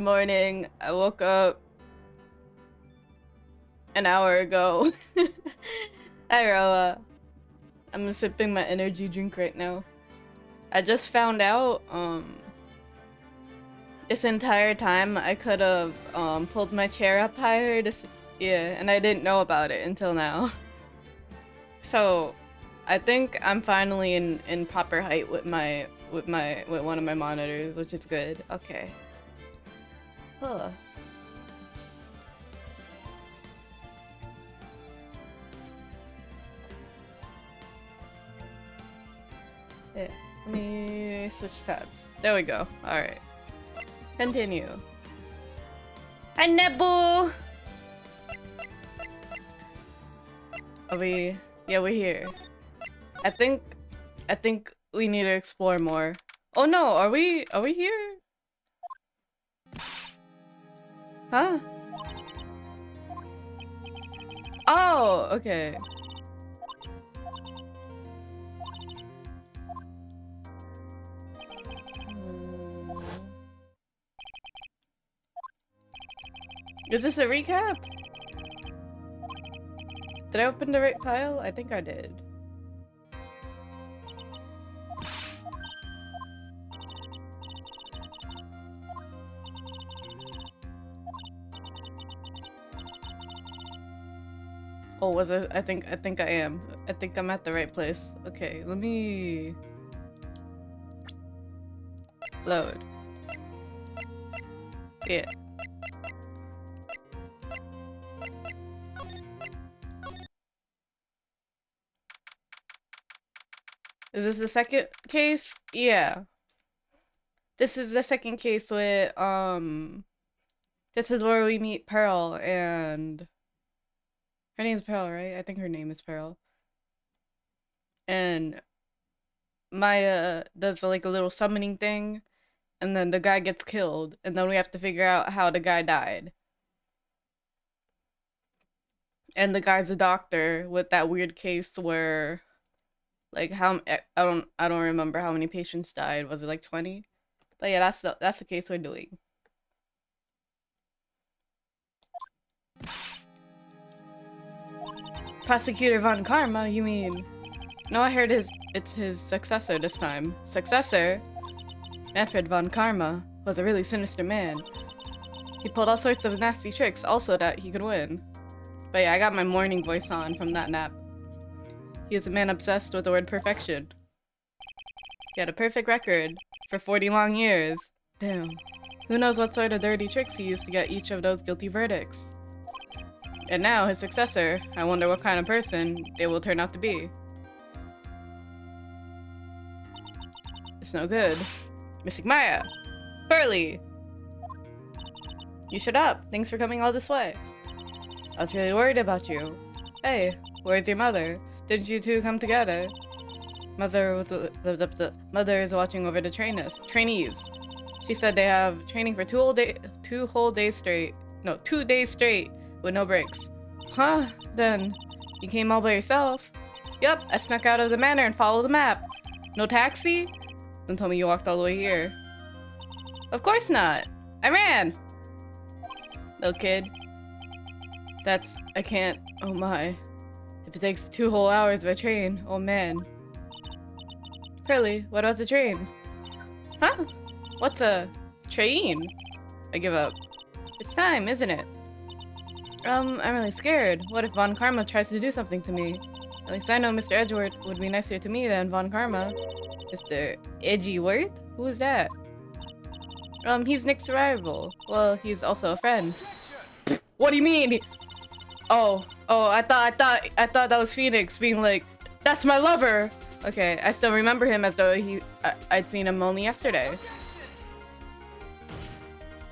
morning. I woke up an hour ago. Hi, Roa. I'm sipping my energy drink right now. I just found out, this entire time I could have, pulled my chair up higher to yeah, and I didn't know about it until now. So, I think I'm finally in proper height with one of my monitors, which is good. Okay. Huh. Yeah, let me switch tabs. There we go. Alright. Continue. Hi, Nebu! Are we... Yeah, we're here. I think we need to explore more. Oh no, are we here? Huh? Oh, okay. Is this a recap? Did I open the right file? I think I did. Oh, was it? I think I am. I think I'm at the right place. Okay, let me load. Yeah. Is this the second case? Yeah. This is the second case with, this is where we meet Pearl, and her name's Pearl, right? I think her name is Pearl. And Maya does like a little summoning thing, and then the guy gets killed, and then we have to figure out how the guy died. And the guy's a doctor with that weird case where, like, I don't remember how many patients died. Was it like 20? But yeah, that's the case we're doing. Prosecutor Von Karma, you mean? No, I heard it's his successor this time. Successor? Manfred Von Karma was a really sinister man. He pulled all sorts of nasty tricks also that he could win. But yeah, I got my morning voice on from that nap. He is a man obsessed with the word perfection. He had a perfect record for 40 long years. Damn. Who knows what sort of dirty tricks he used to get each of those guilty verdicts. And now, his successor, I wonder what kind of person they will turn out to be. It's no good. Mystic Maya! Burley! You shut up. Thanks for coming all this way. I was really worried about you. Hey, where's your mother? Didn't you two come together? Mother is watching over the trainees. She said they have training for 2 whole days straight. No, 2 days straight with no breaks. Huh? Then you came all by yourself? Yup, I snuck out of the manor and followed the map. No taxi? Don't tell me you walked all the way here. Of course not. I ran. No, kid. I can't. Oh my. If it takes 2 whole hours by train, oh man. Pearly, what about the train? Huh? What's a train? I give up. It's time, isn't it? I'm really scared. What if Von Karma tries to do something to me? At least I know Mr. Edgeworth would be nicer to me than Von Karma. Mr. Edgeworth? Who is that? He's Nick's rival. Well, he's also a friend. What do you mean? Oh, I thought that was Phoenix being like, that's my lover! Okay, I still remember him as though I'd seen him only yesterday.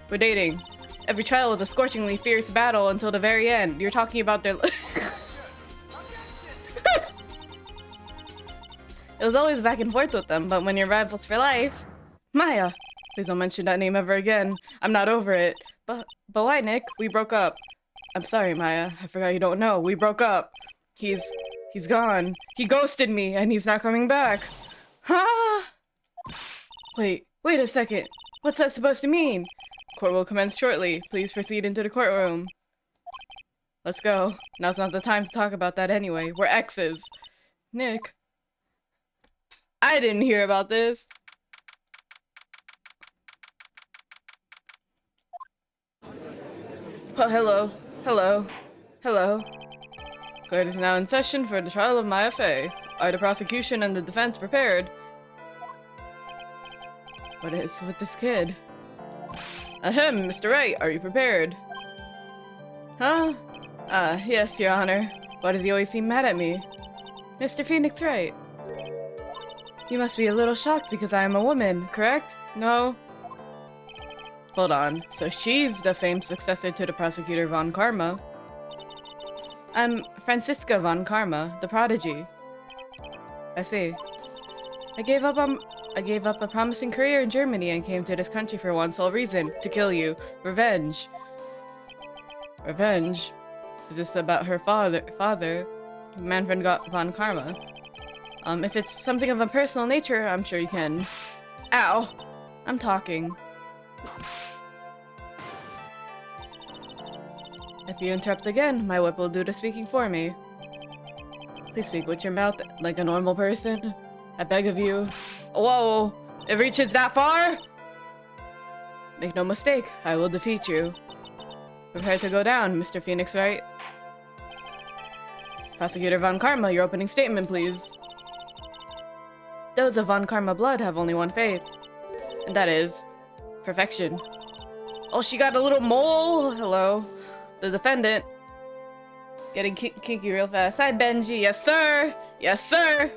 We're dating. Every trial was a scorchingly fierce battle until the very end. You're talking about their... It was always back and forth with them, but when you're rivals for life... Maya! Please don't mention that name ever again. I'm not over it. But why, Nick? We broke up. I'm sorry, Maya. I forgot you don't know. We broke up. He's gone. He ghosted me, and he's not coming back. Huh? Wait a second. What's that supposed to mean? Court will commence shortly. Please proceed into the courtroom. Let's go. Now's not the time to talk about that anyway. We're exes. Nick. I didn't hear about this. Oh, hello. Hello. Hello. Court is now in session for the trial of Maya Fey. Are the prosecution and the defense prepared? What is with this kid? Ahem, Mr. Wright, are you prepared? Huh? Yes, Your Honor. Why does he always seem mad at me? Mr. Phoenix Wright. You must be a little shocked because I am a woman, correct? No? Hold on. So she's the famed successor to the prosecutor Von Karma. I'm Franziska Von Karma, the prodigy. I see. I gave up a promising career in Germany and came to this country for one sole reason, to kill you. Revenge. Revenge? Is this about her father, Manfred Von Karma? If it's something of a personal nature, I'm sure you can. Ow! I'm talking. If you interrupt again, my whip will do the speaking for me. Please speak with your mouth like a normal person. I beg of you. Whoa! It reaches that far? Make no mistake, I will defeat you. Prepare to go down, Mr. Phoenix Wright. Prosecutor Von Karma, your opening statement, please. Those of Von Karma blood have only one faith, and that is perfection. Oh, she got a little mole. Hello. The defendant. Getting kinky real fast. Hi, Benji. Yes, sir. Yes, sir.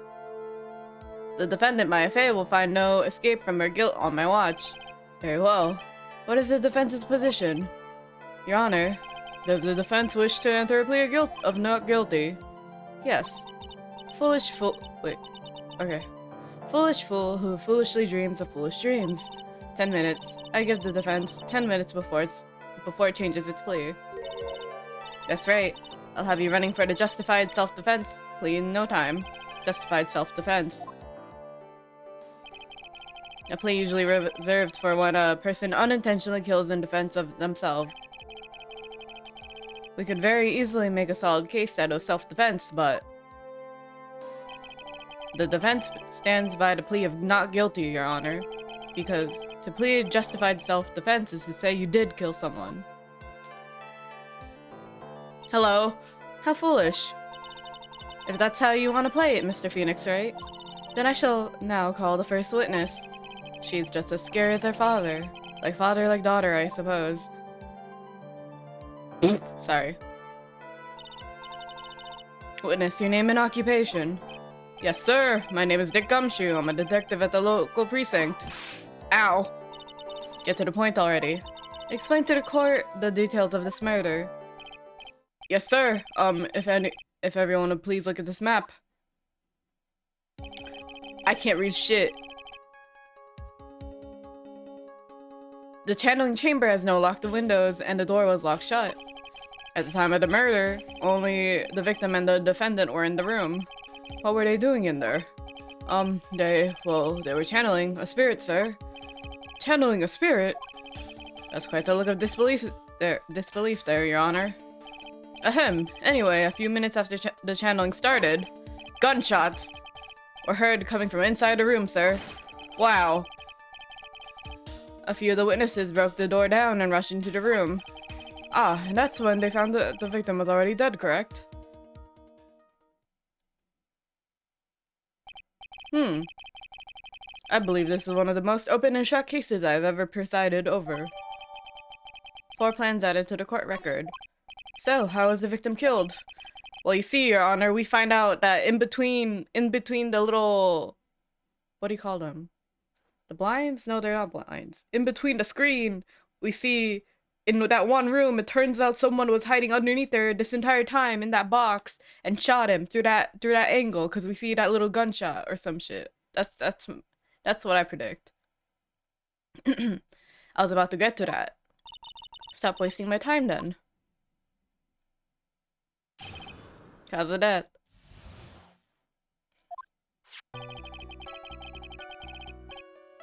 The defendant, Maya Fey, will find no escape from her guilt on my watch. Very well. What is the defense's position? Your Honor, does the defense wish to enter a plea of not guilty? Yes. Foolish fool. Wait. Okay. Foolish fool who foolishly dreams of foolish dreams. 10 minutes. I give the defense 10 minutes before it changes its plea. That's right. I'll have you running for the justified self-defense plea in no time. Justified self-defense. A plea usually reserved for when a person unintentionally kills in defense of themselves. We could very easily make a solid case out of self-defense, but the defense stands by the plea of not guilty, Your Honor, because to plead justified self-defense is to say you did kill someone. Hello? How foolish. If that's how you want to play it, Mr. Phoenix Wright, then I shall now call the first witness. She's just as scary as her father. Like daughter, I suppose. Sorry. Witness, your name and occupation. Yes, sir. My name is Dick Gumshoe. I'm a detective at the local precinct. Ow. Get to the point already. Explain to the court the details of this murder. Yes, sir. If everyone would please look at this map. I can't read shit. The channeling chamber has no locked windows, and the door was locked shut. At the time of the murder, only the victim and the defendant were in the room. What were they doing in there? They were channeling a spirit, sir. Channeling a spirit? That's quite the look of disbelief there, Your Honor. Ahem. Anyway, a few minutes after the channeling started, gunshots were heard coming from inside the room, sir. Wow. A few of the witnesses broke the door down and rushed into the room. Ah, and that's when they found that the victim was already dead, correct? I believe this is one of the most open and shut cases I've ever presided over. 4 plans added to the court record. So, how was the victim killed? Well, you see, Your Honor, we find out that in between the little... What do you call them? The blinds? No, they're not blinds. In between the screen, we see in that one room, it turns out someone was hiding underneath there this entire time in that box and shot him through that angle because we see that little gunshot or some shit. That's what I predict. I was about to get to that. Stop wasting my time then. Cause of death.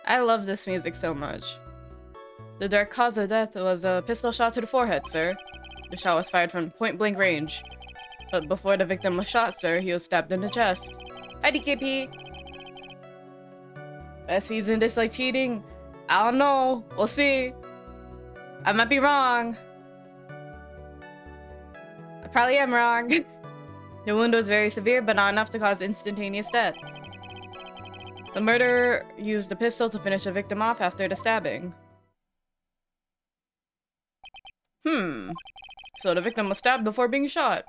I love this music so much. The direct cause of death was a pistol shot to the forehead, sir. The shot was fired from point-blank range. But before the victim was shot, sir, he was stabbed in the chest. Hi, DKP! Best reason dislike cheating? I don't know. We'll see. I might be wrong. I probably am wrong. The wound was very severe, but not enough to cause instantaneous death. The murderer used a pistol to finish the victim off after the stabbing. So the victim was stabbed before being shot.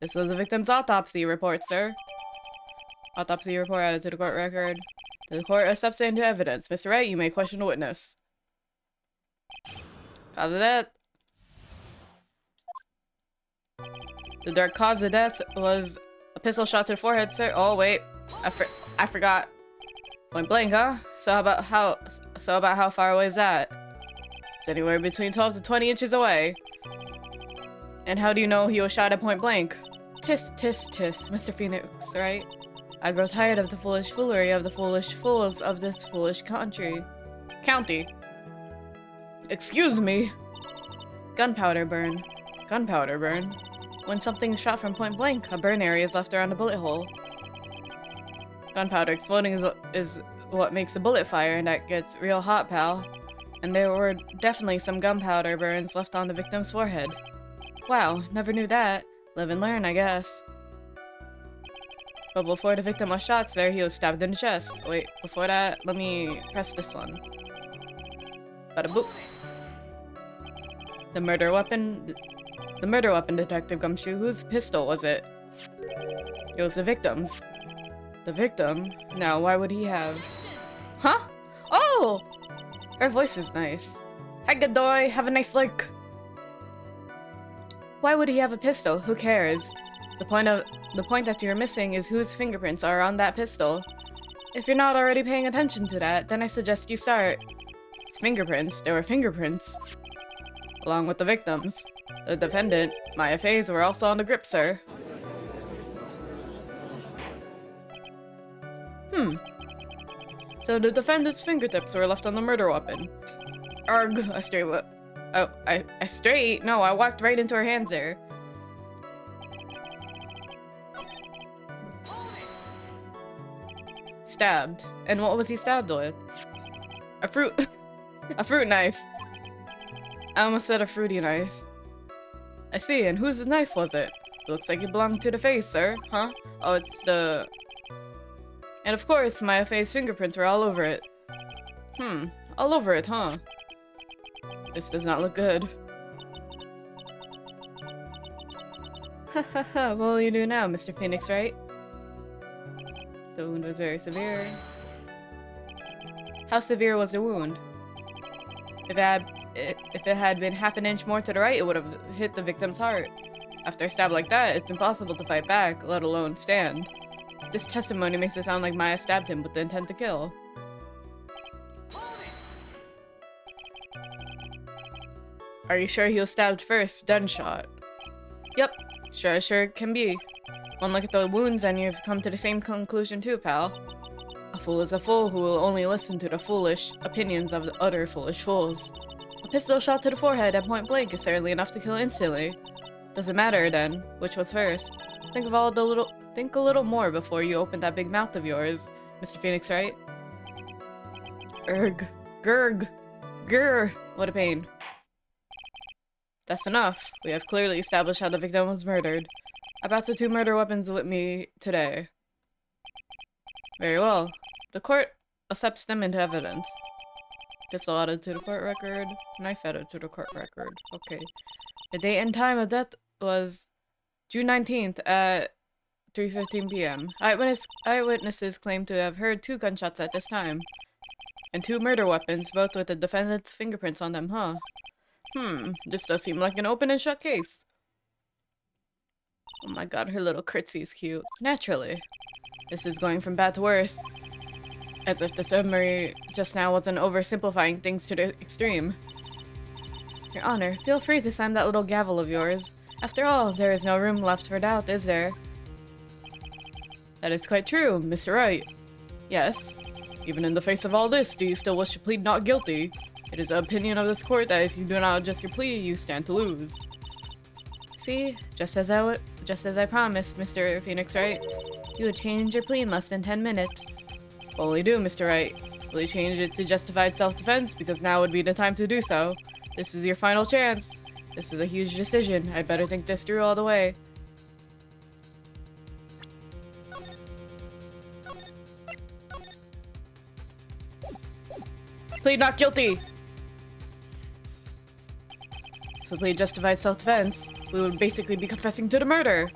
This was the victim's autopsy report, sir. Autopsy report added to the court record. The court accepts it into evidence. Mr. Wright, you may question the witness. Cause of death. The direct cause of death was a pistol shot to the forehead, sir. Oh wait, I forgot. Point blank, huh? So about how far away is that? It's anywhere between 12 to 20 inches away. And how do you know he was shot at point blank? Tisk, tisk, tisk, Mr. Phoenix, right? I grow tired of the foolish foolery of the foolish fools of this foolish county. Excuse me. Gunpowder burn. Gunpowder burn. When something's shot from point blank, a burn area is left around the bullet hole. Gunpowder exploding is what makes a bullet fire, and that gets real hot, pal. And there were definitely some gunpowder burns left on the victim's forehead. Wow, never knew that. Live and learn, I guess. But before the victim was shot, sir, he was stabbed in the chest. Wait, before that, let me press this one. Bada boop. The murder weapon, Detective Gumshoe. Whose pistol was it? It was the victim's. The victim? Now, why would he have... Huh? Oh! Her voice is nice. Hi, Godoy. Have a nice look. Why would he have a pistol? Who cares? The point that you're missing is whose fingerprints are on that pistol. If you're not already paying attention to that, then I suggest you start. It's fingerprints. There were fingerprints. Along with the victims. The defendant, Maya Faze, were also on the grip, sir. So the defendant's fingertips were left on the murder weapon. Arg, I straight what? Oh, I straight? No, I walked right into her hands there. Stabbed. And what was he stabbed with? A fruit. A fruit knife. I almost said a fruity knife. I see, and whose knife was it? Looks like it belonged to the face, sir. Huh? Oh, it's the... And of course, Maya Faye's fingerprints were all over it. All over it, huh? This does not look good. Hahaha, what will you do now, Mr. Phoenix, right? The wound was very severe. How severe was the wound? If it had been half an inch more to the right, it would have hit the victim's heart. After a stab like that, it's impossible to fight back, let alone stand. This testimony makes it sound like Maya stabbed him with the intent to kill. Are you sure he was stabbed first, then shot? Yep, sure can be. One look at the wounds and you've come to the same conclusion too, pal. A fool is a fool who will only listen to the foolish opinions of the other foolish fools. A pistol shot to the forehead at point blank is certainly enough to kill instantly. Doesn't matter then, which was first. Think a little more before you open that big mouth of yours, Mr. Phoenix, right? Erg. Gurg. Grr. What a pain. That's enough. We have clearly established how the victim was murdered. I brought the two murder weapons with me today. Very well. The court accepts them into evidence. Pistol added to the court record. Knife added to the court record. Okay. The date and time of death was June 19th at 3:15 p.m. Eyewitnesses claim to have heard 2 gunshots at this time. And 2 murder weapons, both with the defendant's fingerprints on them, huh? This does seem like an open and shut case. Oh my god, her little curtsy is cute. Naturally. This is going from bad to worse. As if the summary just now wasn't oversimplifying things to the extreme. Your Honor, feel free to slam that little gavel of yours. After all, there is no room left for doubt, is there? That is quite true, Mr. Wright. Yes. Even in the face of all this, do you still wish to plead not guilty? It is the opinion of this court that if you do not adjust your plea, you stand to lose. See? Just as I promised, Mr. Phoenix Wright. You would change your plea in less than 10 minutes. What will you do, Mr. Wright? Will you change it to justified self-defense? Because now would be the time to do so. This is your final chance. This is a huge decision. I'd better think this through all the way. Plead not guilty! If we plead justified self-defense, we would basically be confessing to the murder.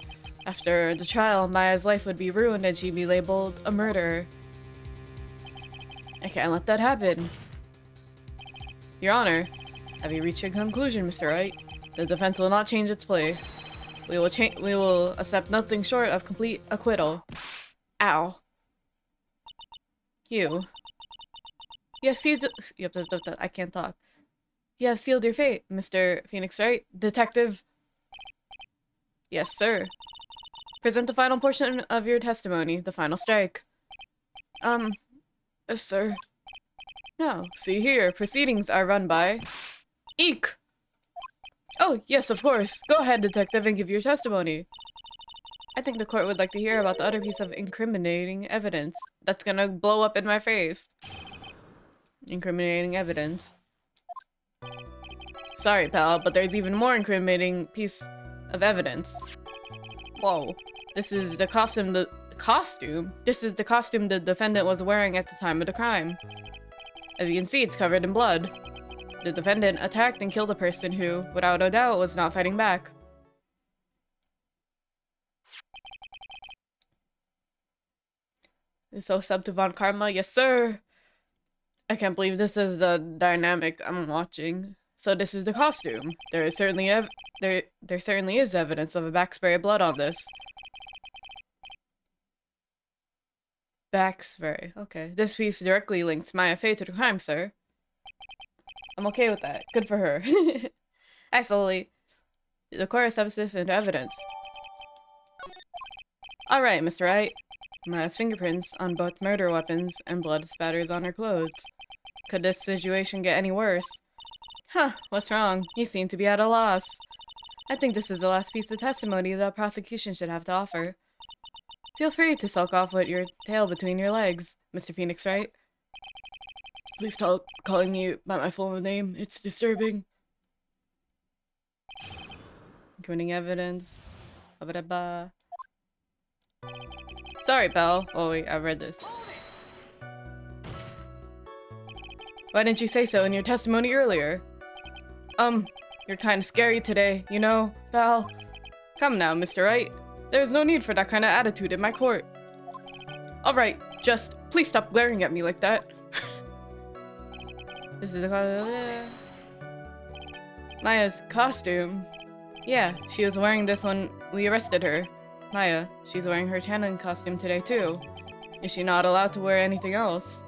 After the trial, Maya's life would be ruined and she'd be labeled a murderer. I can't let that happen. Your Honor, have you reached a conclusion, Mr. Wright? The defense will not change its plea. We will accept nothing short of complete acquittal. Ow. You. Yes, I can't talk. You have sealed your fate, Mr. Phoenix Wright. Detective. Yes, sir. Present the final portion of your testimony, the final strike. Yes, sir. Now, see here, proceedings are run by... Eek! Oh, yes, of course. Go ahead, detective, and give your testimony. I think the court would like to hear about the other piece of incriminating evidence. That's gonna blow up in my face. Incriminating evidence. Sorry, pal, but there's even more incriminating piece of evidence. Whoa. This is the costume This is the costume the defendant was wearing at the time of the crime. As you can see, it's covered in blood. The defendant attacked and killed a person who, without a doubt, was not fighting back. So sub to Von Karma, yes sir! I can't believe this is the dynamic I'm watching. So this is the costume. There certainly is evidence of a backspray of blood on this. Backspray, okay. This piece directly links Maya Fey to the crime, sir. I'm okay with that. Good for her. Excellently. The court accepts this into evidence. Alright, Mr. Wright. Maya's fingerprints on both murder weapons and blood spatters on her clothes. Could this situation get any worse? Huh, what's wrong? You seem to be at a loss. I think this is the last piece of testimony the prosecution should have to offer. Feel free to sulk off with your tail between your legs, Mr. Phoenix Wright. Please stop calling me by my full name. It's disturbing. Incriminating evidence. Sorry, pal. Oh wait, I read this. Why didn't you say so in your testimony earlier? You're kinda scary today, you know, pal. Come now, Mr. Wright. There's no need for that kind of attitude in my court. Alright, just please stop glaring at me like that. This is Maya's costume. Yeah, she was wearing this when we arrested her. Maya, she's wearing her tanning costume today too. Is she not allowed to wear anything else?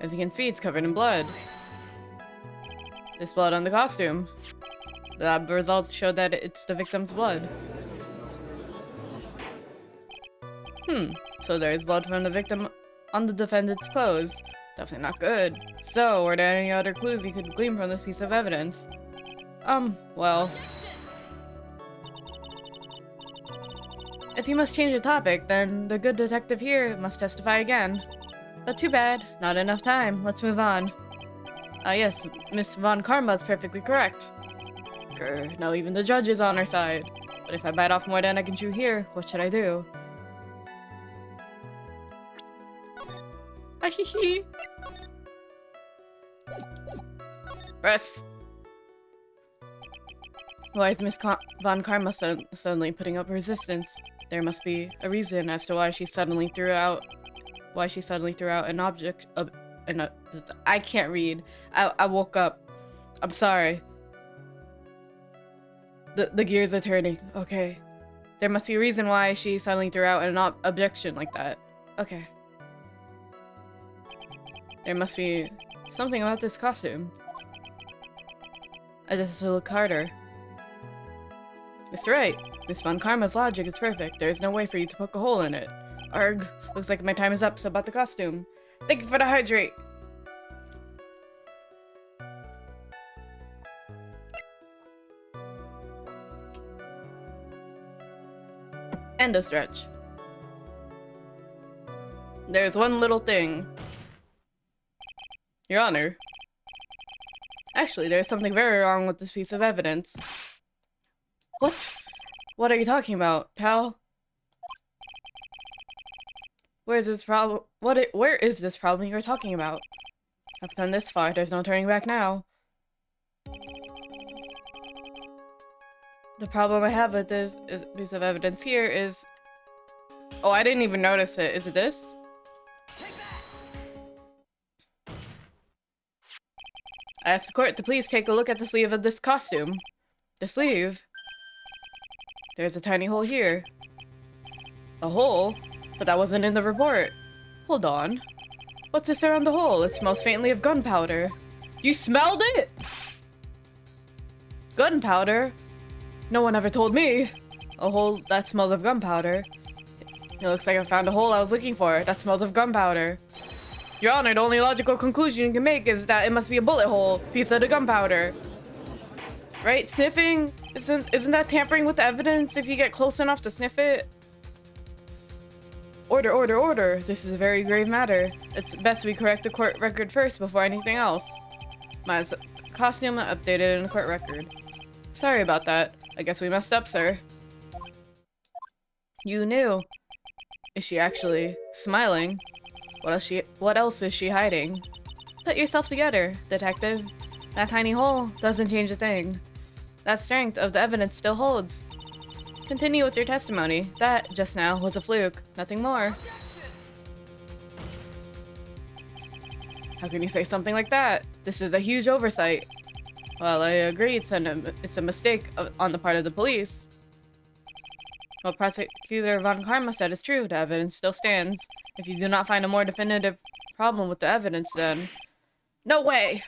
As you can see, it's covered in blood. There's blood on the costume. The lab results show that it's the victim's blood. So there's blood from the victim on the defendant's clothes. Definitely not good. So, were there any other clues you could glean from this piece of evidence? Well... If you must change the topic, then the good detective here must testify again. But too bad, not enough time. Let's move on. Yes, Miss Von Karma's perfectly correct. Grr, now even the judge is on our side. But if I bite off more than I can chew here, what should I do? Ahihi. Press. Why is Miss Von Karma suddenly putting up resistance? There must be a reason as to why she suddenly threw out an object of I can't read. I woke up. I'm sorry. The gears are turning. Okay. There must be a reason why she suddenly threw out an objection like that. Okay. There must be something about this costume. I just have to look harder. Mr. Wright, Miss Von Karma's logic is perfect. There is no way for you to poke a hole in it. Arg. Looks like my time is up, so about the costume. Thank you for the hydrate! And a stretch. There's one little thing. Your Honor. Actually, there's something very wrong with this piece of evidence. What? What are you talking about, pal? Where is this problem? Where is this problem you're talking about? I've come this far, there's no turning back now. The problem I have with this piece of evidence here is... Oh, I didn't even notice it. Is it this? I asked the court to please take a look at the sleeve of this costume. The sleeve? There's a tiny hole here. A hole? But that wasn't in the report. Hold on. What's this around the hole? It smells faintly of gunpowder. You smelled it? Gunpowder? No one ever told me. A hole that smells of gunpowder. It looks like I found a hole I was looking for. That smells of gunpowder. Your Honor, the only logical conclusion you can make is that it must be a bullet hole piece of the gunpowder. Right? Sniffing? Isn't that tampering with the evidence if you get close enough to sniff it? Order, order, order. This is a very grave matter. It's best we correct the court record first before anything else. My costume updated in the court record. Sorry about that. I guess we messed up, sir. You knew. Is she actually smiling? What else is she hiding? Put yourself together, detective. That tiny hole doesn't change a thing. That strength of the evidence still holds. Continue with your testimony. That, just now, was a fluke. Nothing more. How can you say something like that? This is a huge oversight. Well, I agree it's a mistake on the part of the police. What Prosecutor Von Karma said is true. The evidence still stands. If you do not find a more definitive problem with the evidence, then... No way!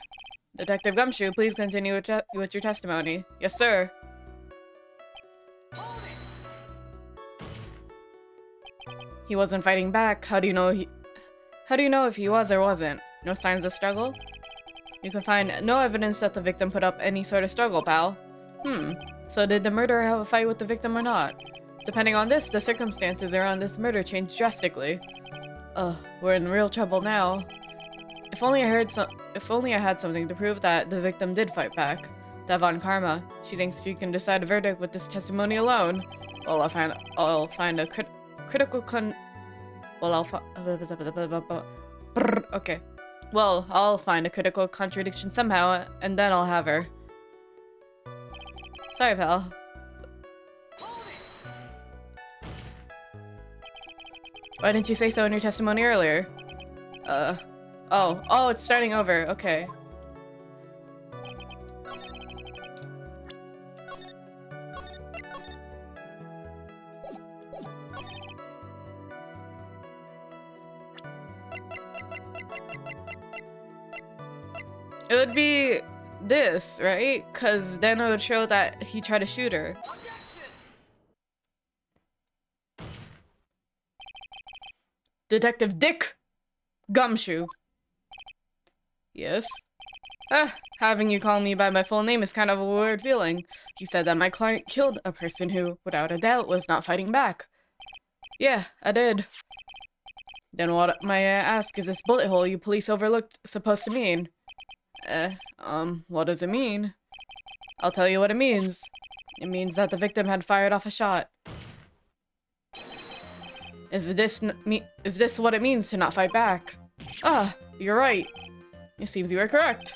Detective Gumshoe, please continue with your testimony. Yes, sir. He wasn't fighting back. How do you know if he was or wasn't? No signs of struggle? You can find no evidence that the victim put up any sort of struggle, pal. So did the murderer have a fight with the victim or not? Depending on this, the circumstances around this murder change drastically. We're in real trouble now. If only I had something to prove that the victim did fight back. That Von Karma, she thinks she can decide a verdict with this testimony alone. Well, I'll find a critical okay. Well, I'll find a critical contradiction somehow, and then I'll have her. Sorry, pal. Why didn't you say so in your testimony earlier? Oh, it's starting over. Okay. It would be this, right? Because then it would show that he tried to shoot her. Detective Dick Gumshoe. Yes? Having you call me by my full name is kind of a weird feeling. You said that my client killed a person who, without a doubt, was not fighting back. Yeah, I did. Then what, may I ask, is this bullet hole you police overlooked supposed to mean? What does it mean? I'll tell you what it means. It means that the victim had fired off a shot. Is this what it means to not fight back? You're right. It seems you are correct.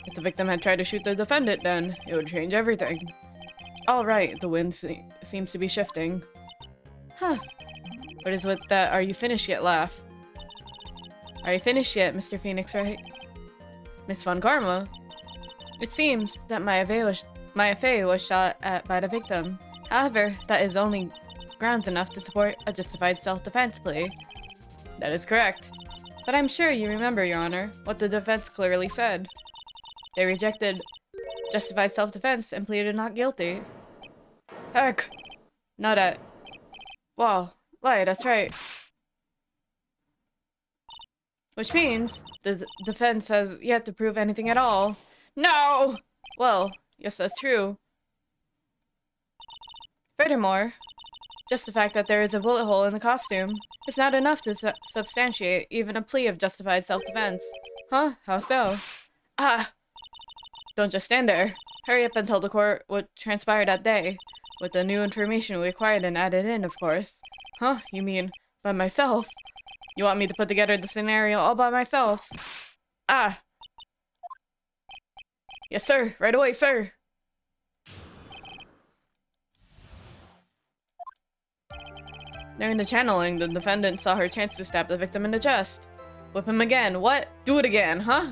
If the victim had tried to shoot the defendant, then it would change everything. All right, the wind seems to be shifting. Huh. What is with that "are you finished yet" laugh? Are you finished yet, Mr. Phoenix, right? Miss Von Karma? It seems that my affair was shot at by the victim. However, that is only grounds enough to support a justified self-defense plea. That is correct. But I'm sure you remember, Your Honor, what the defense clearly said. They rejected justified self-defense and pleaded not guilty. Heck! Not at... Wow. Why, that's right. Which means the defense has yet to prove anything at all. No! Well, yes, that's true. Furthermore, Just the fact that there is a bullet hole in the costume is not enough to substantiate even a plea of justified self-defense. Huh? How so? Ah! Don't just stand there. Hurry up and tell the court what transpired that day. With the new information we acquired and added in, of course. Huh? You mean, by myself? You want me to put together the scenario all by myself? Ah! Yes, sir. Right away, sir. During the channeling, the defendant saw her chance to stab the victim in the chest. Whip him again. What? Do it again, huh?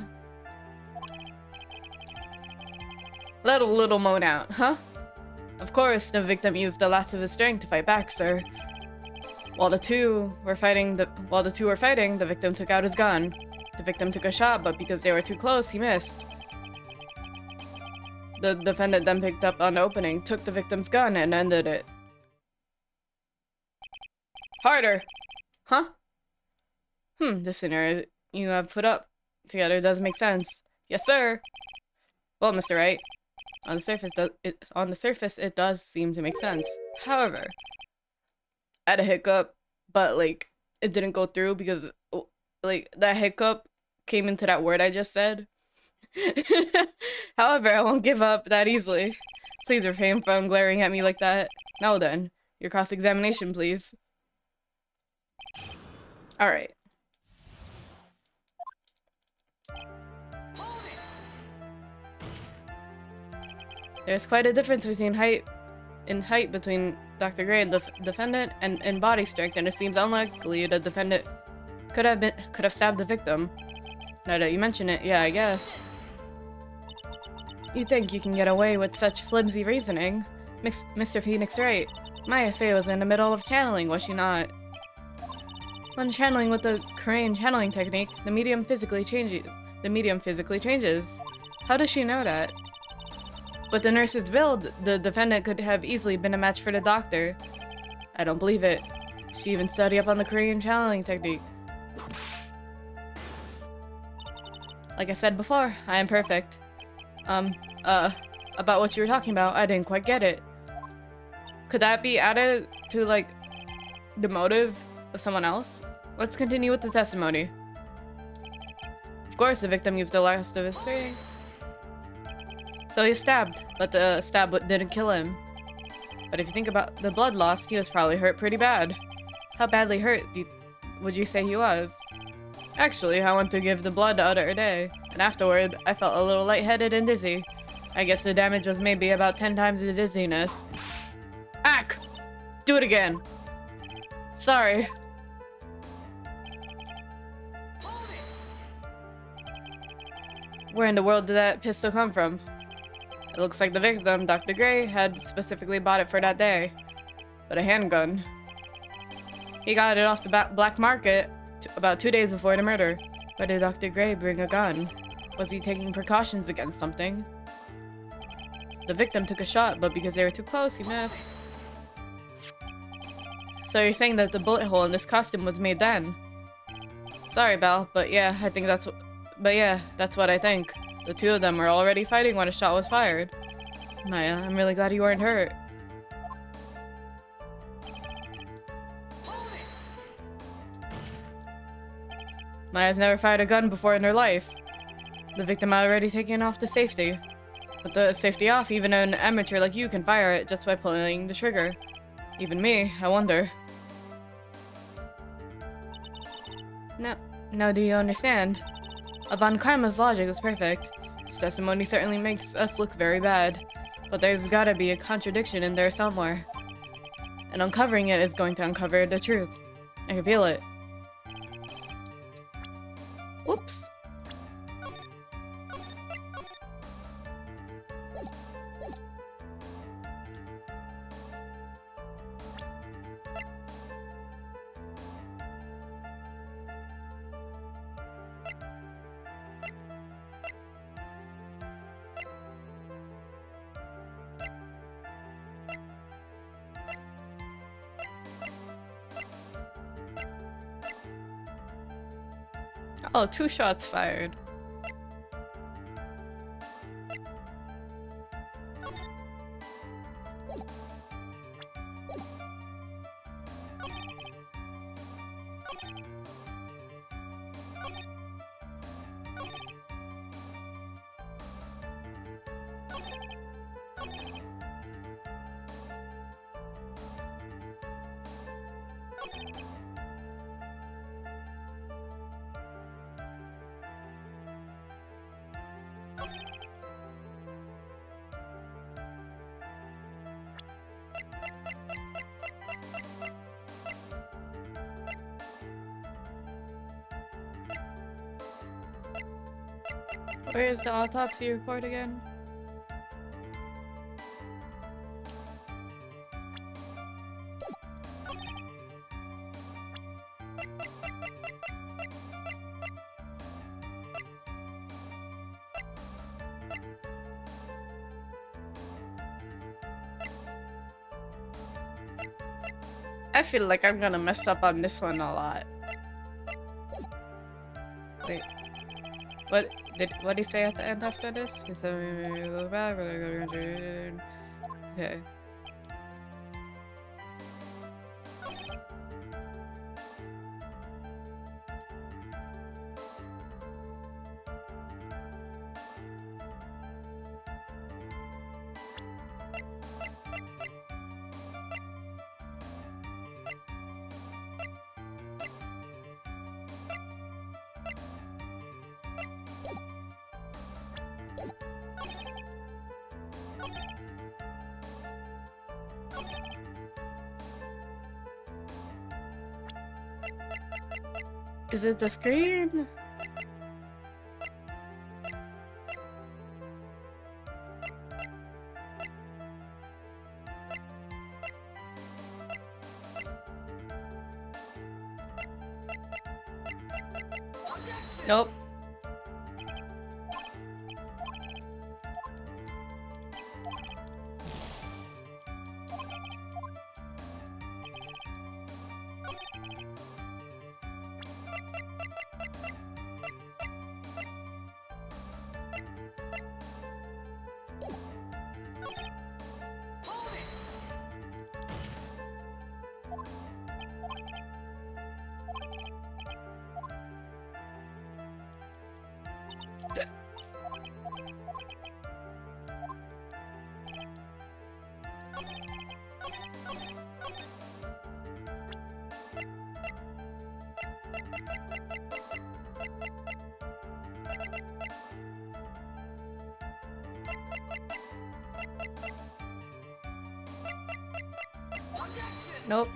Let a little moan out, huh? Of course, the victim used the last of his strength to fight back, sir. While the two were fighting, the victim took out his gun. The victim took a shot, but because they were too close, he missed. The defendant then picked up on the opening, took the victim's gun, and ended it. Harder! Huh? The scenario you have put up together does make sense. Yes, sir! Well, Mr. Wright, on the surface, it does seem to make sense. However, I had a hiccup, but, like, it didn't go through because, like, that hiccup came into that word I just said. However, I won't give up that easily. Please refrain from glaring at me like that. Now then, your cross-examination, please. Alright. There's quite a difference between height between Dr. Gray and the defendant and body strength, and it seems unlikely the defendant could have stabbed the victim. Now that you mention it, yeah, I guess. You think you can get away with such flimsy reasoning? Mr. Phoenix Wright, Maya Fey was in the middle of channeling, was she not? When channeling with the Korean channeling technique, the medium physically changes. How does she know that? With the nurse's build, the defendant could have easily been a match for the doctor. I don't believe it. She even studied up on the Korean channeling technique. Like I said before, I am perfect. About what you were talking about, I didn't quite get it. Could that be added to, like, the motive of someone else? Let's continue with the testimony. Of course, the victim used the last of his strength. So he stabbed, but the stab didn't kill him. But if you think about the blood loss, he was probably hurt pretty bad. How badly hurt would you say he was? Actually, I went to give the blood the other day, and afterward, I felt a little lightheaded and dizzy. I guess the damage was maybe about 10 times the dizziness. Ack! Do it again! Sorry. Where in the world did that pistol come from? It looks like the victim, Dr. Gray, had specifically bought it for that day. But a handgun. He got it off the black market about 2 days before the murder. Why did Dr. Gray bring a gun? Was he taking precautions against something? The victim took a shot, but because they were too close, he missed. So you're saying that the bullet hole in this costume was made then? Sorry, Belle, but yeah, that's what I think. The two of them were already fighting when a shot was fired. Maya, I'm really glad you weren't hurt. Maya's never fired a gun before in her life. The victim had already taken off the safety. With the safety off, even an amateur like you can fire it just by pulling the trigger. Even me, I wonder. Now do you understand? Von Karma's logic is perfect. His testimony certainly makes us look very bad. But there's gotta be a contradiction in there somewhere. And uncovering it is going to uncover the truth. I can feel it. Oops. Oh, 2 shots fired. Where is the autopsy report again? I feel like I'm gonna mess up on this one a lot. Wait. What did he say at the end after this? He said maybe a little back, but I got okay. Is it the screen? Nope. Nope.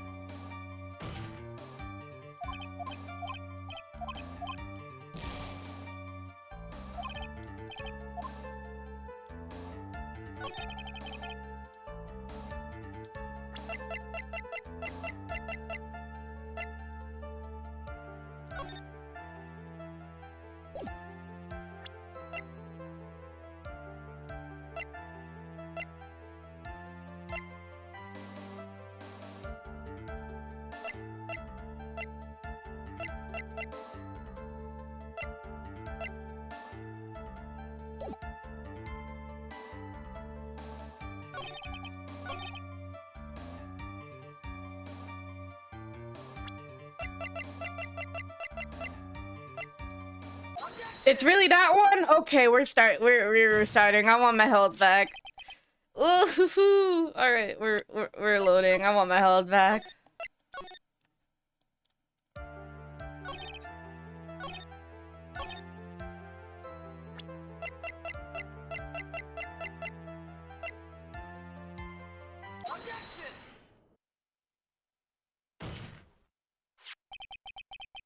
It's really that one? Okay, we're starting. I want my health back. Ooh, all right, we're loading. I want my health back.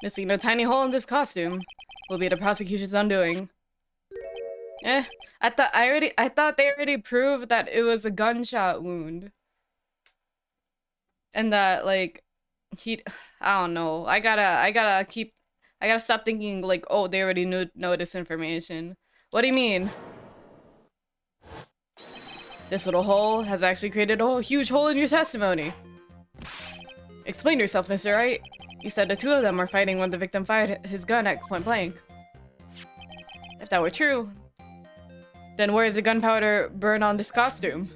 Missing a tiny hole in this costume will be the prosecution's undoing. I thought they already proved that it was a gunshot wound. And that, like, I don't know. I gotta stop thinking, like, oh, they already know this information. What do you mean? This little hole has actually created a huge hole in your testimony. Explain yourself, Mr. Wright. You said the two of them were fighting when the victim fired his gun at point blank. If that were true, then where is the gunpowder burn on this costume?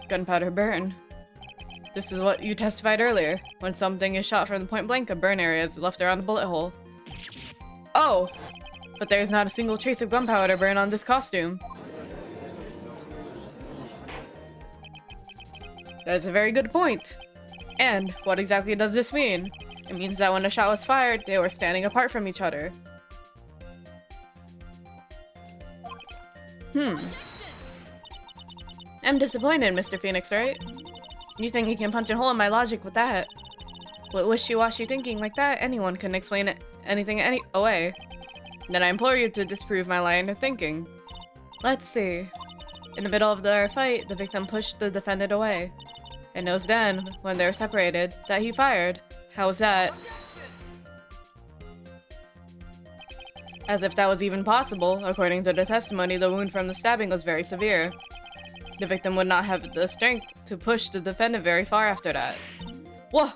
Gunpowder burn. This is what you testified earlier. When something is shot from the point blank, a burn area is left around the bullet hole. Oh! But there is not a single trace of gunpowder burn on this costume. That's a very good point. And what exactly does this mean? It means that when the shot was fired, they were standing apart from each other. I'm disappointed, Mr. Phoenix, right? You think you can punch a hole in my logic with that? With wishy-washy thinking like that, anyone can explain anything away. Then I implore you to disprove my line of thinking. Let's see. In the middle of their fight, the victim pushed the defendant away. And it was then, when they were separated, that he fired. How was that? As if that was even possible. According to the testimony, the wound from the stabbing was very severe. The victim would not have the strength to push the defendant very far after that. Whoa!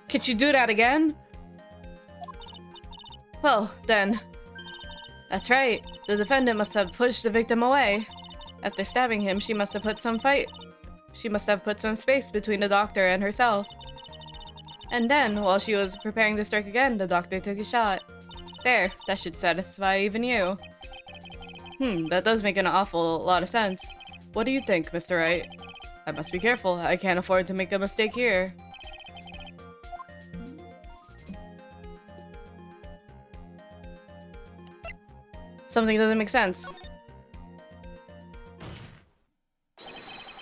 Could you do that again? Well, then. That's right. The defendant must have pushed the victim away. After stabbing him, she must have put some space between the doctor and herself. And then, while she was preparing to strike again, the doctor took a shot. There, that should satisfy even you. That does make an awful lot of sense. What do you think, Mr. Wright? I must be careful. I can't afford to make a mistake here. Something doesn't make sense.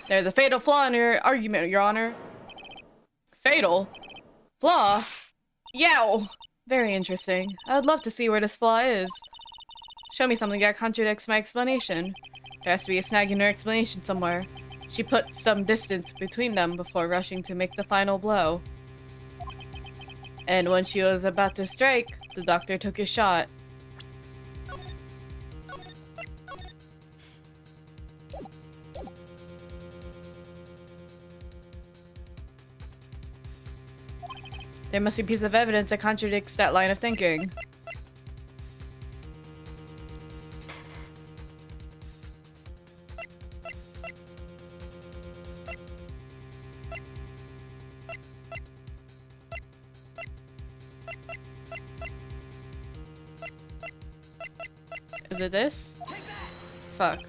There's a fatal flaw in your argument, Your Honor. Fatal? Flaw? Yow! Very interesting. I would love to see where this flaw is. Show me something that contradicts my explanation. There has to be a snag in her explanation somewhere. She put some distance between them before rushing to make the final blow. And when she was about to strike, the doctor took his shot. There must be a piece of evidence that contradicts that line of thinking. Is it this? Fuck.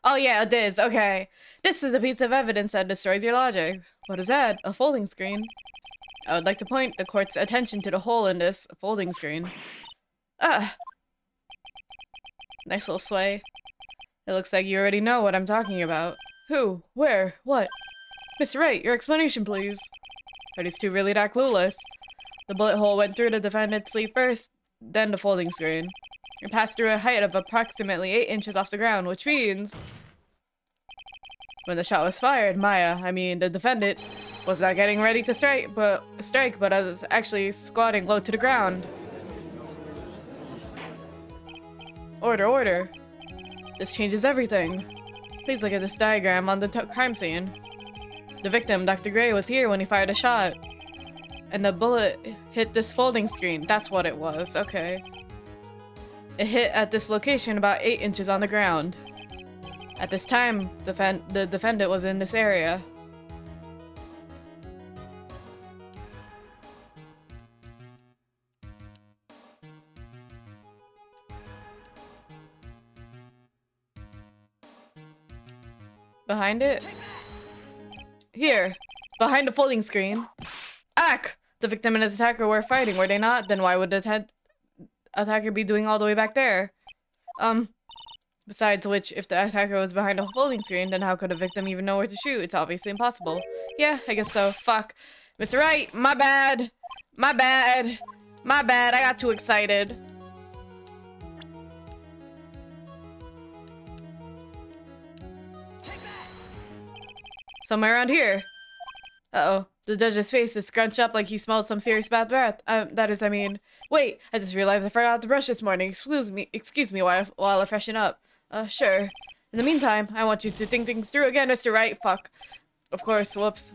Oh yeah, it is. Okay. This is a piece of evidence that destroys your logic. What is that? A folding screen? I would like to point the court's attention to the hole in this folding screen. Ah! Nice little sway. It looks like you already know what I'm talking about. Who? Where? What? Mr. Wright, your explanation, please. Are these two really that clueless? The bullet hole went through the defendant's sleeve first, then the folding screen. It passed through a height of approximately 8 inches off the ground, which means... when the shot was fired, the defendant, was not getting ready to strike, but was actually squatting low to the ground. Order, order. This changes everything. Please look at this diagram on the crime scene. The victim, Dr. Gray, was here when he fired a shot. And the bullet hit this folding screen. That's what it was, okay. It hit at this location about 8 inches on the ground. At this time, the defendant was in this area. Behind it? Here, behind the folding screen. Ack! The victim and his attacker were fighting, were they not? Then why would the attacker be doing all the way back there? Besides which, if the attacker was behind a folding screen, then how could a victim even know where to shoot? It's obviously impossible. Yeah, I guess so. Fuck. Mr. Wright, my bad. My bad. My bad, I got too excited. Somewhere around here. Uh-oh. The judge's face is scrunched up like he smelled some serious bad breath. Wait, I just realized I forgot to brush this morning. Excuse me while I freshen up. Sure. In the meantime, I want you to think things through again, Mr. Wright. Fuck. Of course, whoops.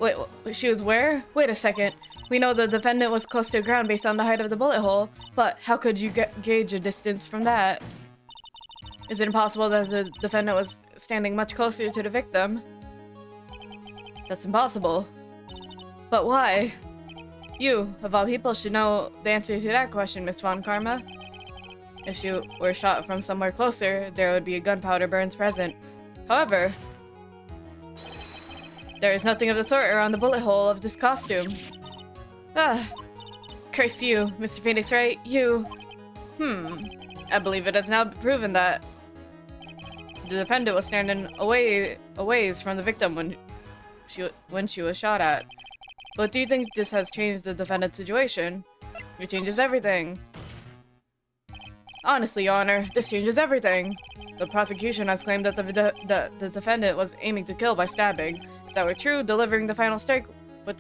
Wait, she was where? Wait a second. We know the defendant was close to the ground based on the height of the bullet hole, but how could you gauge a distance from that? Is it impossible that the defendant was standing much closer to the victim? That's impossible. But why? You, of all people, should know the answer to that question, Miss Von Karma. If she were shot from somewhere closer, there would be gunpowder burns present. However, there is nothing of the sort around the bullet hole of this costume. Ah, curse you, Mr. Phoenix, right? You... I believe it has now been proven that the defendant was standing a ways from the victim when she was shot at. But do you think this has changed the defendant's situation? It changes everything. Honestly, Your Honor, this changes everything. The prosecution has claimed that the defendant was aiming to kill by stabbing. If that were true, delivering the final strike with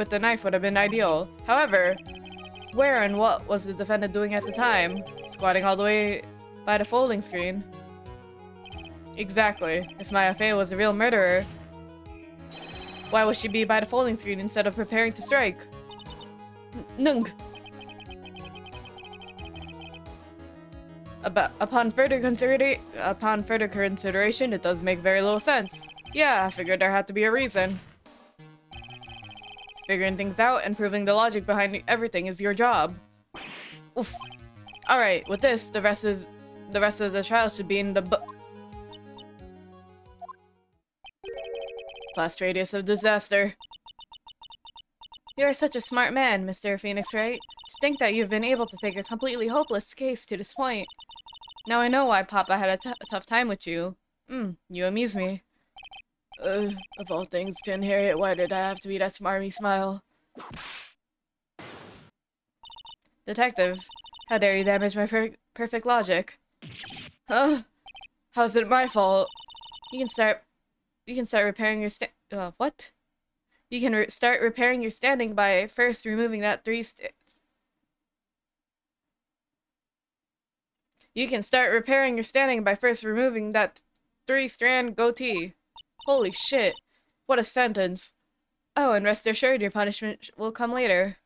the knife would have been ideal. However, where and what was the defendant doing at the time? Squatting all the way by the folding screen? Exactly. If Maya Fey was a real murderer, why would she be by the folding screen instead of preparing to strike? Nung. Upon further consideration, it does make very little sense. Yeah, I figured there had to be a reason. Figuring things out and proving the logic behind everything is your job. Oof. Alright, with this, the rest of the trial should be in the blast radius of disaster. You are such a smart man, Mr. Phoenix, right? To think that you've been able to take a completely hopeless case to this point. Now I know why Papa had a tough time with you. You amuse me. Of all things to inherit, why did I have to be that smarmy smile? Detective, how dare you damage my perfect logic? Huh? How's it my fault? You can start repairing your what? You can start repairing your standing by first removing that three-strand goatee. Holy shit. What a sentence. Oh, and rest assured your punishment will come later.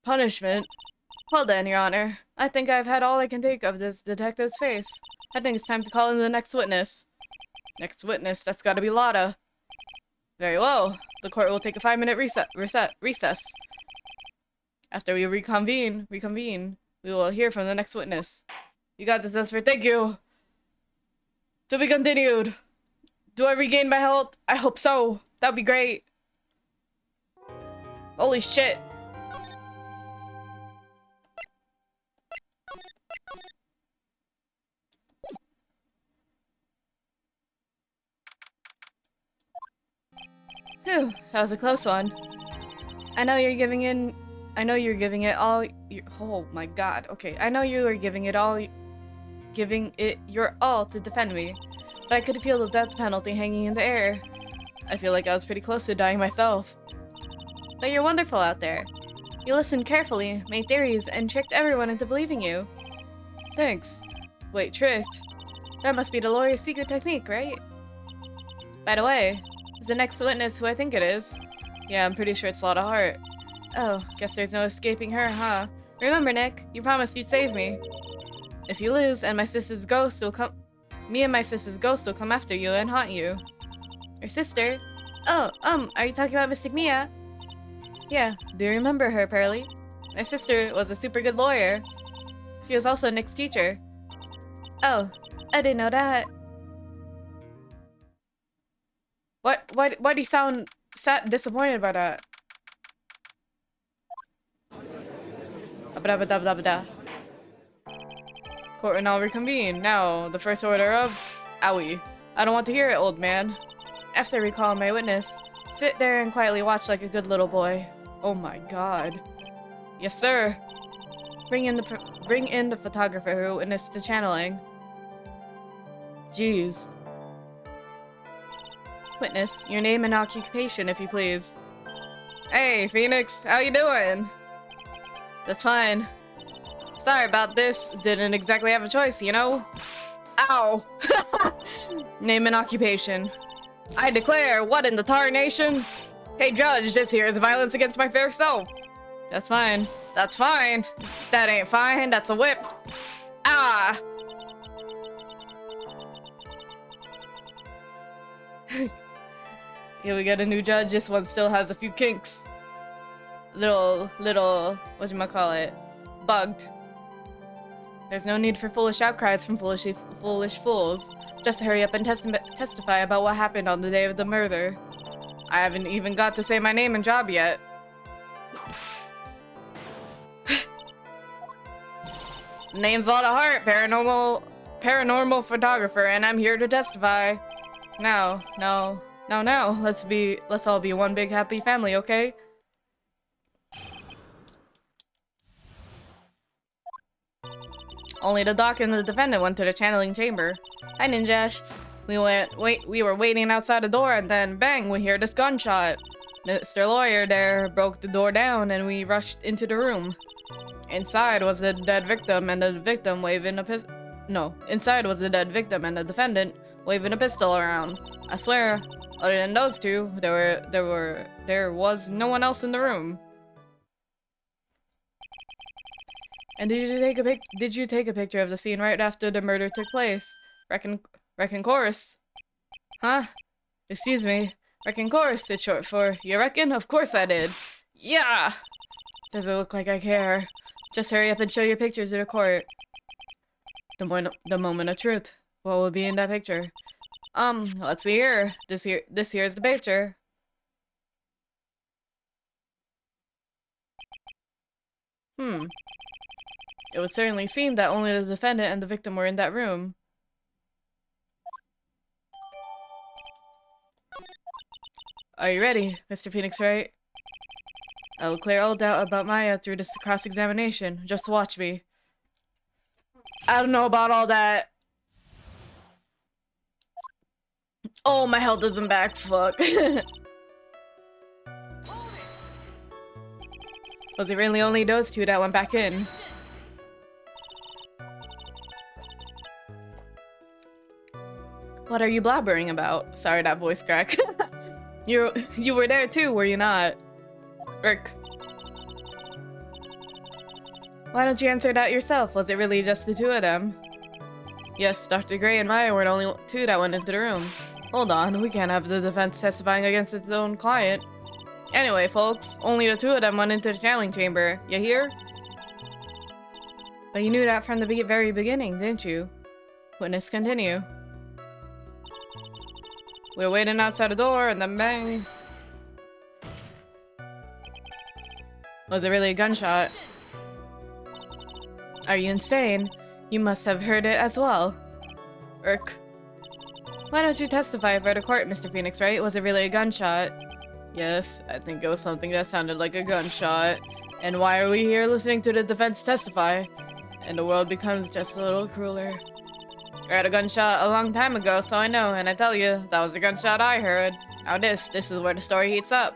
Punishment? Well then, Your Honor. I think I've had all I can take of this detective's face. I think it's time to call in the next witness. Next witness, that's gotta be Lotta. Very well. The court will take a 5-minute recess. After we reconvene, we will hear from the next witness. You got this, Esper. Thank you. To be continued. Do I regain my health? I hope so. That'd be great. Holy shit. Phew, that was a close one. I know you're giving it all. Oh my god. Okay, I know you are giving it your all to defend me, but I could feel the death penalty hanging in the air. I feel like I was pretty close to dying myself. But you're wonderful out there. You listened carefully, made theories, and tricked everyone into believing you. Thanks. Wait, tricked? That must be the lawyer's secret technique, right? By the way, is the next witness who I think it is? Yeah, I'm pretty sure it's Lotta Hart. Oh, guess there's no escaping her, huh? Remember, Nick, you promised you'd save me. If you lose, and my sister's ghost will come... Me and my sister's ghost will come after you and haunt you. Your sister? Oh, are you talking about Mystic Mia? Yeah, do you remember her, Pearly? My sister was a super good lawyer. She was also Nick's teacher. Oh, I didn't know that. Why do you sound disappointed by that? Court will now reconvene. Now, the first order of... Owie. I don't want to hear it, old man. After I recall my witness, sit there and quietly watch like a good little boy. Oh my god. Yes, sir. Bring in the photographer who witnessed the channeling. Jeez. Witness, your name and occupation, if you please. Hey, Phoenix, how you doing? That's fine. Sorry about this. Didn't exactly have a choice, you know? Ow! Name and occupation. I declare, what in the tar nation? Hey, Judge, this here is violence against my fair self. That's fine. That's fine. That ain't fine. That's a whip. Ah! Here we get a new judge. This one still has a few kinks. Little, whatchamacallit, bugged. There's no need for foolish outcries from foolish fools. Just hurry up and testify about what happened on the day of the murder. I haven't even got to say my name and job yet. Name's Lotta Hart, paranormal photographer, and I'm here to testify. No, let's all be one big happy family, okay? Only the doc and the defendant went to the channeling chamber. Hi, Ninjash. We were waiting outside the door, and then bang, we hear this gunshot. Mr. Lawyer there broke the door down, and we rushed into the room. Inside was the dead victim and the victim waving a pistol. No, inside was the dead victim and the defendant waving a pistol around. I swear, other than those two, there was no one else in the room. And did you take a picture of the scene right after the murder took place? Reckon chorus. Huh? Excuse me. Reckon chorus, it's short for you reckon? Of course I did. Yeah! Does it look like I care? Just hurry up and show your pictures to the court. The moment of truth. What will be in that picture? Let's see here. This here's the picture. It would certainly seem that only the defendant and the victim were in that room. Are you ready, Mr. Phoenix Wright? I will clear all doubt about Maya through this cross-examination. Just watch me. I don't know about all that. Oh, my health isn't back. Fuck. Was it really only those two that went back in? What are you blabbering about? Sorry, that voice crack. You were there too, were you not? Rick. Why don't you answer that yourself? Was it really just the two of them? Yes, Dr. Gray and Maya were the only two that went into the room. Hold on, we can't have the defense testifying against its own client. Anyway, folks, only the two of them went into the channeling chamber. You hear? But you knew that from the very beginning, didn't you? Witness continue. We were waiting outside the door, and then bang. Was it really a gunshot? Are you insane? You must have heard it as well. Urk. Why don't you testify for the court, Mr. Phoenix, right? Was it really a gunshot? Yes, I think it was something that sounded like a gunshot. And why are we here listening to the defense testify? And the world becomes just a little crueler. I heard a gunshot a long time ago, so I know, and I tell you, that was the gunshot I heard. Now this is where the story heats up.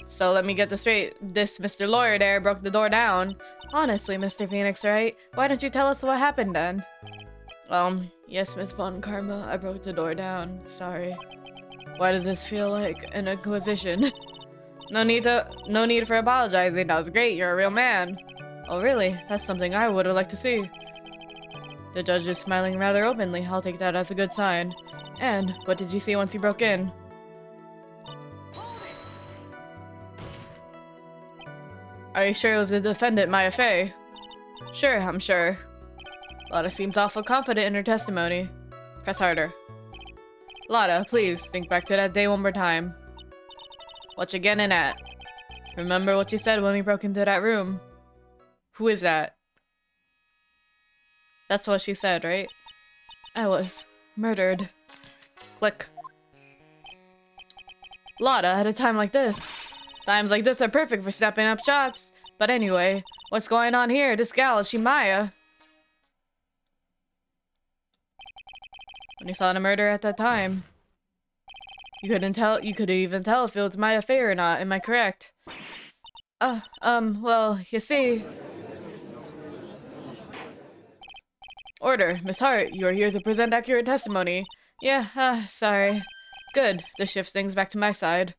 So let me get this straight. This Mr. Lawyer there broke the door down. Honestly, Mr. Phoenix, right? Why don't you tell us what happened then? Yes, Miss Von Karma, I broke the door down. Sorry. Why does this feel like an inquisition? No need for apologizing. That was great. You're a real man. Oh, really? That's something I would have liked to see. The judge is smiling rather openly. I'll take that as a good sign. And what did you see once you broke in? Are you sure it was the defendant, Maya Fey? Sure, I'm sure. Lotta seems awful confident in her testimony. Press harder. Lotta, please, think back to that day one more time. What you getting at? Remember what you said when we broke into that room? Who is that? That's what she said, right? I was murdered. Click. Lotta, at a time like this. Times like this are perfect for snapping up shots. But anyway, what's going on here? This gal, is she Maya? When you saw the murder at that time, you could even tell if it was Maya Fey or not, am I correct? Well, you see... Order, Miss Hart, you are here to present accurate testimony. Yeah, sorry. Good, this shifts things back to my side.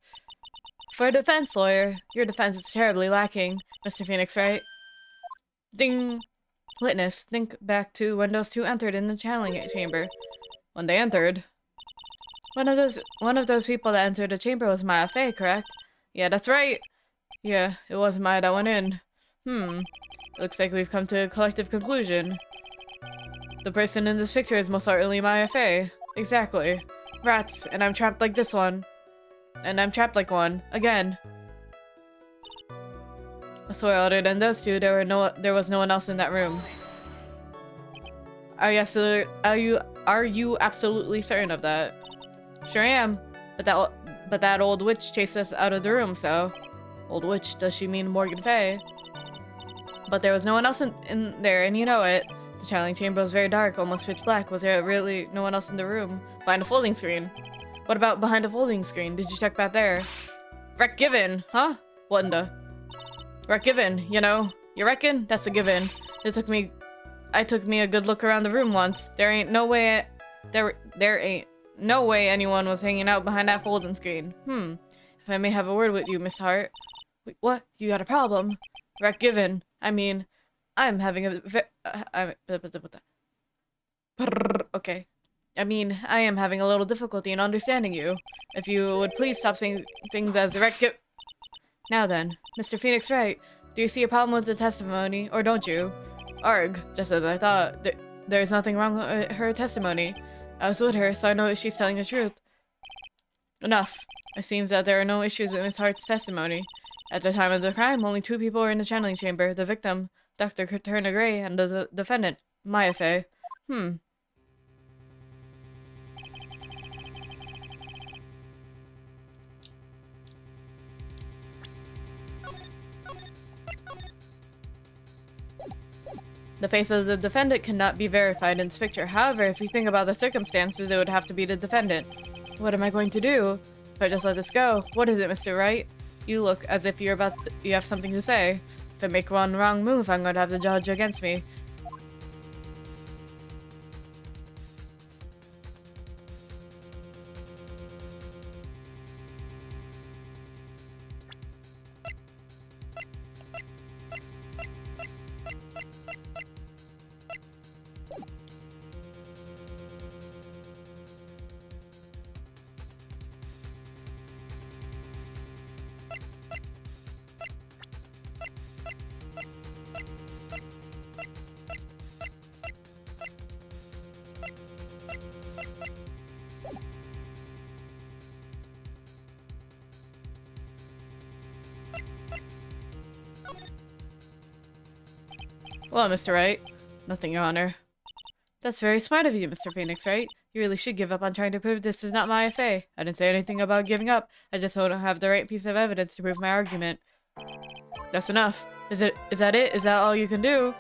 For a defense lawyer, your defense is terribly lacking, Mr. Phoenix, right? Ding! Witness, think back to when those two entered in the channeling chamber. When they entered, one of those people that entered the chamber was Maya Fey, correct? Yeah, that's right. Yeah, it was Maya that went in. Looks like we've come to a collective conclusion. The person in this picture is most certainly Maya Fey. Exactly. Rats, and I'm trapped like this one. And I'm trapped like one. Again. I swear, other than those two, there was no one else in that room. Are you absolutely certain of that? Sure am. But that old witch chased us out of the room, so... Old witch, does she mean Morgan Fay? But there was no one else in there, and you know it. The channeling chamber was very dark, almost pitch black. Was there really no one else in the room? Behind a folding screen. What about behind a folding screen? Did you check back there? Wreck given, huh? What in the... Wreck given, you know? You reckon? That's a given. I took me a good look around the room once. There ain't no way anyone was hanging out behind that folding screen. If I may have a word with you, Miss Hart. Wait, what? You got a problem? Wreck given. I mean, I'm having a okay. I mean, I am having a little difficulty in understanding you. If you would please stop saying things as Now then, Mr. Phoenix Wright, do you see a problem with the testimony, or don't you? Arg, just as I thought. There's nothing wrong with her testimony. I was with her, so I know she's telling the truth. Enough. It seems that there are no issues with Miss Hart's testimony. At the time of the crime, only 2 people were in the channeling chamber. The victim, Dr. Turner Gray, and the defendant, Maya Fey. The face of the defendant cannot be verified in this picture. However, if you think about the circumstances, it would have to be the defendant. What am I going to do? If I just let this go? What is it, Mr. Wright? You look as if you have something to say. If I make one wrong move, I'm going to have the judge against me. Well, Mr. Wright. Nothing, Your Honor. That's very smart of you, Mr. Phoenix, Wright? You really should give up on trying to prove this is not Maya Fey. I didn't say anything about giving up. I just don't have the right piece of evidence to prove my argument. That's enough. Is that it? Is that all you can do?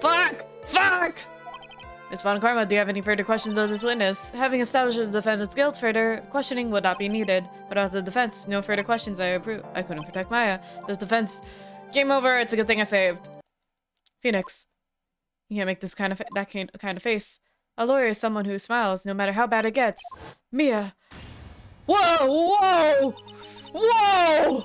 Fuck! Fuck! Ms. Von Karma, do you have any further questions of this witness? Having established the defendant's guilt, further questioning would not be needed. Without the defense, no further questions. I approve. I couldn't protect Maya. The defense... Game over. It's a good thing I saved. Phoenix. You can't make this kind of face. A lawyer is someone who smiles, no matter how bad it gets. Mia. Whoa! Whoa! Whoa!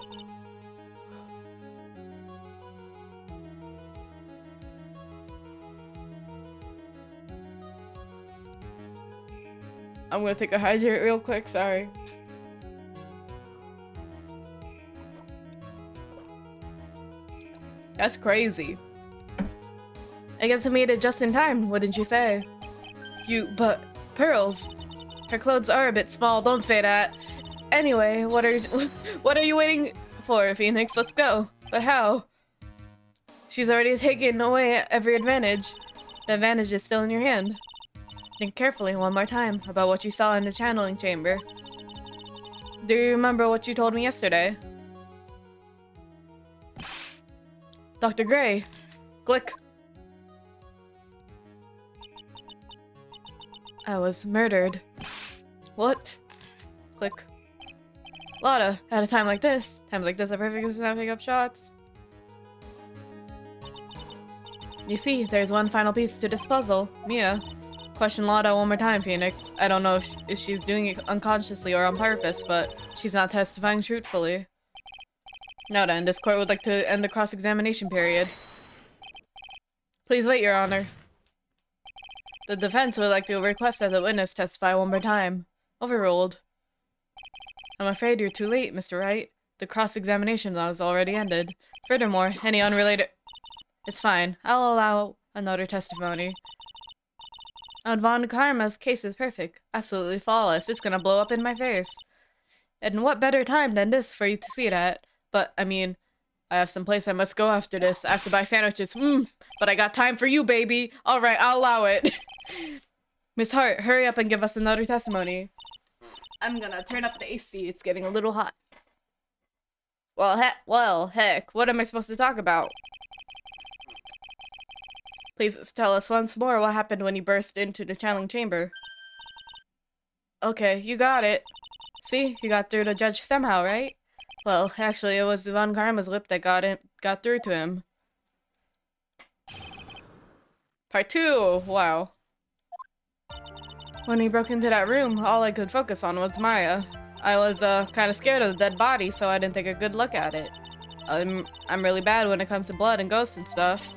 I'm gonna take a hydrate real quick, sorry. That's crazy. I guess I made it just in time, wouldn't you say? But Pearls. Her clothes are a bit small, don't say that. Anyway, what are you waiting for, Phoenix? Let's go. But how? She's already taken away every advantage. The advantage is still in your hand. Think carefully one more time about what you saw in the channeling chamber. Do you remember what you told me yesterday? Dr. Gray. Click. I was murdered. What? Click. Lotta, at a time like this, times like this are perfect for snapping up shots. You see, there's one final piece to this puzzle. Mia. Question Lada one more time, Phoenix. I don't know if she's doing it unconsciously or on purpose, but she's not testifying truthfully. Now then, this court would like to end the cross-examination period. Please wait, Your Honor. The defense would like to request that the witness testify one more time. Overruled. I'm afraid you're too late, Mr. Wright. The cross-examination has already ended. Furthermore, any unrelated... It's fine. I'll allow another testimony. Von Karma's case is perfect. Absolutely flawless. It's gonna blow up in my face. And what better time than this for you to see it at? But, I mean, I have some place I must go after this. I have to buy sandwiches. But I got time for you, baby. Alright, I'll allow it. Miss Hart, hurry up and give us another testimony. I'm gonna turn up the AC. It's getting a little hot. Well, heck, what am I supposed to talk about? Please tell us once more what happened when you burst into the channeling chamber. Okay, you got it. See, you got through the judge somehow, right? Well, actually, it was Von Karma's lip that got through to him. Part 2! Wow. When he broke into that room, all I could focus on was Maya. I was, kind of scared of the dead body, so I didn't take a good look at it. I'm really bad when it comes to blood and ghosts and stuff.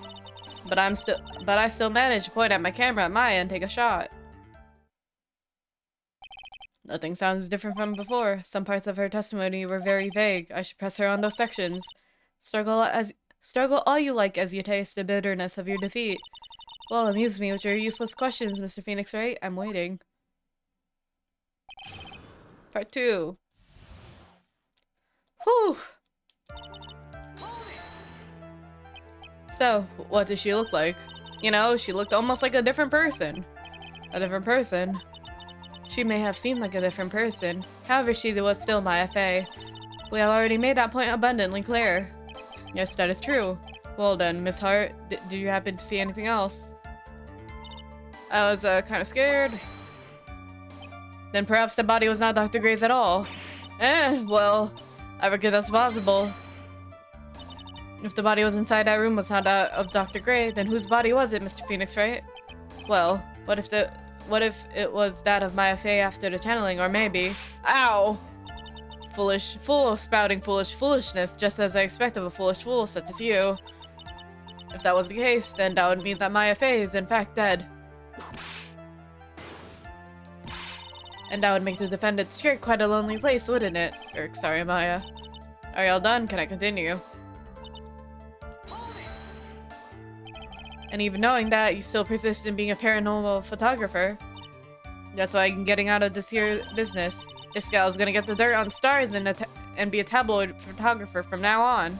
But I still managed to point at my camera at Maya and take a shot. Nothing sounds different from before. Some parts of her testimony were very vague. I should press her on those sections. Struggle all you like as you taste the bitterness of your defeat. Well, amuse me with your useless questions, Mr. Phoenix Wright. I'm waiting. Part 2. Whew! So, what does she look like? You know, she looked almost like a different person. A different person? She may have seemed like a different person. However, she was still my FA. We have already made that point abundantly clear. Yes, that is true. Well then, Miss Hart, did you happen to see anything else? I was, kind of scared. Then perhaps the body was not Dr. Gray's at all. Well, I reckon that's possible. If the body was inside that room was not that of Dr. Gray, then whose body was it, Mr. Phoenix, right? Well, what if it was that of my FA after the channeling, or maybe... Ow! Full of spouting foolishness, just as I expect of a foolish fool such as you. If that was the case, then that would mean that my FA is in fact dead. And that would make the defendant's chair quite a lonely place, wouldn't it? Sorry, Maya. Are y'all done? Can I continue? And even knowing that, you still persist in being a paranormal photographer. That's why I'm getting out of this here business. This gal's gonna get the dirt on stars and be a tabloid photographer from now on.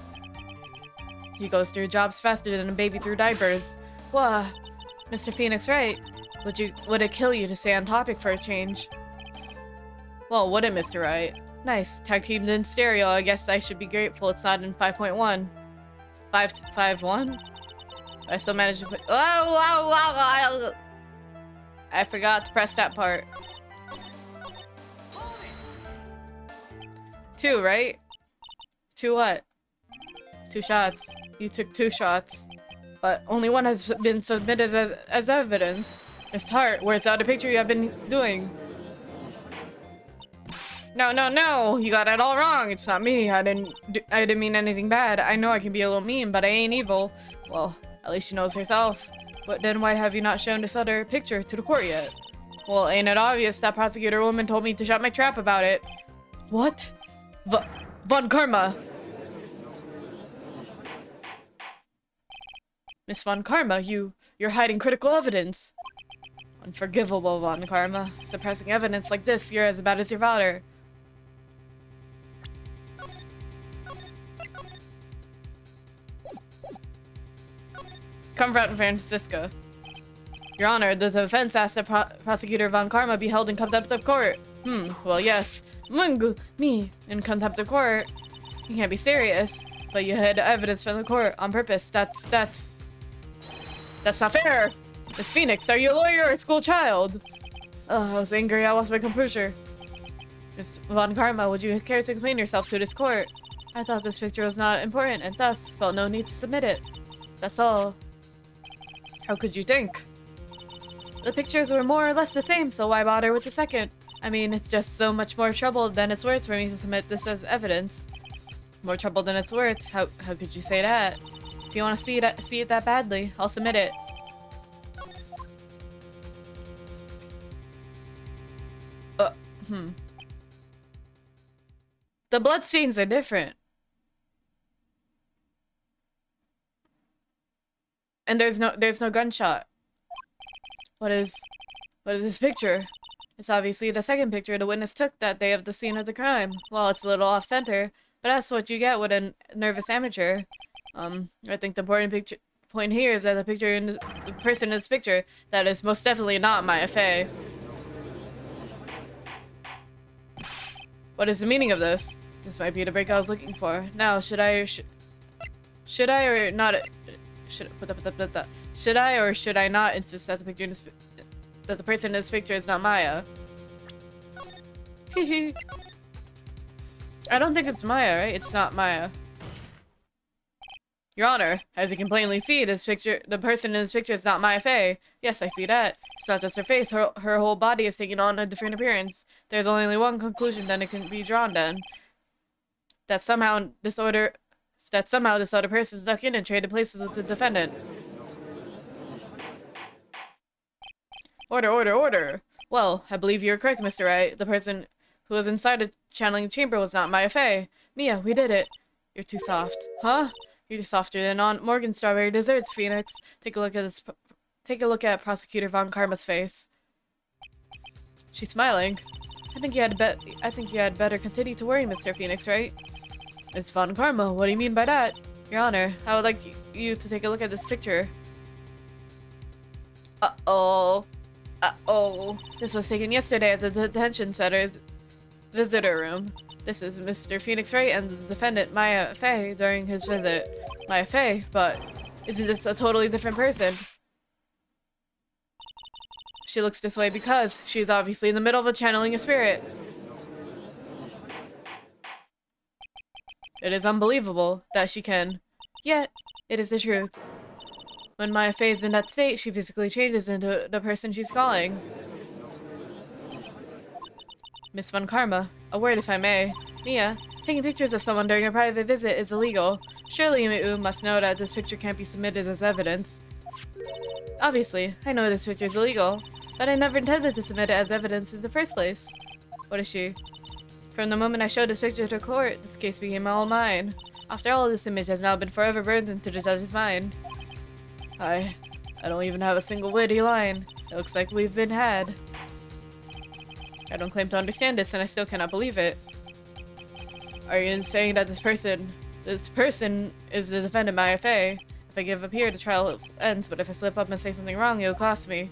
He goes through jobs faster than a baby through diapers. Whoa, Mr. Phoenix Wright, would it kill you to stay on topic for a change? Well, would it, Mr. Wright? Nice, tag teamed in stereo. I guess I should be grateful it's not in 5.1. 5.1? I still managed to put. I forgot to press that part. 2, right? 2 what? 2 shots. You took 2 shots. But only one has been submitted as evidence. Miss Hart, where's the other picture you have been doing? No! You got it all wrong. It's not me. I didn't mean anything bad. I know I can be a little mean, but I ain't evil. Well, at least she knows herself. But then why have you not shown this other picture to the court yet? Well, ain't it obvious? That prosecutor woman told me to shut my trap about it. What? Von Karma! Miss Von Karma, you're hiding critical evidence. Unforgivable, Von Karma. Suppressing evidence like this, you're as bad as your father. Confront Francisca. Your Honor, the defense asked that Prosecutor Von Karma be held in contempt of court. Well, yes. Me in contempt of court? You can't be serious. But you hid evidence from the court on purpose. That's not fair! Miss Phoenix, are you a lawyer or a school child? I was angry, I lost my composure. Miss Von Karma, would you care to explain yourself to this court? I thought this picture was not important and thus felt no need to submit it. That's all. How could you think? The pictures were more or less the same, so why bother with the second? I mean, it's just so much more trouble than it's worth for me to submit this as evidence. More trouble than it's worth? How could you say that? If you want to see it that badly, I'll submit it. The bloodstains are different. And there's no gunshot. What is this picture? It's obviously the second picture the witness took that day of the scene of the crime. Well, it's a little off-center, but that's what you get with a nervous amateur. I think the important point here is that the person in this picture, that is most definitely not Maya Fey. What is the meaning of this? This might be the break I was looking for. Now, should I or should I not insist that the person in this picture is not Maya? I don't think it's Maya, right? It's not Maya. Your Honor, as you can plainly see, the person in this picture is not Maya Fey. Yes, I see that. It's not just her face, her whole body is taking on a different appearance. There's only one conclusion that it can be drawn then. That somehow this other person snuck in and traded places with the defendant. Order. Well, I believe you're correct, Mr. Wright. The person who was inside the channeling chamber was not Maya Fey. Mia, we did it. You're too soft. Huh? You're softer than Aunt Morgan's strawberry desserts, Phoenix. Take a look at Prosecutor Von Karma's face. She's smiling. I think you had better continue to worry, Mr. Phoenix, right? It's Von Karma. What do you mean by that? Your Honor, I would like you to take a look at this picture. Uh-oh. This was taken yesterday at the detention center's visitor room. This is Mr. Phoenix Wright and the defendant, Maya Fey, during his visit. Maya Fey? But isn't this a totally different person? She looks this way because she's obviously in the middle of channeling a spirit. It is unbelievable that she can. Yet, it is the truth. When Maya Fey is in that state, she physically changes into the person she's calling. Miss Von Karma, a word if I may. Mia, taking pictures of someone during a private visit is illegal. Surely you must know that this picture can't be submitted as evidence. Obviously, I know this picture is illegal, but I never intended to submit it as evidence in the first place. What is she? From the moment I showed this picture to court, this case became all mine. After all, this image has now been forever burned into the judge's mind. I don't even have a single witty line. It looks like we've been had. I don't claim to understand this, and I still cannot believe it. Are you saying that this person is the defendant, Maya Fey? If I give up here, the trial ends, but if I slip up and say something wrong, it'll cost me.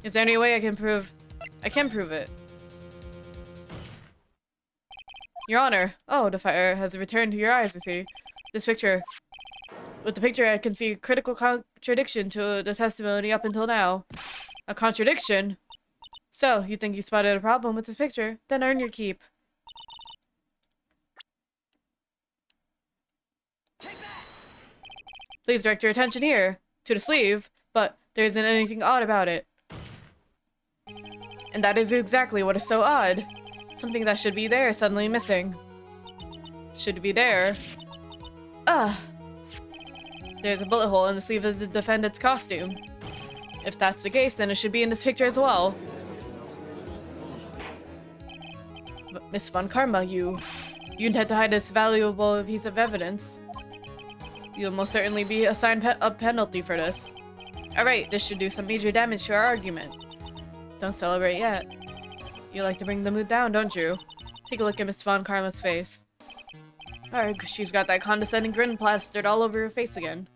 Is there any way I can prove it? Your Honor. Oh, the fire has returned to your eyes, I see. With the picture, I can see a critical contradiction to the testimony up until now. A contradiction? So, you think you spotted a problem with this picture? Then earn your keep. Please direct your attention here, to the sleeve, but there isn't anything odd about it. And that is exactly what is so odd. Something that should be there is suddenly missing. Should be there. There's a bullet hole in the sleeve of the defendant's costume. If that's the case, then it should be in this picture as well. But Miss Von Karma, you intend to hide this valuable piece of evidence. You'll most certainly be assigned a penalty for this. Alright, this should do some major damage to our argument. Don't celebrate yet. You like to bring the mood down, don't you? Take a look at Miss Von Karma's face. Alright, she's got that condescending grin plastered all over her face again.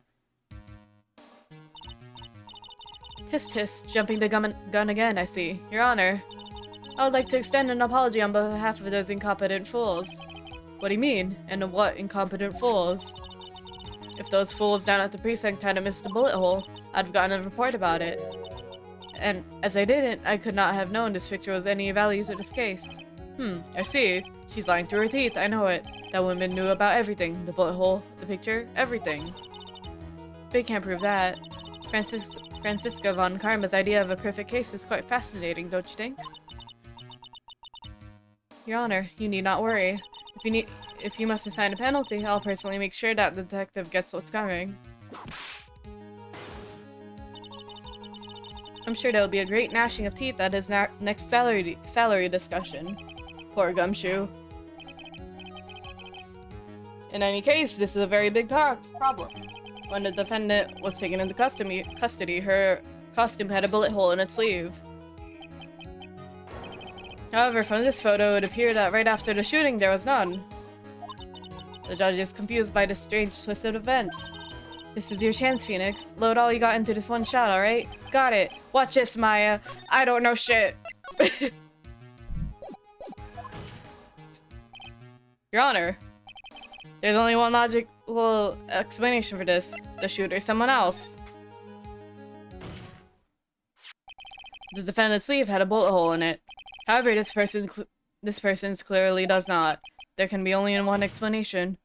Tisk tisk, jumping the gun again, I see. Your Honor, I would like to extend an apology on behalf of those incompetent fools. What do you mean? And what incompetent fools? If those fools down at the precinct hadn't missed a bullet hole, I'd have gotten a report about it. And as I didn't, I could not have known this picture was any value to this case. I see. She's lying through her teeth, I know it. That woman knew about everything. The bullet hole, the picture, everything. They can't prove that. Francisca von Karma's idea of a perfect case is quite fascinating, don't you think? Your Honor, you need not worry. If you must assign a penalty, I'll personally make sure that the detective gets what's coming. I'm sure there'll be a great gnashing of teeth at his next salary discussion. Poor Gumshoe. In any case, this is a very big problem. When the defendant was taken into custody, her costume had a bullet hole in its sleeve. However, from this photo, it appeared that right after the shooting, there was none. The judge is confused by this strange twist of events. This is your chance, Phoenix. Load all you got into this one shot, alright? Got it. Watch this, Maya. I don't know shit. Your Honor, there's only one logical explanation for this. The shooter is someone else. The defendant's sleeve had a bullet hole in it. However, this person's clearly does not. There can be only one explanation.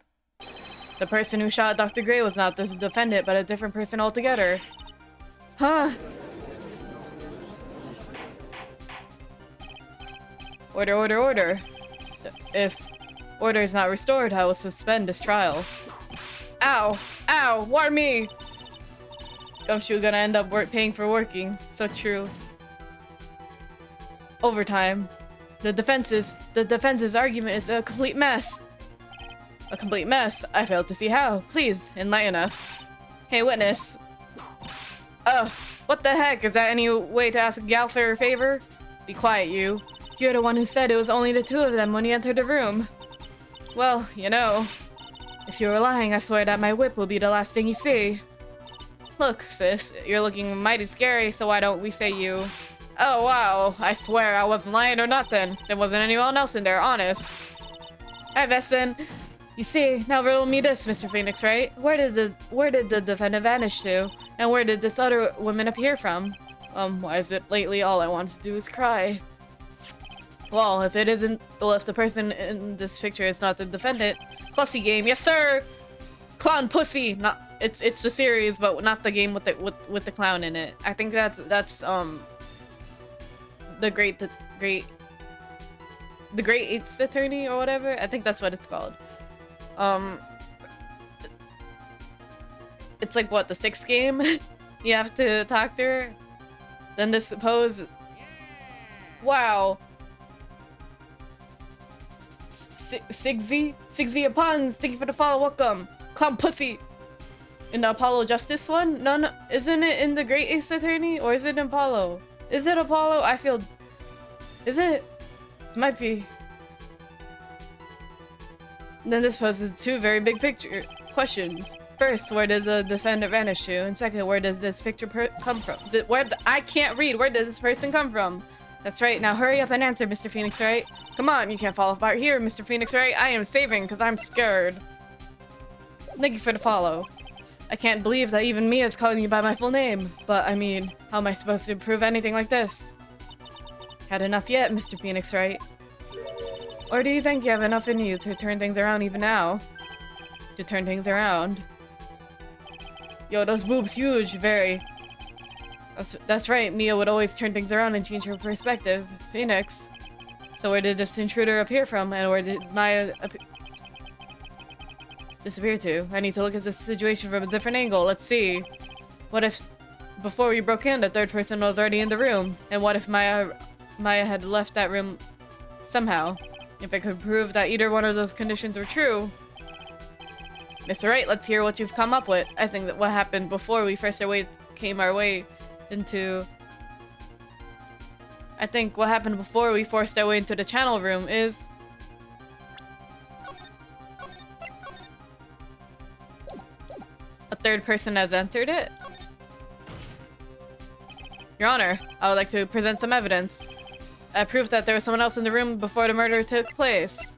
The person who shot Dr. Gray was not the defendant, but a different person altogether. Huh? Order, order, order. If order is not restored, I will suspend this trial. Ow! Ow! Why me? Gumshoe gonna end up paying for working. So true. Overtime. The defense's argument is a complete mess. A complete mess? I failed to see how. Please, enlighten us. Hey, witness. What the heck? Is that any way to ask Gal for a favor? Be quiet, you. You're the one who said it was only the two of them when you entered the room. Well, you know. If you were lying, I swear that my whip will be the last thing you see. Look, sis, you're looking mighty scary, so why don't we say you... Oh, wow. I swear I wasn't lying or nothing. There wasn't anyone else in there, honest. Hi, Veston. You see, now riddle me this, Mr. Phoenix, right? Where did the defendant vanish to? And where did this other woman appear from? Why is it lately all I want to do is cry? Well, if the person in this picture is not the defendant, Clussy game, yes sir! Clown pussy! It's a series, but not the game with the clown in it. I think that's the great Eights Attorney or whatever. I think that's what it's called. It's like what, the 6th game? You have to talk to her. Then this pose. Wow. Sigsy Apons, thank you for the follow. Welcome. Clown pussy. In the Apollo Justice one? No, isn't it in the Great Ace Attorney? Or is it in Apollo? Is it Apollo? I feel... Is it? Might be. Then this poses two very big picture questions. First, where did the defendant vanish to? And second, where did this picture come from? I can't read. Where did this person come from? That's right. Now hurry up and answer, Mr. Phoenix, right? Come on, you can't fall apart here, Mr. Phoenix, right? I am saving because I'm scared. Thank you for the follow. I can't believe that even Mia is calling you by my full name. But, I mean, how am I supposed to prove anything like this? Had enough yet, Mr. Phoenix, right? Or do you think you have enough in you to turn things around even now? To turn things around? Yo, those boobs huge, very. That's right, Mia would always turn things around and change her perspective. Phoenix. So where did this intruder appear from, and where did Maya disappear to? I need to look at this situation from a different angle. Let's see. What if, before we broke in, the third person was already in the room? And what if Maya had left that room somehow? If I could prove that either one of those conditions were true. Mr. Wright, let's hear what you've come up with. I think that what happened before we first came our way into... I think what happened before we forced our way into the channel room is... a third person has entered it? Your Honor, I would like to present some evidence. Proof that there was someone else in the room before the murder took place.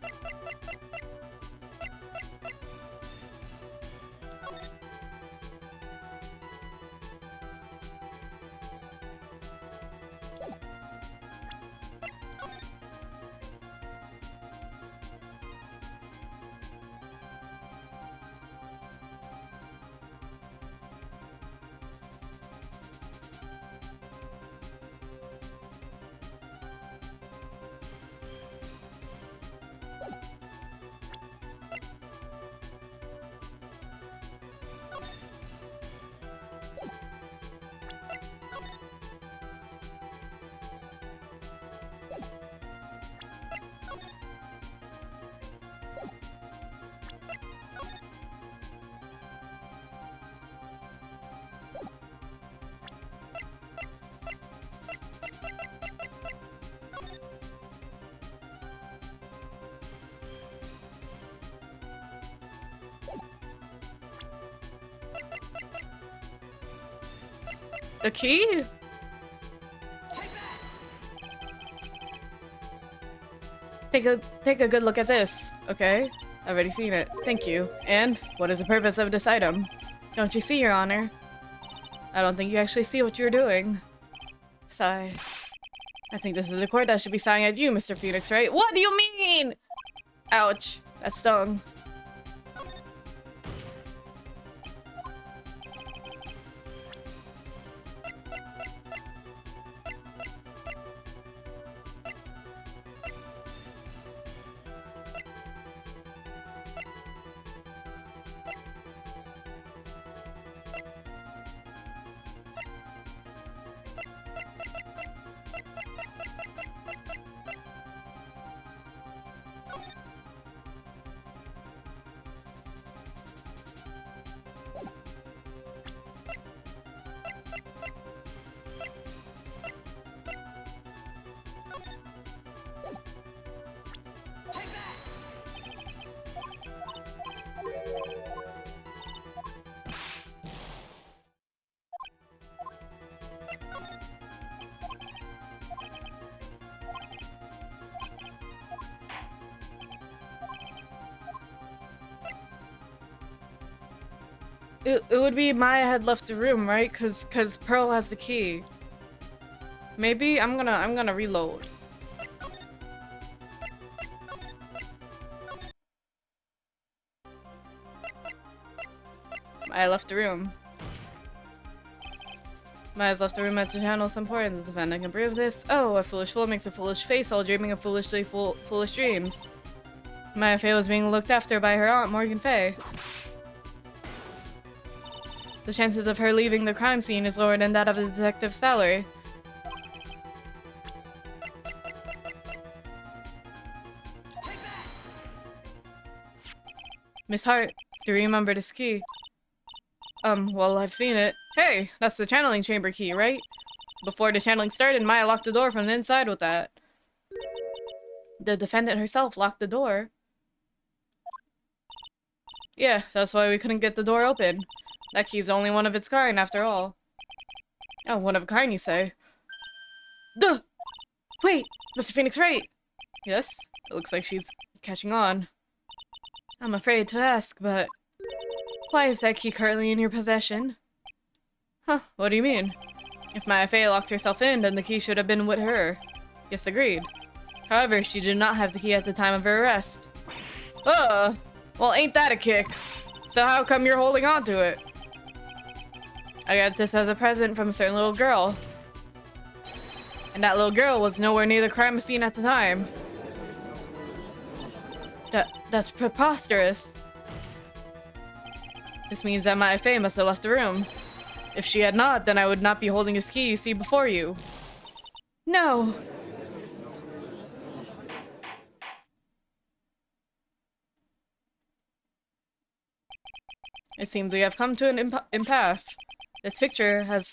The key? Take a good look at this, okay? I've already seen it. Thank you. And what is the purpose of this item? Don't you see, Your Honor? I don't think you actually see what you're doing. Sigh. I think this is a court that should be sighing at you, Mr. Phoenix, right? What do you mean? Ouch. That stung. It would be Maya had left the room, right? Cause Pearl has the key. Maybe I'm gonna reload. Maya left the room. Maya's left the room to channel some point. The defendant can prove this. Oh, a foolish fool makes a foolish face while dreaming of foolish dreams. Maya Fey was being looked after by her aunt, Morgan Fey. The chances of her leaving the crime scene is lower than that of a detective's salary. Miss Hart, do you remember this key? Well, I've seen it. Hey, that's the channeling chamber key, right? Before the channeling started, Maya locked the door from the inside with that. The defendant herself locked the door. Yeah, that's why we couldn't get the door open. That key's only one of its kind, after all. Oh, one of a kind, you say? Duh! Wait! Mr. Phoenix, right? Yes? It looks like she's catching on. I'm afraid to ask, but... why is that key currently in your possession? Huh, what do you mean? If Maya Fey locked herself in, then the key should have been with her. Yes, agreed. However, she did not have the key at the time of her arrest. Well, ain't that a kick? So how come you're holding on to it? I got this as a present from a certain little girl. And that little girl was nowhere near the crime scene at the time. That's preposterous. This means that Maya Fey must have left the room. If she had not, then I would not be holding this key you see before you. No! It seems we have come to an impasse. This picture has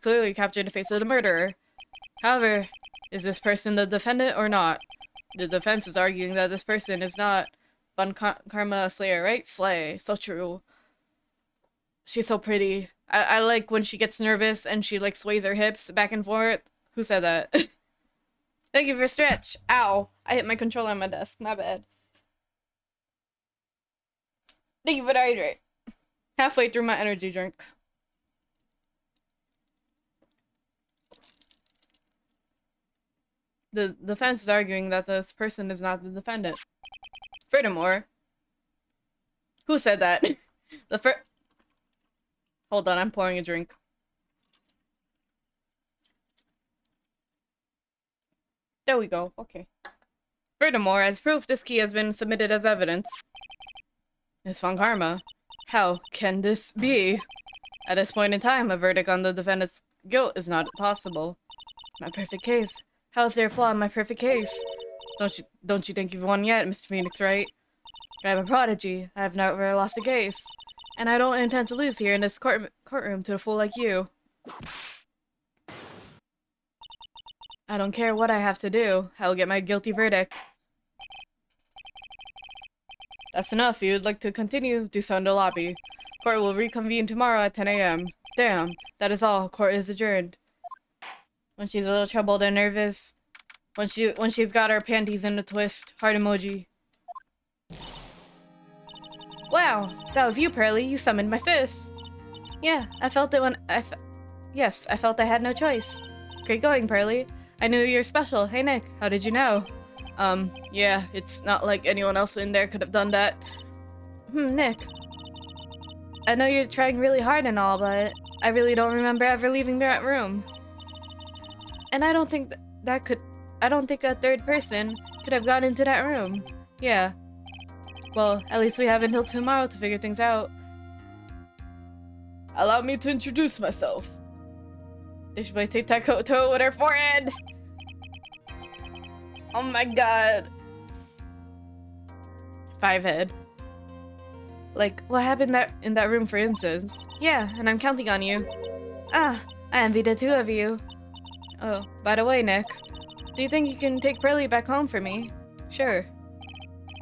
clearly captured the face of the murderer. However, is this person the defendant or not? The defense is arguing that this person is not Von Karma Slayer, right? Slay. So true. She's so pretty. I like when she gets nervous and she like sways her hips back and forth. Who said that? Thank you for stretch. Ow. I hit my controller on my desk. My bad. Thank you for the hydrate. Halfway through my energy drink. The defense is arguing that this person is not the defendant. Furthermore, who said that? Hold on, I'm pouring a drink. There we go. Okay. Furthermore, as proof, this key has been submitted as evidence. Miss Von Karma, how can this be? At this point in time, a verdict on the defendant's guilt is not possible. My perfect case. How is there a flaw in my perfect case? Don't you think you've won yet, Mr. Phoenix, right? I'm a prodigy. I have never lost a case. And I don't intend to lose here in this courtroom to a fool like you. I don't care what I have to do. I will get my guilty verdict. That's enough. If you'd like to continue, do so in the lobby. Court will reconvene tomorrow at 10 a.m. Damn, that is all. Court is adjourned. When she's a little troubled and nervous. When she's got her panties in a twist. Heart emoji. Wow, that was you, Pearly. You summoned my sis. Yeah, I felt it when Yes, I felt I had no choice. Great going, Pearly. I knew you were special. Hey, Nick, how did you know? Yeah, it's not like anyone else in there could have done that. Nick. I know you're trying really hard and all, but I really don't remember ever leaving that room. And I don't think I don't think a third person could have got into that room. Yeah. Well, at least we have until tomorrow to figure things out. Allow me to introduce myself. They should play tic-tac-toe with her forehead. Oh my god. Fivehead. Like, what happened in that room, for instance? Yeah, and I'm counting on you. Ah, I envy the two of you. Oh, by the way, Nick, do you think you can take Pearly back home for me? Sure.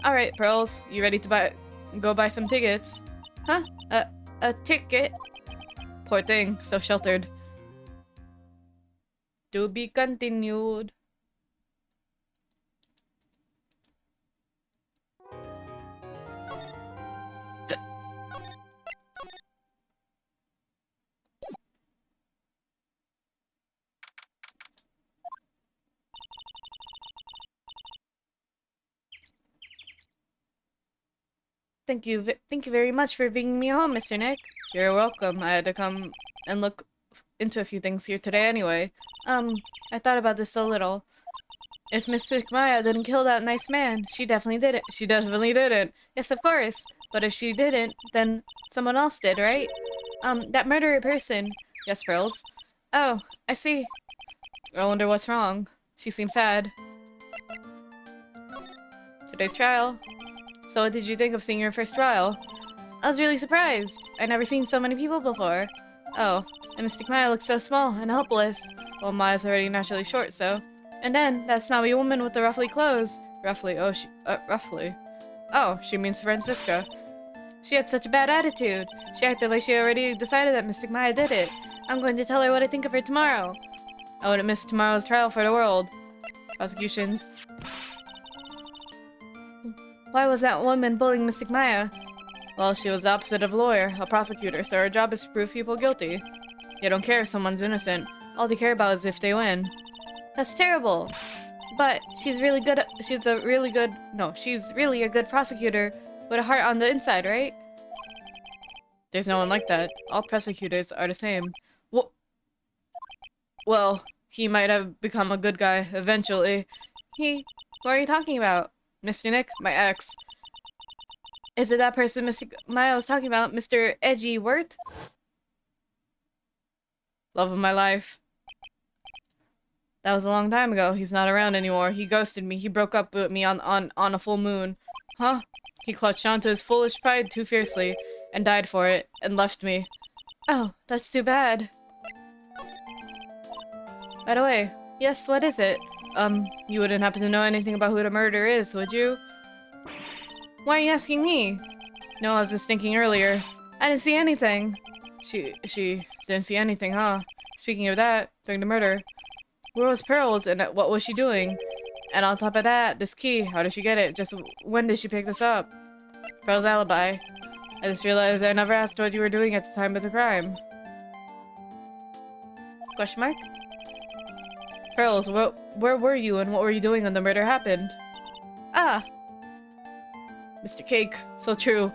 Alright, Pearls, you ready to go buy some tickets? Huh? A ticket? Poor thing, so sheltered. To be continued. Thank you very much for bringing me home, Mr. Nick. You're welcome. I had to come and look into a few things here today anyway. I thought about this a little. If Mystic Maya didn't kill that nice man, she definitely did it. She definitely didn't. Yes, of course. But if she didn't, then someone else did, right? That murderer person. Yes, Pearls. Oh, I see. I wonder what's wrong. She seems sad. Today's trial. So what did you think of seeing your first trial? I was really surprised. I'd never seen so many people before. Oh, and Mystic Maya looks so small and helpless. Well, Maya's already naturally short, so... And then, that snobby woman with the ruffly clothes. Roughly, roughly. Oh, she means Francisca. She had such a bad attitude. She acted like she already decided that Mystic Maya did it. I'm going to tell her what I think of her tomorrow. I wouldn't miss tomorrow's trial for the world. Prosecutions. Why was that woman bullying Mystic Maya? Well, she was the opposite of a lawyer, a prosecutor, so her job is to prove people guilty. They don't care if someone's innocent. All they care about is if they win. That's terrible. But she's really a good prosecutor with a heart on the inside, right? There's no one like that. All prosecutors are the same. Well, he might have become a good guy eventually. What are you talking about? Mr. Nick, my ex. Is it that person Mr. Maya was talking about, Mr. Edgy Wirt? Love of my life. That was a long time ago. He's not around anymore. He ghosted me. He broke up with me on a full moon. Huh? He clutched onto his foolish pride too fiercely and died for it and left me. Oh, that's too bad. By the way, yes, what is it? You wouldn't happen to know anything about who the murderer is, would you? Why are you asking me? No, I was just thinking earlier. I didn't see anything. She didn't see anything, huh? Speaking of that, during the murder, where was Pearls and what was she doing? And on top of that, this key, how did she get it? Just when did she pick this up? Pearls' alibi. I just realized I never asked what you were doing at the time of the crime. Question mark? Pearls, where were you and what were you doing when the murder happened? Ah! Mr. Cake, so true.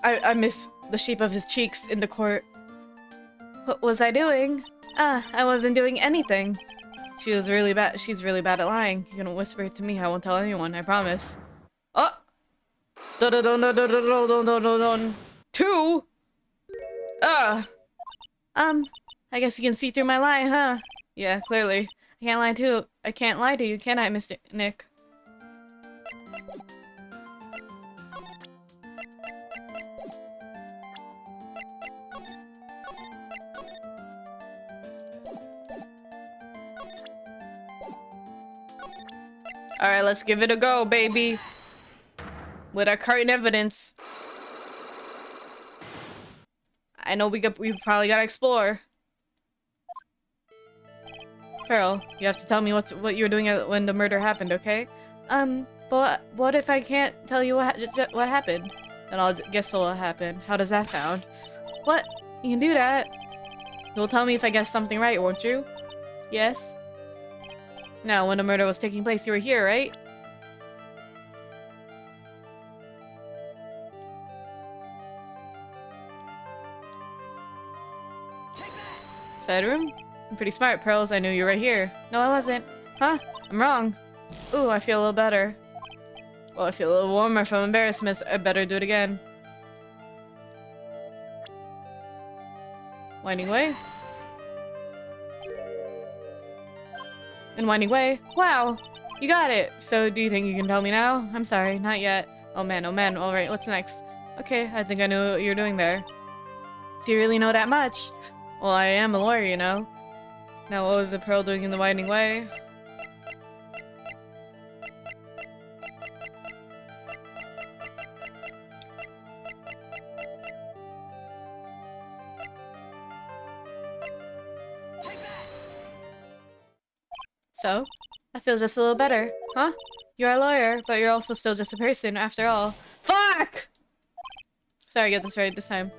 I miss the shape of his cheeks in the court. What was I doing? Ah, I wasn't doing anything. She's really bad at lying. You can whisper it to me, I won't tell anyone, I promise. Oh! Two? Ah! I guess you can see through my lie, huh? Yeah, clearly. I can't lie to you, can I, Mr. Nick? Alright, let's give it a go, baby. With our current evidence. I know we probably gotta explore. Pearl, you have to tell me what you were doing when the murder happened, okay? But what if I can't tell you what happened? Then I'll guess what happened. How does that sound? What? You can do that. You'll tell me if I guess something right, won't you? Yes. Now, when the murder was taking place, you were here, right? Side room? I'm pretty smart, Pearls. I knew you were right here. No, I wasn't. Huh? I'm wrong. Ooh, I feel a little better. Well, I feel a little warmer from embarrassment. I better do it again. Winding way. And winding way. Wow! You got it! So, do you think you can tell me now? I'm sorry, not yet. Oh man, oh man. Alright, what's next? Okay, I think I knew what you're doing there. Do you really know that much? Well, I am a lawyer, you know. Now, what was the Pearl doing in the winding way? So? I feel just a little better. Huh? You're a lawyer, but you're also still just a person, after all. Fuck! Sorry, I get this right this time.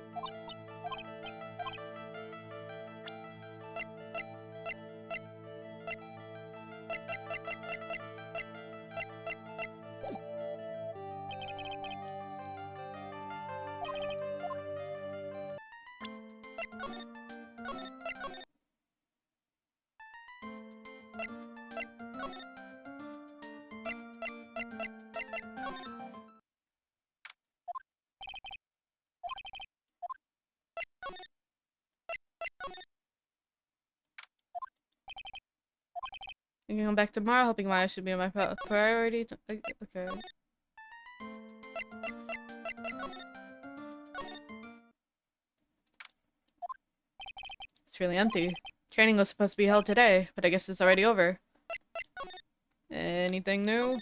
I can come back tomorrow, hoping Maya should be my priority. Okay. It's really empty. Training was supposed to be held today, but I guess it's already over. Anything new?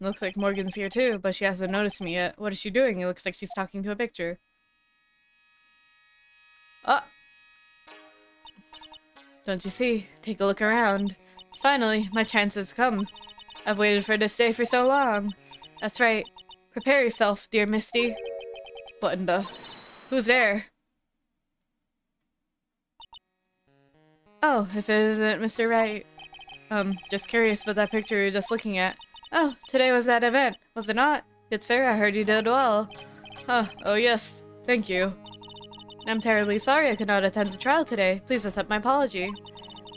Looks like Morgan's here too, but she hasn't noticed me yet. What is she doing? It looks like she's talking to a picture. Ah! Don't you see? Take a look around. Finally, my chance has come. I've waited for this day for so long. That's right. Prepare yourself, dear Misty. What in the... Who's there? Oh, if it isn't Mr. Wright. Just curious about that picture you're just looking at. Oh, today was that event, was it not? Good sir, I heard you did well. Huh, oh yes, thank you. I'm terribly sorry I could not attend the trial today. Please accept my apology.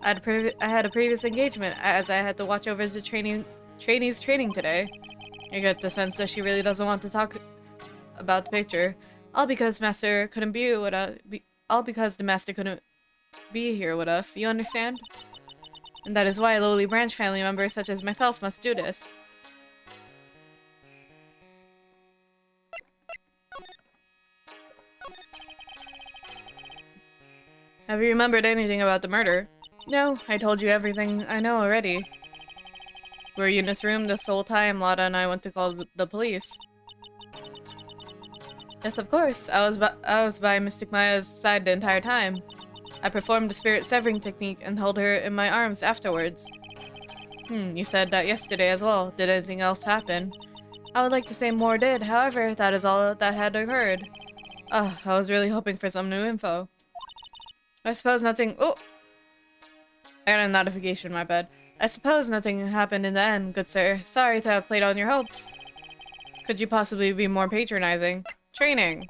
I had a previous engagement, as I had to watch over the trainees training today. I get the sense that she really doesn't want to talk about the picture. All because the master couldn't be here with us, you understand? And that is why lowly branch family members such as myself must do this. Have you remembered anything about the murder? No, I told you everything I know already. Were you in this room this whole time Lada and I went to call the police? Yes, of course. I was by Mystic Maya's side the entire time. I performed the spirit severing technique and held her in my arms afterwards. You said that yesterday as well. Did anything else happen? I would like to say more did, however, that is all that had occurred. I was really hoping for some new info. I suppose nothing- Oh! I got a notification, my bad. I suppose nothing happened in the end, good sir. Sorry to have played on your hopes. Could you possibly be more patronizing? Training.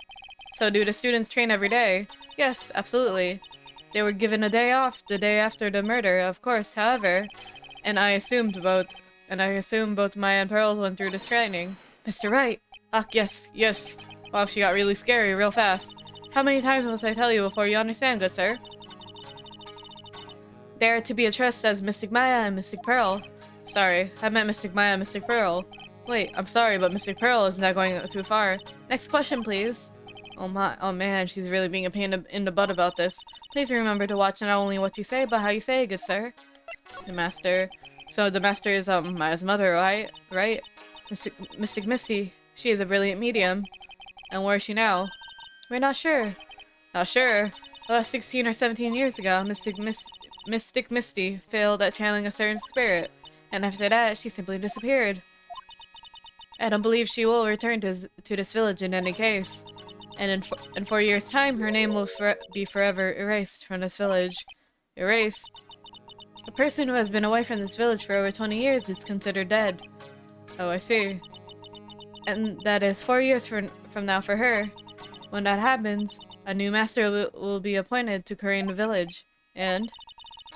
So do the students train every day? Yes, absolutely. They were given a day off the day after the murder, of course, however. And I assume both Maya and Pearls went through this training. Mr. Wright! Ah, yes, yes. Wow, she got really scary real fast. How many times must I tell you before you understand, good sir? dare to be addressed as Mystic Maya and Mystic Pearl. Sorry, I meant Mystic Maya and Mystic Pearl. Wait, I'm sorry, but Mystic Pearl is not going too far. Next question, please. Oh man, she's really being a pain in the butt about this. Please remember to watch not only what you say, but how you say it, good sir. The master. So the master is, Maya's mother, right? Right? Mystic Misty. She is a brilliant medium. And where is she now? We're not sure. Not sure. About 16 or 17 years ago, Mystic Misty failed at channeling a certain spirit. And after that, she simply disappeared. I don't believe she will return to this village in any case. And in 4 years' time, her name will be forever erased from this village. Erased? A person who has been away from this village for over 20 years is considered dead. Oh, I see. And that is 4 years from now for her. When that happens, a new master will be appointed to curry the village. And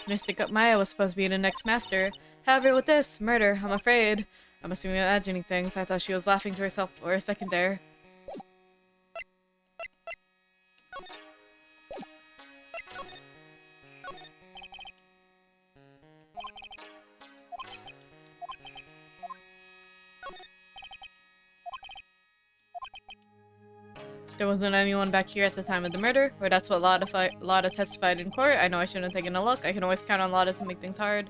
Mystic Maya was supposed to be the next master. However, with this murder, I'm afraid I must be imagining things. I thought she was laughing to herself for a second there. There wasn't anyone back here at the time of the murder, or that's what Lotta testified in court. I know I shouldn't have taken a look. I can always count on Lotta to make things hard.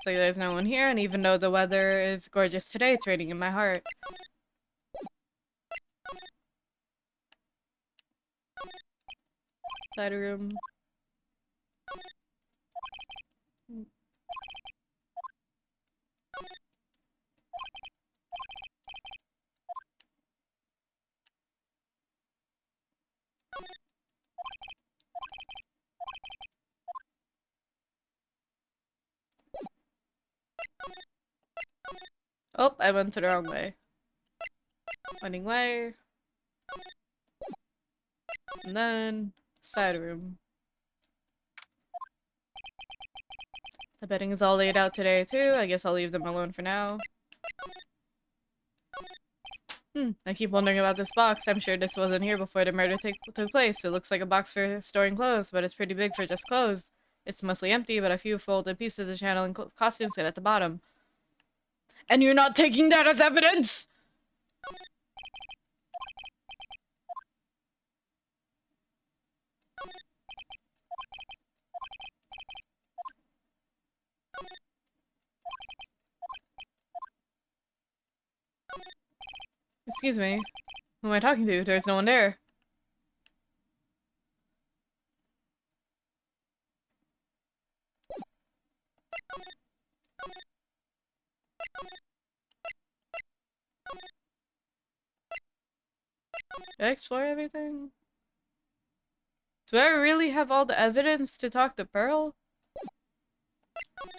So there's no one here, and even though the weather is gorgeous today, it's raining in my heart. Side room. Oh, I went the wrong way. Running way. And then side room. The bedding is all laid out today too. I guess I'll leave them alone for now. I keep wondering about this box. I'm sure this wasn't here before the murder took place. It looks like a box for storing clothes, but it's pretty big for just clothes. It's mostly empty, but a few folded pieces of channeling costumes sit at the bottom. And you're not taking that as evidence?! Excuse me. Who am I talking to? There's no one there. Did I explore everything? Do I really have all the evidence to talk to Pearl?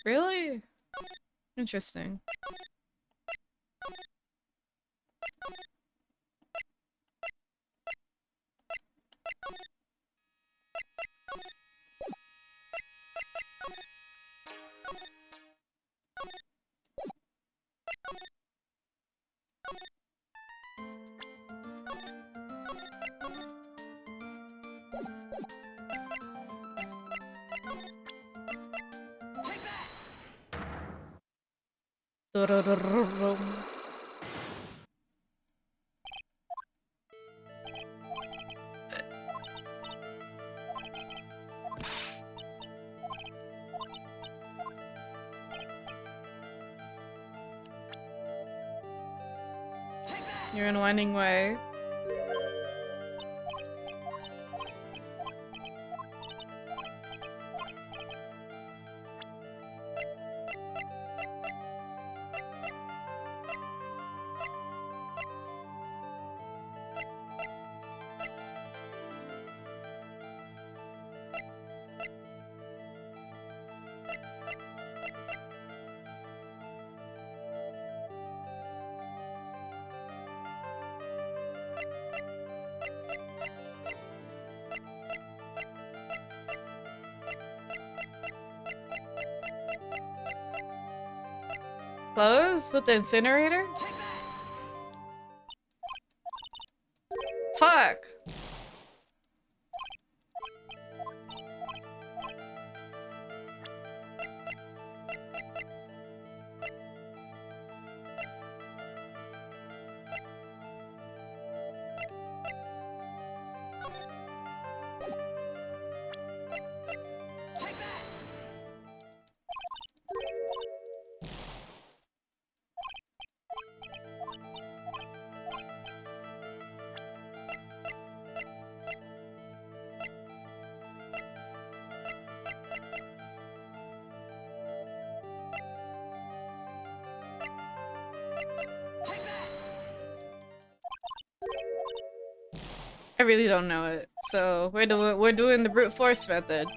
Really? Interesting. You're in winding way. close with the incinerator? Fuck! I really don't know it, so we're doing the brute force method.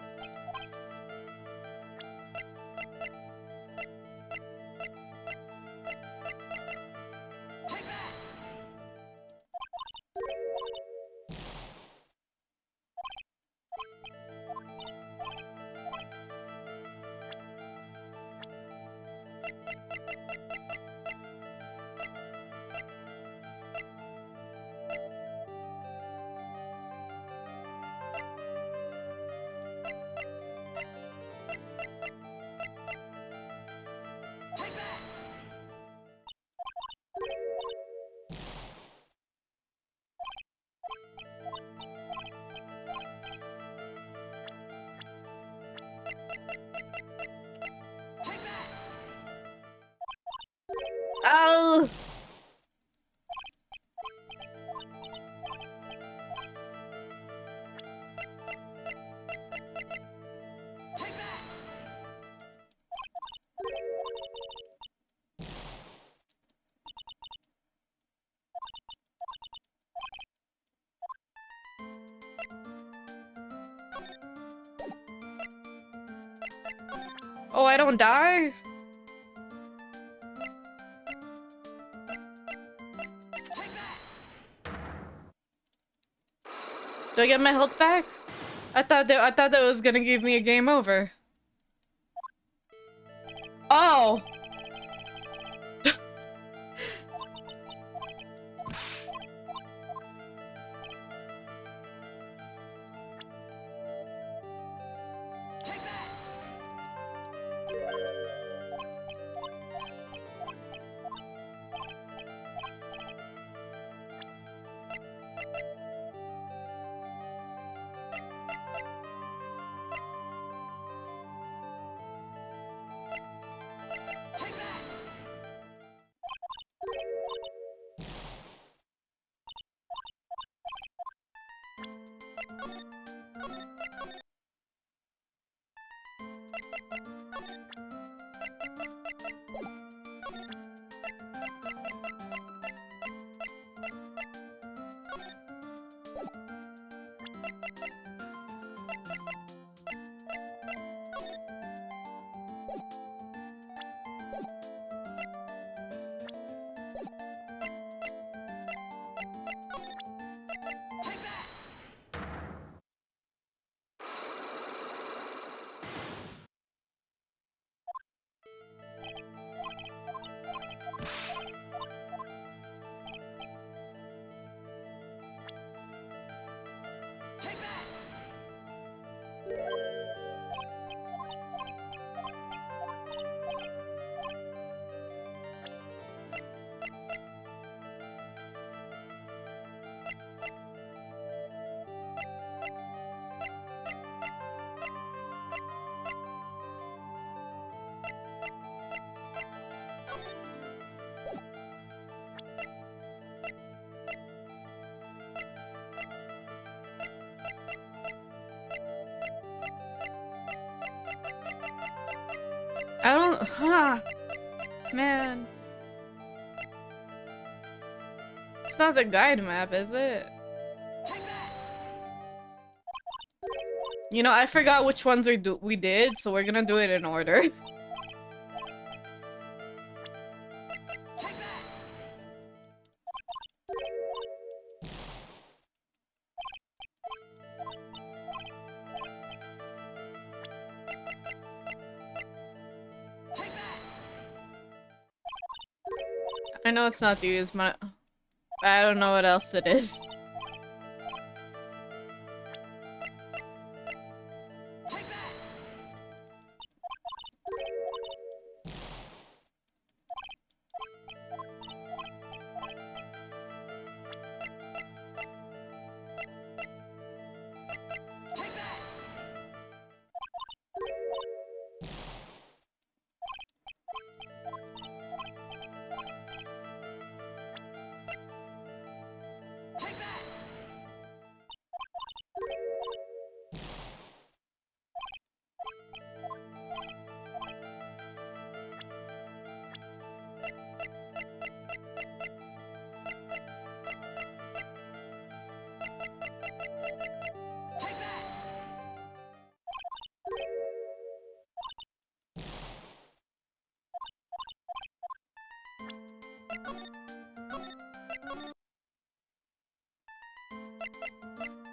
Oh! Oh, I don't die? Do I get my health back? I thought that was gonna give me a game over. Oh! I don't... Man. It's not the guide map, is it? You know, I forgot which ones we did, so we're gonna do it in order. I know it's not these, but I don't know what else it is.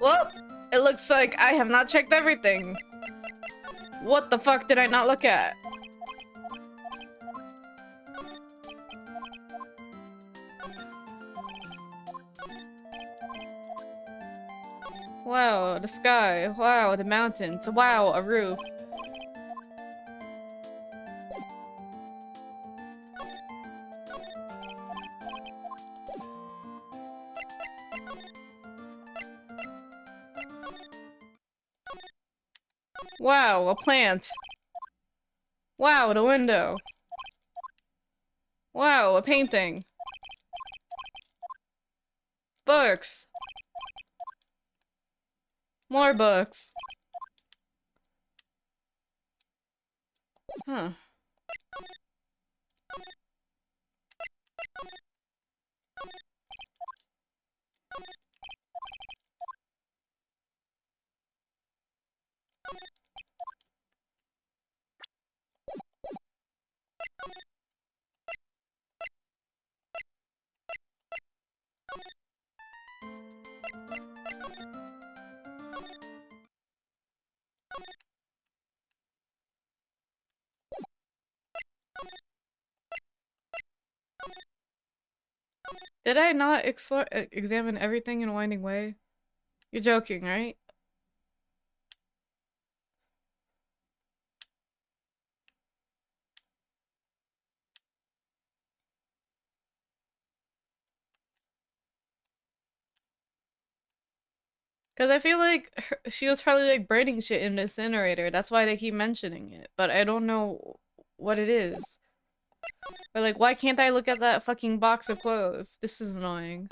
Well, it looks like I have not checked everything. What the fuck did I not look at? Wow, the sky. Wow, the mountains. Wow, a roof. Wow, a plant. Wow, the window. Wow, a painting. Books. More books. Huh. Did I not examine everything in a winding way? You're joking, right? Because I feel like she was probably like burning shit in the incinerator. That's why they keep mentioning it. But I don't know what it is. Or like, why can't I look at that fucking box of clothes? This is annoying.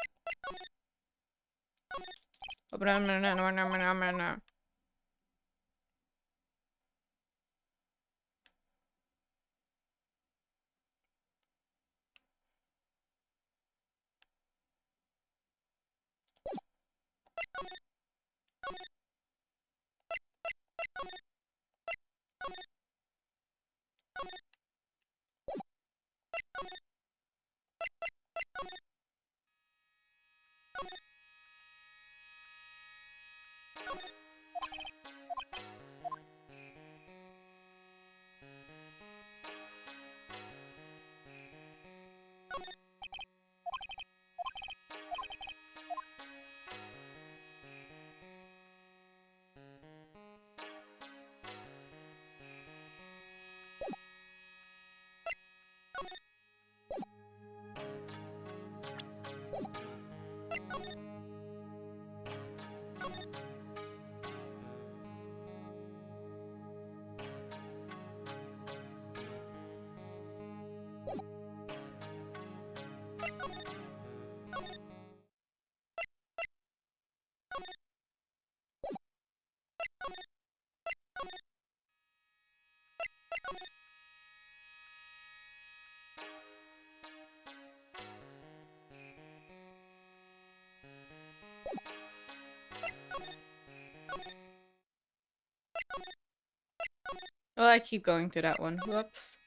Well, I keep going through that one. Whoops.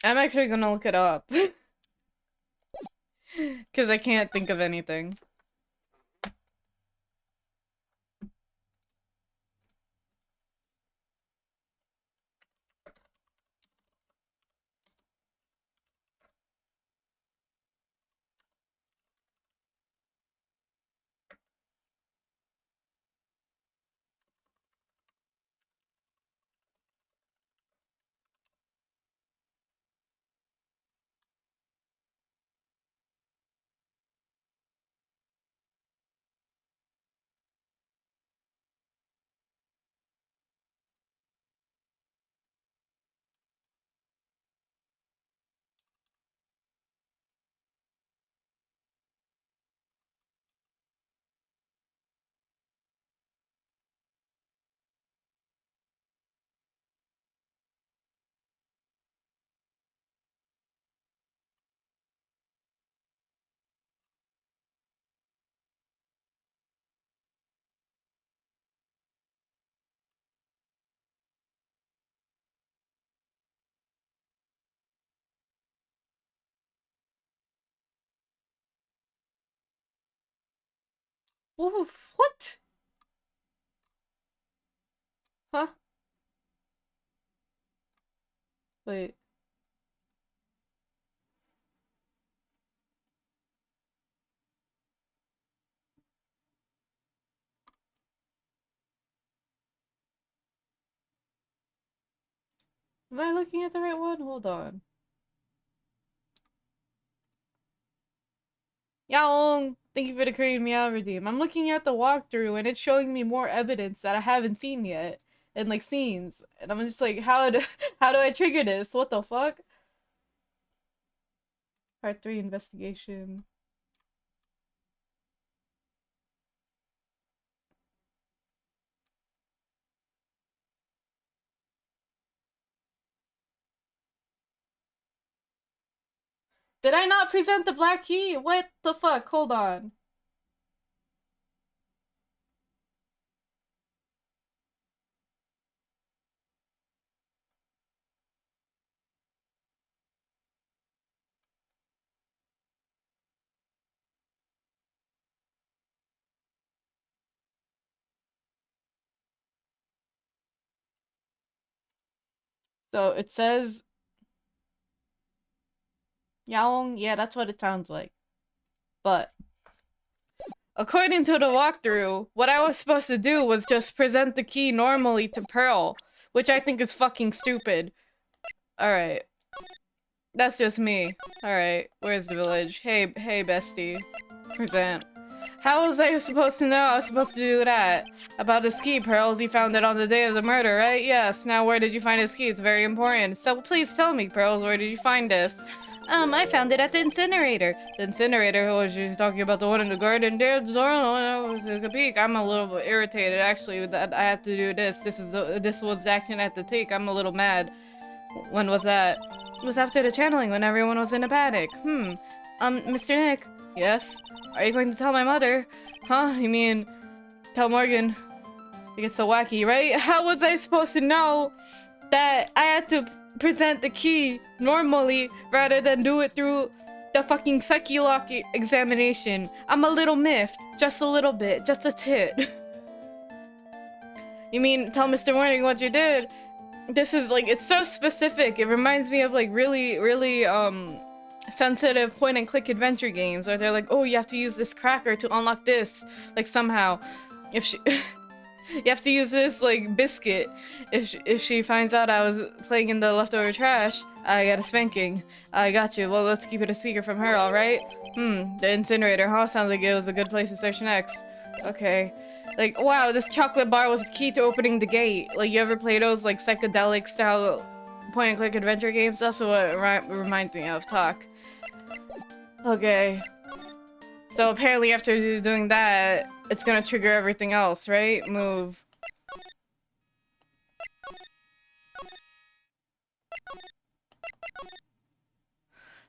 I'm actually gonna look it up. Because I can't think of anything. Ooh, what? Huh? Wait. Am I looking at the right one? Hold on. Yaong! Thank you for the Korean Meow redeem. I'm looking at the walkthrough and it's showing me more evidence that I haven't seen yet. And like scenes. And I'm just like, how do I trigger this? What the fuck? Part 3 investigation. Did I not present the black key? What the fuck? Hold on. So it says Yaong, yeah, that's what it sounds like. But according to the walkthrough, what I was supposed to do was just present the key normally to Pearl, which I think is fucking stupid. Alright. That's just me. Alright, where's the village? Hey, bestie. Present. How was I supposed to know I was supposed to do that? About his key, Pearls. He found it on the day of the murder, right? Yes. Now where did you find his key? It's very important. So please tell me, Pearls, where did you find this? I found it at the incinerator. The incinerator? Who was you talking about? The one in the garden? There, the door. Oh, took a peek. I'm a little bit irritated, actually, that I had to do this. This was the action at the take. I'm a little mad. When was that? It was after the channeling, when everyone was in a panic. Mr. Nick? Yes? Are you going to tell my mother? Huh? You mean, tell Morgan? It gets so wacky, right? How was I supposed to know that I had to present the key normally rather than do it through the fucking psyche-lock examination? I'm a little miffed. Just a little bit. Just a tit. You mean, tell Mr. Morgan what you did? This is like, it's so specific. It reminds me of like really, really, sensitive point-and-click adventure games where they're like, oh, you have to use this cracker to unlock this, like somehow. If she, you have to use this like biscuit. If she finds out I was playing in the leftover trash, I got a spanking. I got you. Well, let's keep it a secret from her, all right? The incinerator, huh? Sounds like it was a good place to search next. Okay. Like, wow, this chocolate bar was the key to opening the gate. Like, you ever play those like psychedelic style point-and-click adventure games? That's what it reminds me of. Talk. Okay. So apparently after doing that, it's gonna trigger everything else, right? Move.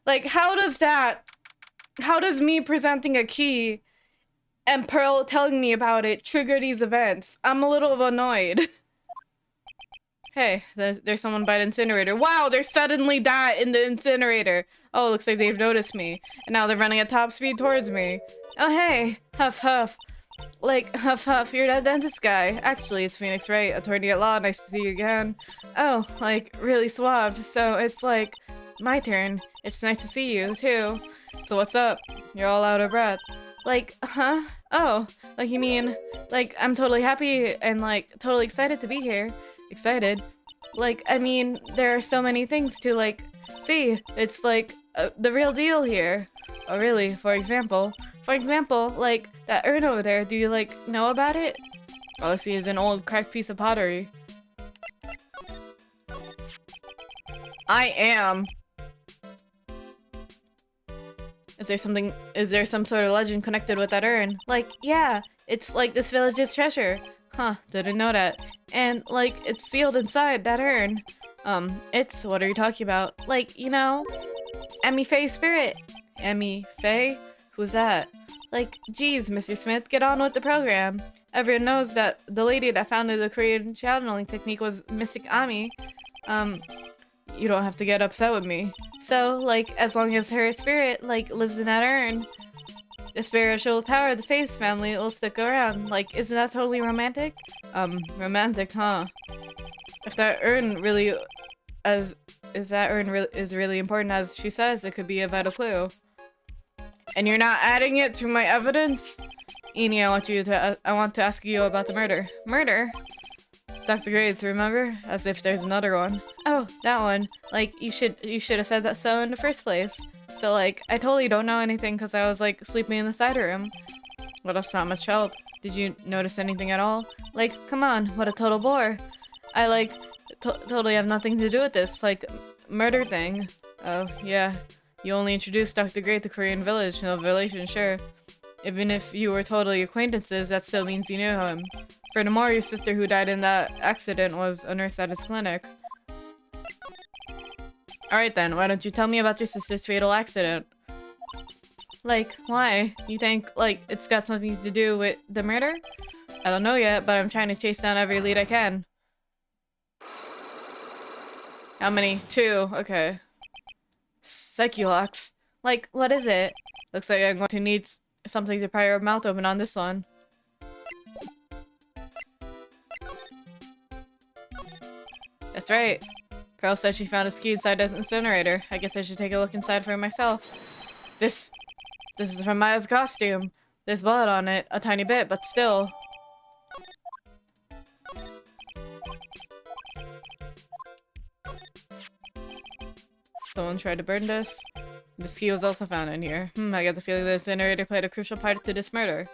Like, how does me presenting a key and Pearl telling me about it trigger these events? I'm a little annoyed. Hey, there's someone by the incinerator. Wow, there's suddenly that in the incinerator. Oh, looks like they've noticed me. And now they're running at top speed towards me. Oh, hey. Huff, huff. Like, huff, huff, you're that dentist guy. Actually, it's Phoenix Wright, attorney at law. Nice to see you again. Oh, like, really suave. So it's like, my turn. It's nice to see you, too. So what's up? You're all out of breath. Like, huh? Oh, like you mean, like, I'm totally happy and, like, totally excited to be here. Excited? Like, I mean, there are so many things to, like, see. It's, like, the real deal here. Oh, really? For example? For example, like, that urn over there, do you, like, know about it? All I see is an old cracked piece of pottery. I am. Is there some sort of legend connected with that urn? Like, yeah, it's like this village's treasure. Huh, didn't know that. And, like, it's sealed inside that urn. What are you talking about? Like, you know, Emmy Faye's spirit. Emmy Faye? Who's that? Like, geez, Mr. Smith, get on with the program. Everyone knows that the lady that founded the Korean channeling technique was Mystic Ami. You don't have to get upset with me. So, like, as long as her spirit, like, lives in that urn, the spiritual power of the Face family will stick around. Like, isn't that totally romantic? Romantic, huh? If that urn really, is really important as she says, it could be a vital clue. And you're not adding it to my evidence? Eni, I want to ask you about the murder. Murder? Dr. Graves, remember? As if there's another one. Oh, that one. Like, you should have said that so in the first place. So, like, I totally don't know anything because I was, like, sleeping in the cider room. Well, that's not much help. Did you notice anything at all? Like, come on, what a total bore. I, like, totally have nothing to do with this, like, murder thing. Oh, yeah. You only introduced Dr. Gray to Korean village, no relation, sure. Even if you were totally acquaintances, that still means you knew him. Furthermore, your sister who died in that accident was a nurse at his clinic. Alright then, why don't you tell me about your sister's fatal accident? Like, why? You think, like, it's got something to do with the murder? I don't know yet, but I'm trying to chase down every lead I can. How many? 2, okay. Psycholox. Like, what is it? Looks like I'm going to need something to pry your mouth open on this one. That's right. Pearl said she found his key inside the incinerator. I guess I should take a look inside for myself. This is from Maya's costume. There's blood on it, a tiny bit, but still. Someone tried to burn this. This key was also found in here. I get the feeling the incinerator played a crucial part to this murder.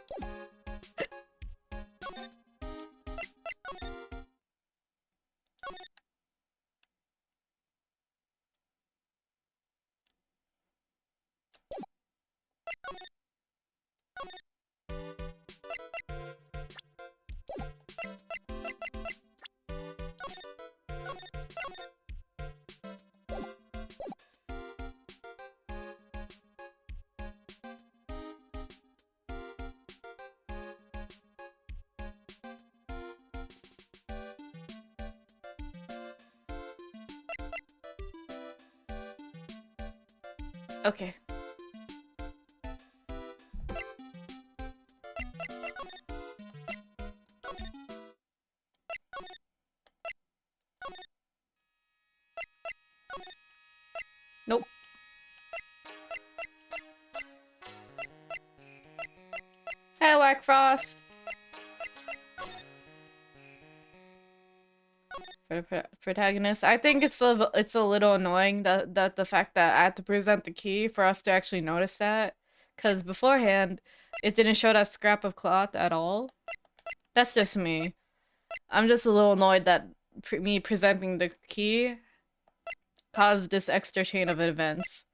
Okay. Nope. Hi, Whack Frost. For the protagonist, I think it's a little annoying that the fact that I had to present the key for us to actually notice that, because beforehand, it didn't show that scrap of cloth at all. That's just me. I'm just a little annoyed that me presenting the key caused this extra chain of events.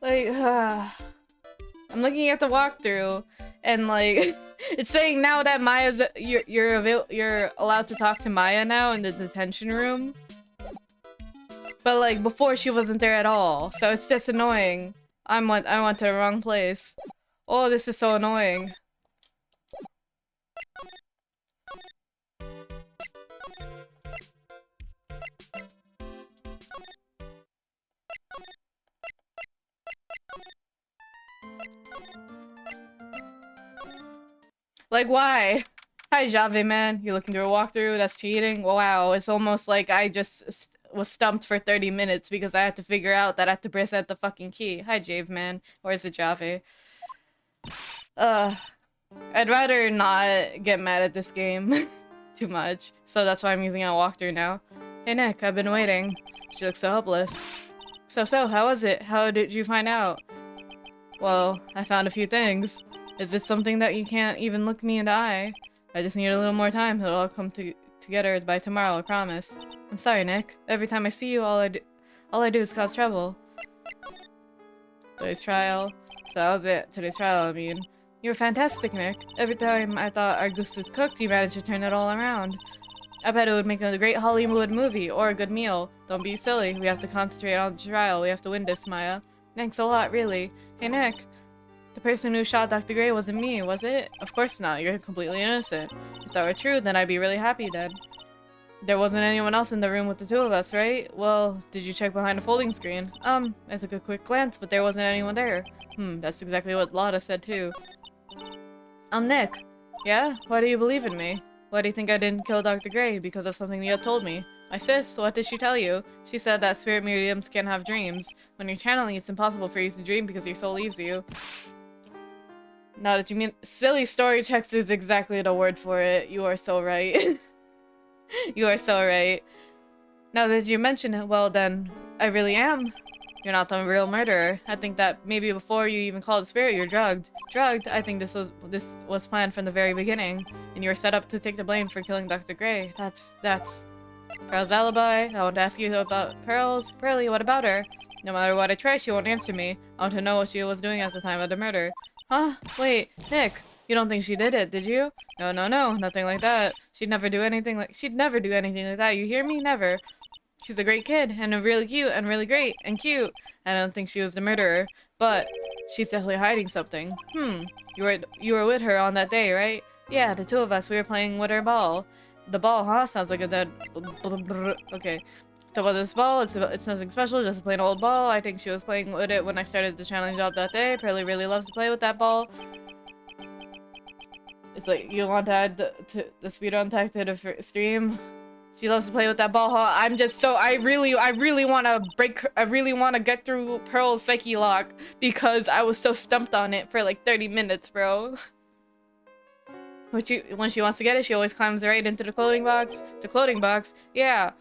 Like, I'm looking at the walkthrough, and like, it's saying now that Maya's you're allowed to talk to Maya now in the detention room. But like before, she wasn't there at all, so it's just annoying. I went to the wrong place. Oh, this is so annoying. Like, why? Hi, Jave, man. You're looking through a walkthrough? That's cheating? Wow, it's almost like I just was stumped for 30 minutes because I had to figure out that I had to present the fucking key. Hi, Jave, man. Or is it Jave? I'd rather not get mad at this game too much, so that's why I'm using a walkthrough now. Hey, Nick, I've been waiting. She looks so helpless. So, how was it? How did you find out? Well, I found a few things. Is it something that you can't even look me in the eye? I just need a little more time. It'll all come together by tomorrow, I promise. I'm sorry, Nick. Every time I see you, all I do is cause trouble. Today's trial. So that was it. Today's trial, I mean. You were fantastic, Nick. Every time I thought our goose was cooked, you managed to turn it all around. I bet it would make a great Hollywood movie, or a good meal. Don't be silly. We have to concentrate on the trial. We have to win this, Maya. Thanks a lot, really. Hey, Nick. The person who shot Dr. Gray wasn't me, was it? Of course not. You're completely innocent. If that were true, then I'd be really happy then. There wasn't anyone else in the room with the two of us, right? Well, did you check behind the folding screen? I took a quick glance, but there wasn't anyone there. That's exactly what Lotta said too. Nick. Yeah? Why do you believe in me? Why do you think I didn't kill Dr. Gray? Because of something you had told me. My sis, what did she tell you? She said that spirit mediums can't have dreams. When you're channeling, it's impossible for you to dream because your soul leaves you. Now that you mean silly story text is exactly the word for it. You are so right. You are so right. Now that you mention it, well then, I really am. You're not the real murderer. I think that maybe before you even called the spirit, you're drugged. Drugged? I think this was planned from the very beginning, and you were set up to take the blame for killing Dr. Gray. That's Pearl's alibi. I want to ask you about Pearl's. Pearly, what about her? No matter what I try, she won't answer me. I want to know what she was doing at the time of the murder. Huh? Wait, Nick, you don't think she did it, did you? No, nothing like that. She'd never do anything like that. You hear me? Never. She's a great kid, and really cute, and really great, and cute. I don't think she was the murderer, but she's definitely hiding something. You were with her on that day, right? Yeah, the two of us, we were playing with her ball. The ball, huh? Sounds like a dead... Okay. So what this ball, it's nothing special, just a plain old ball. I think she was playing with it when I started the challenge job that day. Pearly really loves to play with that ball. It's like, you want to add the speedrun tag to the stream? She loves to play with that ball, huh? I'm just so, I really want to get through Pearl's psyche lock because I was so stumped on it for like 30 minutes, bro. When she wants to get it, she always climbs right into the clothing box. The clothing box? Yeah.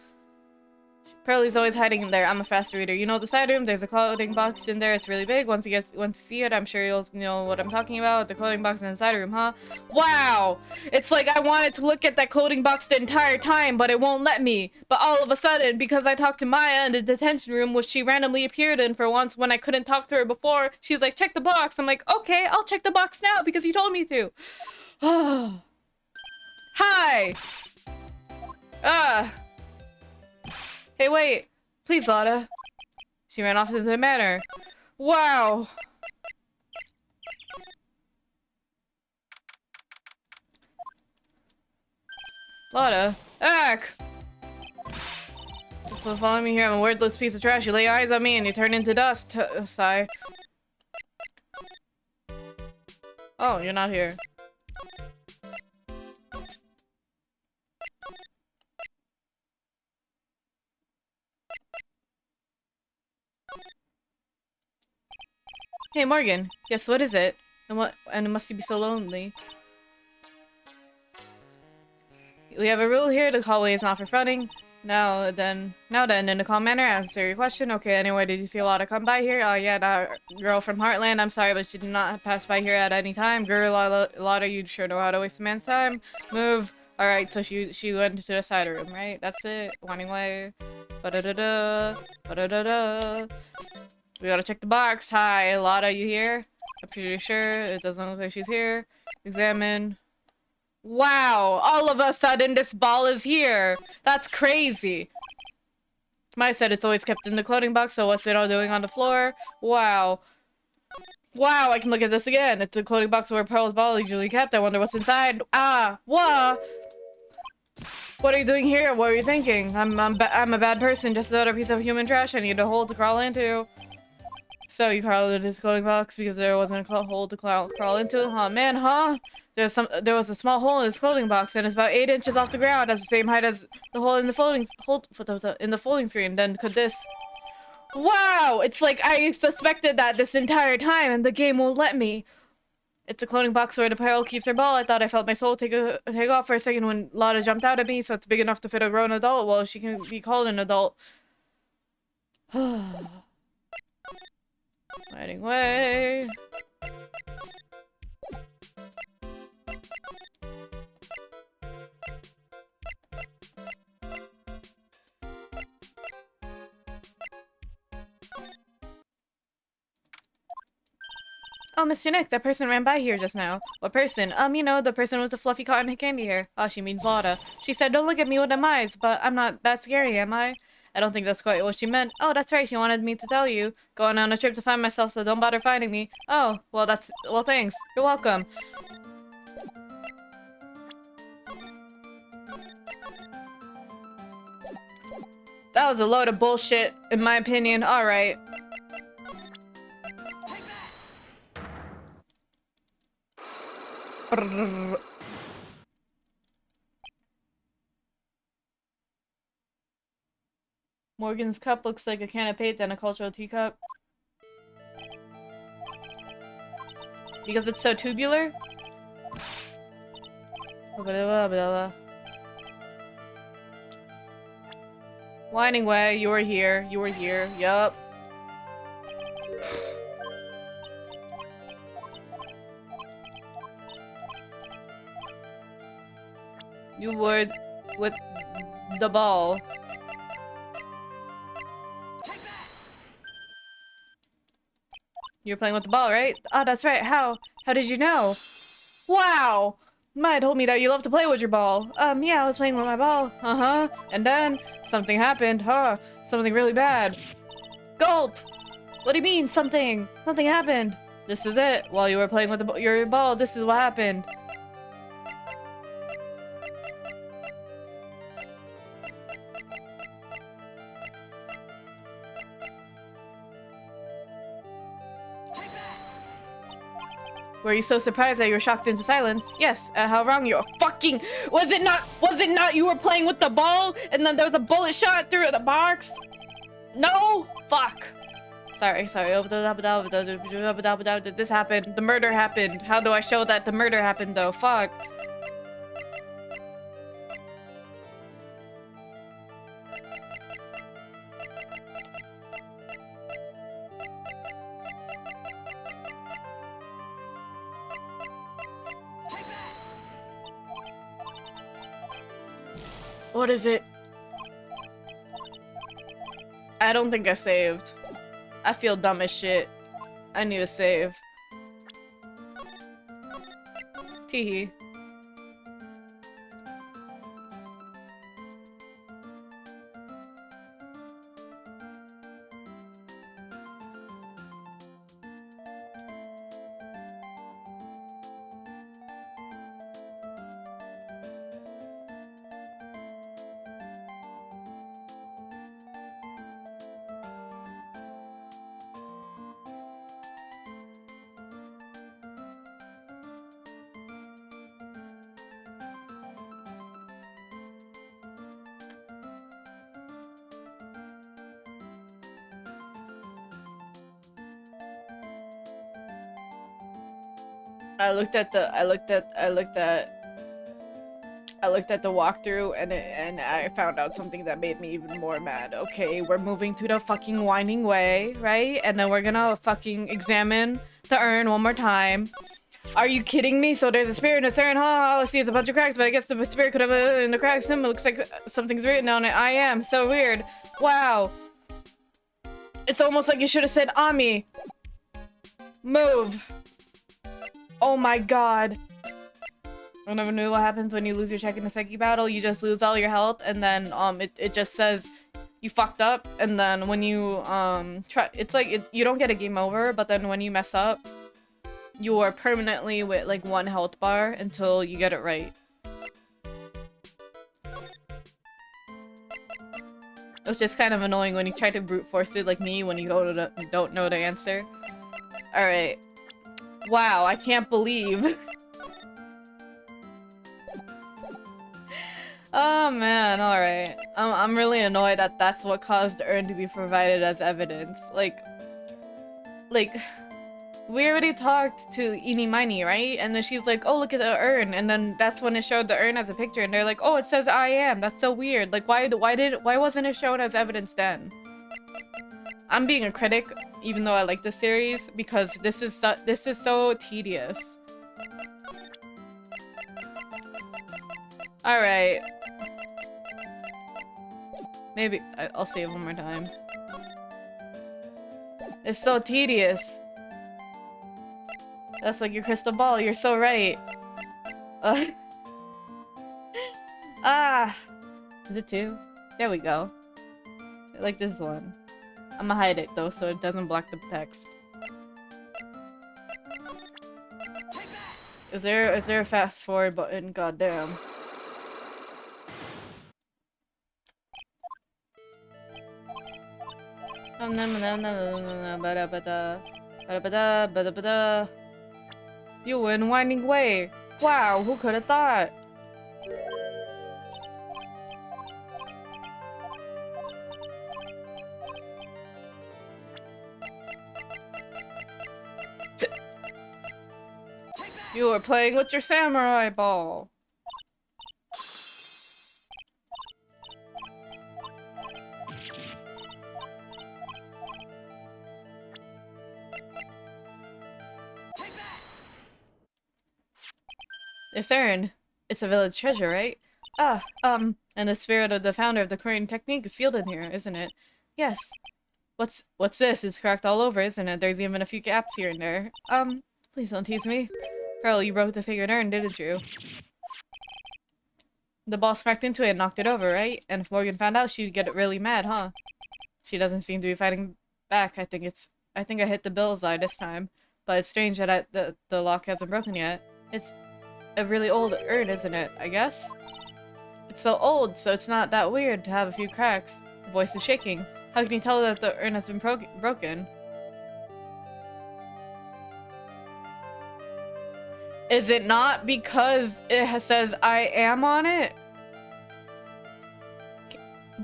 Pearly's always hiding in there. I'm a fast reader. You know the side room? There's a clothing box in there. It's really big. Once you see it, I'm sure you'll know what I'm talking about. The clothing box in the side room, huh? Wow! It's like I wanted to look at that clothing box the entire time, but it won't let me. But all of a sudden, because I talked to Maya in the detention room, which she randomly appeared in for once when I couldn't talk to her before, she's like, check the box. I'm like, okay, I'll check the box now because you told me to. Hi! Hey, wait. Please, Lotta. She ran off into the manor. Wow. Lotta. Ack! Follow me here. I'm a wordless piece of trash. You lay eyes on me and you turn into dust. Sigh. Oh, you're not here. Hey, Morgan. Yes, what is it? And it must be so lonely. We have a rule here. The hallway is not for fronting. Now then, in a calm manner, answer your question. Okay, anyway, did you see a lot of come by here? Yeah, that girl from Heartland. I'm sorry, but she did not pass by here at any time. Girl, Lotta, you sure know how to waste a man's time. Move. Alright, so she went to the side room, right? That's it. Winding way. Ba-da-da-da. Ba-da-da-da. We gotta check the box. Hi, Lotta, you here? pretty sure. It doesn't look like she's here. Examine. Wow! All of a sudden, this ball is here! That's crazy! Maya said it's always kept in the clothing box, so what's it all doing on the floor? Wow. Wow, I can look at this again. It's a clothing box where Pearl's ball is usually kept. I wonder what's inside. Ah! Wah! What are you doing here? What are you thinking? I'm a bad person, just another piece of human trash I need a hole to crawl into. So you crawled into his clothing box because there wasn't a hole to crawl into? Huh, man, huh? There was a small hole in his clothing box, and it's about 8 inches off the ground. That's the same height as the hole in the folding screen. Then could this? Wow! It's like I suspected that this entire time, and the game won't let me. It's a clothing box where the Pearl keeps her ball. I thought I felt my soul take off for a second when Lotta jumped out at me, so it's big enough to fit a grown adult. Well, she can be called an adult. Hiding away. Oh, Mr. Nick, that person ran by here just now. What person? You know, the person with the fluffy cotton candy hair. Oh, she means Lotta. She said, don't look at me with them eyes, but I'm not that scary, am I? I don't think that's quite what she meant. Oh, that's right, she wanted me to tell you. Going on a trip to find myself, so don't bother finding me. Oh, well, well, thanks. You're welcome. That was a load of bullshit, in my opinion. Alright. Morgan's cup looks like a can of paint and a cultural teacup. Because it's so tubular? Whining way, you were here, yup. You would with the ball. You're playing with the ball, right? Oh, that's right. How? How did you know? Wow! Maya told me that you love to play with your ball. Yeah, I was playing with my ball. Uh-huh. And then something happened. Huh. Something really bad. Gulp! What do you mean, something? Something happened. This is it. While you were playing with your ball, this is what happened. Were you so surprised that you were shocked into silence? Yes, how wrong you are. Fucking, was it not you were playing with the ball and then there was a bullet shot through the box? No? Fuck. Sorry. This happened. The murder happened. How do I show that the murder happened though? Fuck. What is it? I don't think I saved. I feel dumb as shit. I need a save. Teehee. I looked at the walkthrough and I found out something that made me even more mad. Okay, we're moving to the fucking winding way, right? And then we're gonna fucking examine the urn one more time. Are you kidding me? So there's a spirit in the urn, huh? All I see is a bunch of cracks, but I guess the spirit could have in the cracks. It looks like something's written on it. I am. So weird. Wow. It's almost like you should have said Ami. Move. Oh my god. I never knew what happens when you lose your check in a Psyche battle. You just lose all your health, and then it just says you fucked up, and then when you try, it's like you don't get a game over, but then when you mess up, you are permanently with like 1 health bar until you get it right. It's just kind of annoying when you try to brute force it like me when you don't know the answer. All right. Wow, I can't believe. Oh man, alright. I'm really annoyed that that's what caused the urn to be provided as evidence. Like, we already talked to Eenie Miney, right? And then she's like, oh, look at the urn. And then that's when it showed the urn as a picture. And they're like, oh, it says I am. That's so weird. Like, why wasn't it shown as evidence then? I'm being a critic, even though I like this series, because this is so tedious. Alright. Maybe I'll say it one more time. It's so tedious. That's like your crystal ball. You're so right. Ah. Is it 2? There we go. I like this one. I'm gonna hide it though so it doesn't block the text. Is there a fast forward button? Goddamn. You were in Winding Way. Wow, who could have thought? You were playing with your samurai ball. This urn. It's a village treasure, right? Ah, and the spirit of the founder of the Korean technique is sealed in here, isn't it? Yes. What's this? It's cracked all over, isn't it? There's even a few gaps here and there. Please don't tease me. Pearl, you broke the sacred urn, didn't you? The ball smacked into it and knocked it over, right? And if Morgan found out, she'd get really mad, huh? She doesn't seem to be fighting back. I think I hit the bullseye this time. But it's strange that the lock hasn't broken yet. It's a really old urn, isn't it? I guess? It's so old, so it's not that weird to have a few cracks. The voice is shaking. How can you tell that the urn has been broken? Is it not because it says I am on it?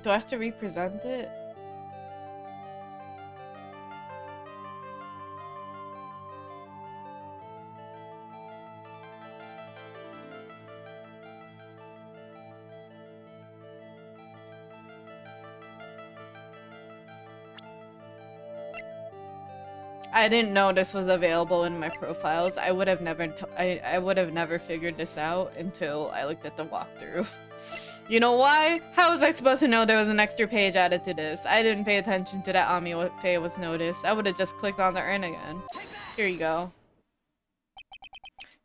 Do I have to represent it? I didn't know this was available in my profiles. I would have never figured this out until I looked at the walkthrough. You know why? How was I supposed to know there was an extra page added to this? I didn't pay attention to that Ami Faye was noticed. I would have just clicked on the urn again. Here you go.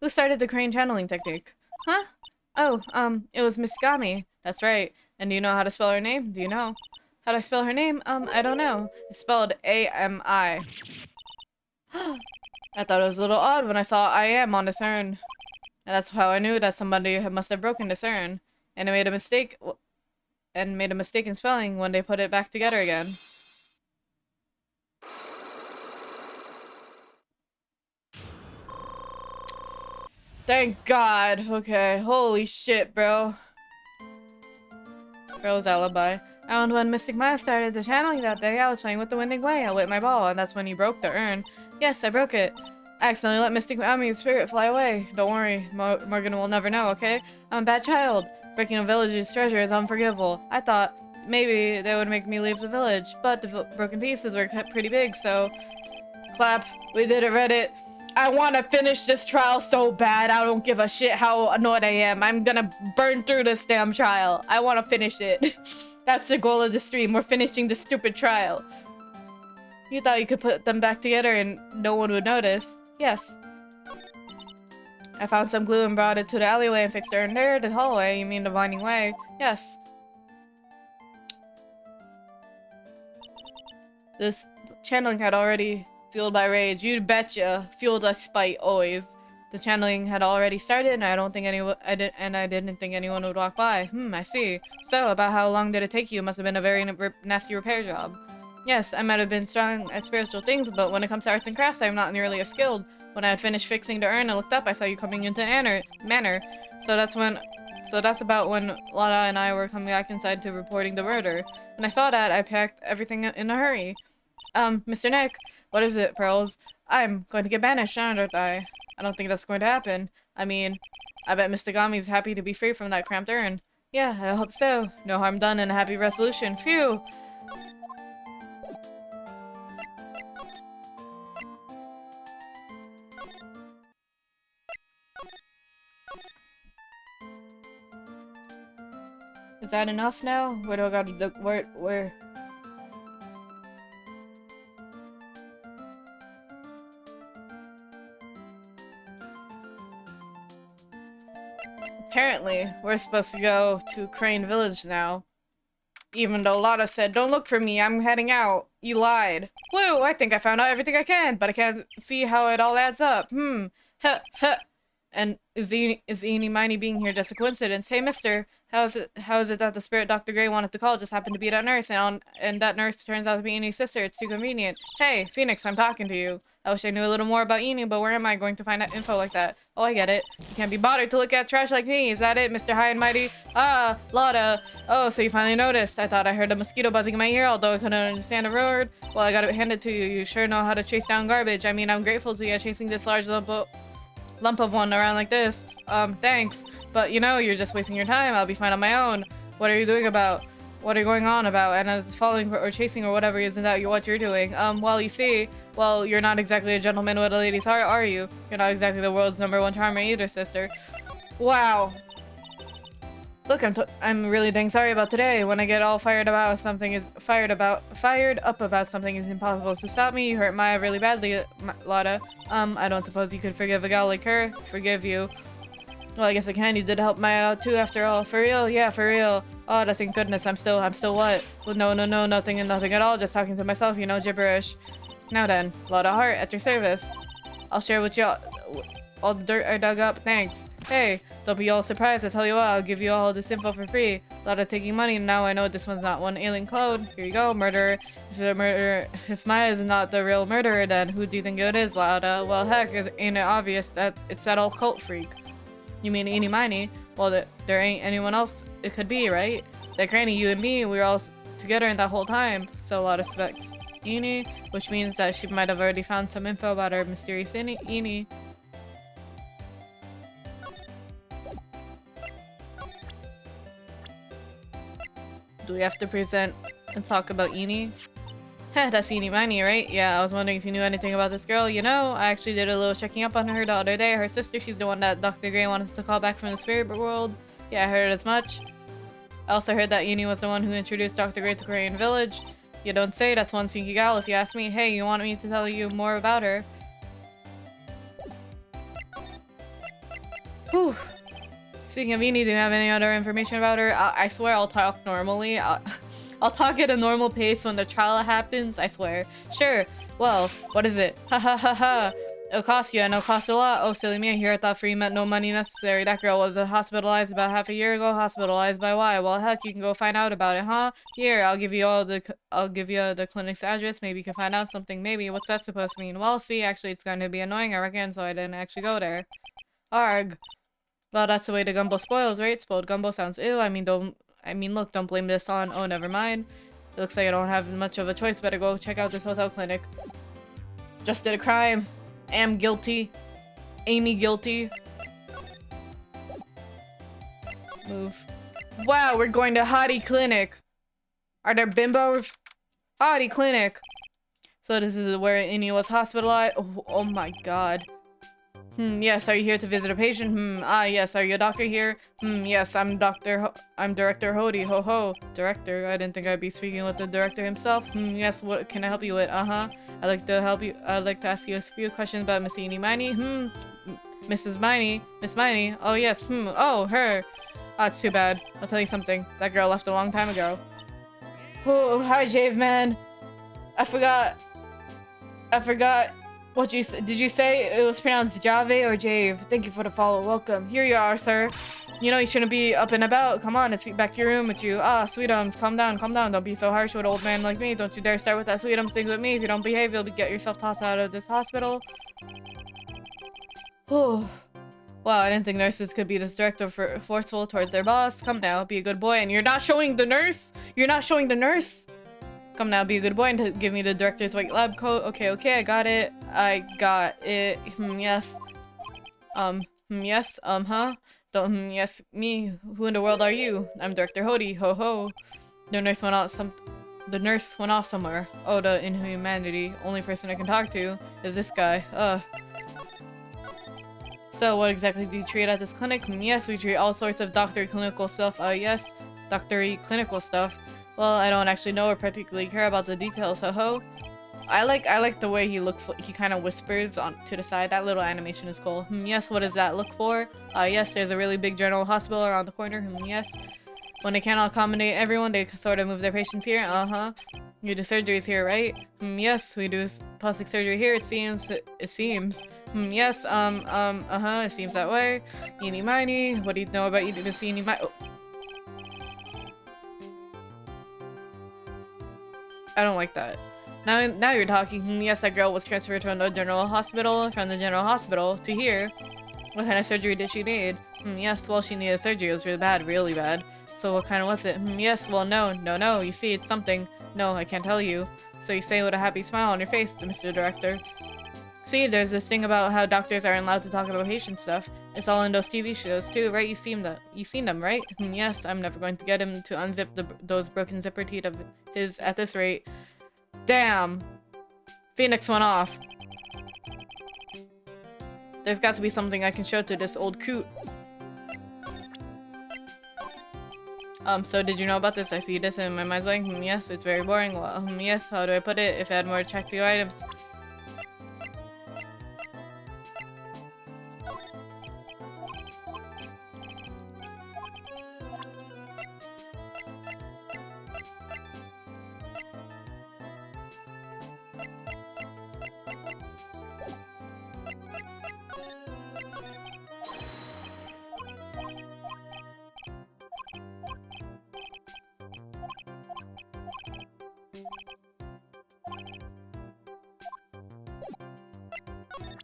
Who started the crane channeling technique? Huh? Oh, it was Miss Gami. That's right. And do you know how to spell her name? Do you know? How do I spell her name? I don't know. It's spelled A-M-I. I thought it was a little odd when I saw I am on this urn. And that's how I knew that somebody must have broken this urn. And made a mistake in spelling when they put it back together again. Thank God. Okay. Holy shit, bro. Girl's alibi. And when Mystic Maya started the channeling that day, I was playing with the Winding Way. I lit my ball, and that's when you broke the urn. Yes, I broke it. I accidentally let Mystic Ami's spirit fly away. Don't worry, Morgan will never know, okay? I'm a bad child. Breaking a village's treasure is unforgivable. I thought maybe they would make me leave the village, but the broken pieces were pretty big, so... Clap. We did it, Reddit. I want to finish this trial so bad. I don't give a shit how annoyed I am. I'm gonna burn through this damn trial. I want to finish it. That's the goal of the stream. We're finishing this stupid trial. You thought you could put them back together and no one would notice. Yes. I found some glue and brought it to the alleyway and fixed her in there. The hallway? You mean the winding way? Yes. This channeling had already fueled by rage. You'd betcha. Fueled by spite, always. The channeling had already started, and I didn't think anyone would walk by. I see. So, about how long did it take you? Must have been a very nasty repair job. Yes, I might have been strong at spiritual things, but when it comes to arts and crafts, I am not nearly as skilled. When I had finished fixing the urn and looked up, I saw you coming into manor. So that's about when Lada and I were coming back inside to reporting the murder. When I saw that, I packed everything in a hurry. Mr. Nick, what is it, Pearls? I'm going to get banished, aren't I? I don't think that's going to happen. I mean, I bet Mr. Gami's happy to be free from that cramped urn. Yeah, I hope so. No harm done and a happy resolution. Phew! Is that enough now? Where do I gotta do? Where? Apparently, we're supposed to go to Crane Village now. Even though Lotta said, don't look for me, I'm heading out. You lied. Woo, I think I found out everything I can, but I can't see how it all adds up. Huh, huh. And is Eeny Miny being here just a coincidence? Hey, mister, how is it that the spirit Dr. Gray wanted to call just happened to be that nurse, and that nurse turns out to be Eeny's sister? It's too convenient. Hey, Phoenix, I'm talking to you. I wish I knew a little more about Eeny, but where am I going to find out info like that? Oh, I get it. You can't be bothered to look at trash like me. Is that it, Mr. High and Mighty? Ah, Lotta. Oh, so you finally noticed. I thought I heard a mosquito buzzing in my ear, although I couldn't understand a word. Well, I got it handed to you. You sure know how to chase down garbage. I mean, I'm grateful to you chasing this large lump of one around like this. Thanks. But, you know, you're just wasting your time. I'll be fine on my own. What are you doing about? What are you going on about? And following or chasing or whatever isn't that what you're doing? Well, you see, well, you're not exactly a gentleman with a lady's heart, are you? You're not exactly the world's #1 charmer either, sister. Wow. Look, I'm really dang sorry about today. When I get all fired up about something, it's impossible to stop me. You hurt Maya really badly, Lotta. I don't suppose you could forgive a gal like her? Forgive you. Well, I guess I can. You did help Maya out too, after all. For real? Yeah, for real. Oh, thank goodness. I'm still what? Well, no, nothing at all. Just talking to myself, you know, gibberish. Now then, Lotta Hart, at your service. I'll share with you all the dirt I dug up. Thanks. Hey, don't be all surprised. I tell you what, I'll give you all this info for free. Lotta taking money. Now I know this one's not one alien clone. Here you go, murderer. If Maya is not the real murderer, then who do you think it is, Lotta? Well, heck, ain't it obvious that it's that old cult freak? You mean Eeny Miny? Well, there ain't anyone else it could be, right? That Granny, you and me, we were all together in that whole time. So Lotta suspects Eeny, which means that she might have already found some info about our mysterious Eeny. Do we have to present and talk about Eeny? Heh, that's Eeny Miny, right? Yeah, I was wondering if you knew anything about this girl. You know, I actually did a little checking up on her the other day. Her sister, she's the one that Dr. Gray wanted to call back from the spirit world. Yeah, I heard as much. I also heard that Eeny was the one who introduced Dr. Gray to Korean Village. You don't say, that's one sneaky gal if you ask me. Hey, you want me to tell you more about her? Whew. Speaking of Eeny, do you have any other information about her? I swear I'll talk normally. I'll talk at a normal pace when the trial happens, I swear. Sure. Well, what is it? Ha ha ha ha. It'll cost you, and it'll cost a lot. Oh, silly me, here I thought free meant no money necessary. That girl was hospitalized about half a year ago. Hospitalized by why? Well, heck, you can go find out about it, huh? Here, I'll give you the clinic's address. Maybe you can find out something. Maybe. What's that supposed to mean? Well, see, actually, it's going to be annoying, I reckon, so I didn't actually go there. Arg. Well, that's the way the gumbo spoils, right? Spoiled gumbo sounds ew. Look, don't blame this on... Oh, never mind. It looks like I don't have much of a choice. Better go check out this hotel clinic. Just did a crime. Am guilty. Amy guilty. Move. Wow, we're going to Hottie Clinic. Are there bimbos? Hottie Clinic. So this is where Innie was hospitalized. Oh my god. Yes, are you here to visit a patient? Yes, are you a doctor here? Yes, I'm Director Hody. Ho ho. Director? I didn't think I'd be speaking with the director himself. Yes, what can I help you with? I'd like to ask you a few questions about Miss Eeny Miny. Mrs. Miney. Miss Miney. Oh, yes. Oh, her. Oh, it's too bad. I'll tell you something. That girl left a long time ago. Oh, hi, Jave, man. I forgot what you said. Did you say it was pronounced Jave or Jave? Thank you for the follow. Welcome. Here you are, sir. You know you shouldn't be up and about. Come on, let's get back to your room with you. Ah, sweetums, calm down, calm down. Don't be so harsh with an old man like me. Don't you dare start with that sweetums thing with me. If you don't behave, you'll get yourself tossed out of this hospital. Oh. Wow, I didn't think nurses could be this direct or forceful towards their boss. Come now, be a good boy. And you're not showing the nurse? You're not showing the nurse? Come now, be a good boy and give me the director's white lab coat. Okay, I got it. I got it. Yes. Yes, huh? Don't, yes, me. Who in the world are you? I'm Director Hody. Ho ho. The nurse went off somewhere. Oh, the inhumanity. Only person I can talk to is this guy. So, what exactly do you treat at this clinic? Yes, we treat all sorts of doctor clinical stuff. Yes, doctor-y clinical stuff. Well, I don't actually know or particularly care about the details, ho-ho. I like the way he looks. He kind of whispers on to the side. That little animation is cool. Yes, what does that look for? Yes, there's a really big general hospital around the corner. Yes. When they can't accommodate everyone, they sort of move their patients here. You do surgeries here, right? Yes, we do plastic surgery here, it seems. Yes, it seems that way. Eeny miny, what do you know about eating this eeny miny? Oh. I don't like that. Now you're talking. Yes, that girl was transferred to another general hospital, from the general hospital to here. What kind of surgery did she need? Yes, well, she needed surgery. It was really bad, really bad. So what kind was it? Yes, well, no. You see, it's something. No, I can't tell you. So you say with a happy smile on your face, Mr. Director. See, there's this thing about how doctors aren't allowed to talk about patient stuff. It's all in those TV shows too, right? You've seen them, right? Yes, I'm never going to get him to unzip those broken zipper teeth of his at this rate. Damn! Phoenix went off. There's got to be something I can show to this old coot. So did you know about this? I see this and my mind's blank. Yes, it's very boring. Well, yes, how do I put it? If I had more attractive items.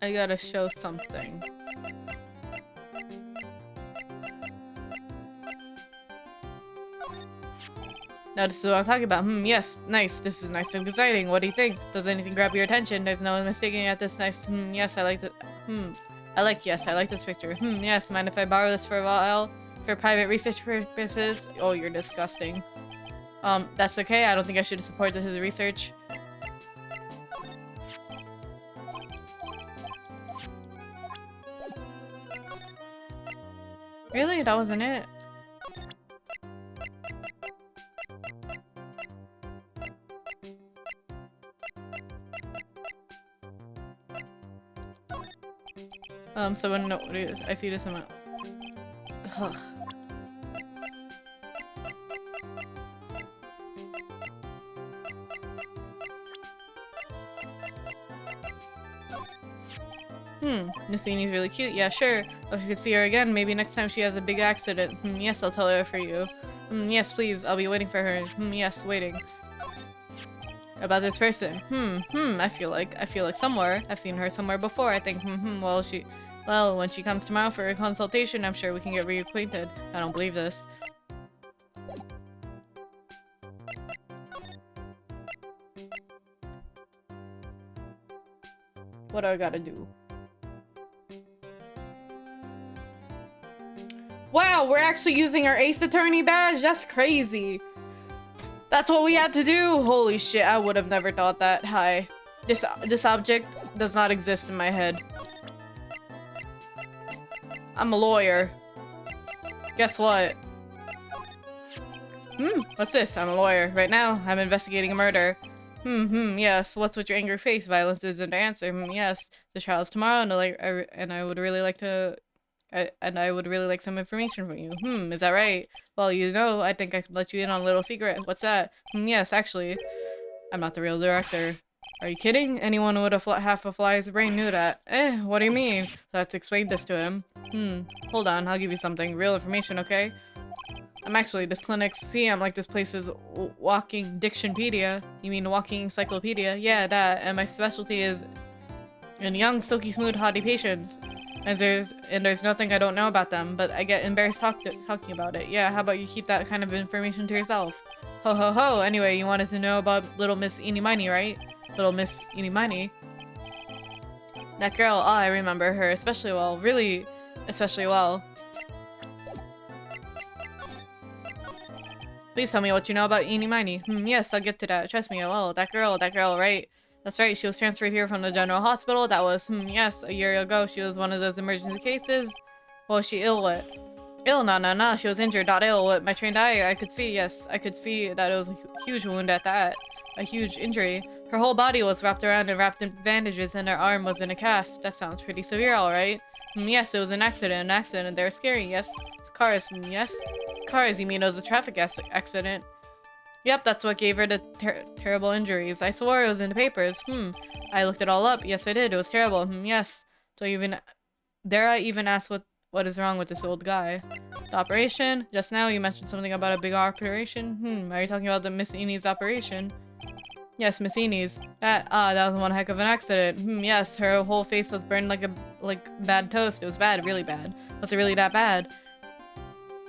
I gotta show something. Now this is what I'm talking about. Yes, nice. This is nice and exciting. What do you think? Does anything grab your attention? There's no mistaking at this nice. Yes, I like it. Yes, I like this picture. Yes, mind if I borrow this for a while? For private research purposes? Oh, you're disgusting. That's okay. I don't think I should support his research. Really? That wasn't it? Someone, no, I see this amount. Ugh. Nathani's really cute. Yeah, sure. If you could see her again, maybe next time she has a big accident. Yes, I'll tell her for you. Yes, please. I'll be waiting for her. Yes, waiting. About this person. I feel like somewhere. I've seen her somewhere before, I think. Well, when she comes tomorrow for a consultation, I'm sure we can get reacquainted. I don't believe this. What do I gotta do? Wow, we're actually using our Ace Attorney badge? That's crazy. That's what we had to do? Holy shit, I would have never thought that. Hi. This object does not exist in my head. I'm a lawyer. Guess what? What's this? I'm a lawyer. Right now, I'm investigating a murder. Yes. What's with your angry face? Violence isn't the answer. Yes. The trial's tomorrow, and I would really like to, and I would really like some information from you. Is that right? Well, you know, I think I could let you in on a little secret. What's that? Yes, actually, I'm not the real director. Are you kidding? Anyone with half a fly's brain knew that. What do you mean? So I have to explain this to him. Hold on, I'll give you something. Real information, okay? I'm actually this clinic's I'm like this place's walking dictionpedia. You mean walking encyclopedia? Yeah, that. And my specialty is in young, silky smooth, haughty patients. And there's nothing I don't know about them, but I get embarrassed talking about it. Yeah, how about you keep that kind of information to yourself? Ho ho ho. Anyway, you wanted to know about little Miss Eeny Miny, right? Little Miss Eeny Miny. That girl, oh, I remember her especially well. Really, especially well. Please tell me what you know about Eeny Miny. Yes, I'll get to that. Trust me, I will. That girl, right? That's right, she was transferred here from the general hospital. That was, yes, a year ago. She was one of those emergency cases. What was she ill with? Ill? No. She was injured, not ill. With my trained eye, I could see, yes. I could see that it was a huge wound at that. A huge injury. Her whole body was wrapped around and wrapped in bandages, and her arm was in a cast. That sounds pretty severe, alright. Yes, it was an accident. They were scary, yes. Cars, yes. Cars, you mean it was a traffic accident? Yep, that's what gave her the terrible injuries. I swore it was in the papers. I looked it all up. Yes, I did. It was terrible. Yes. Dare I even ask what is wrong with this old guy? The operation? Just now you mentioned something about a big operation. Are you talking about the Miss Eeny's operation? Yes, Miss Eeny's. That was one heck of an accident. Yes, her whole face was burned like bad toast. It was bad, really bad. Was it really that bad?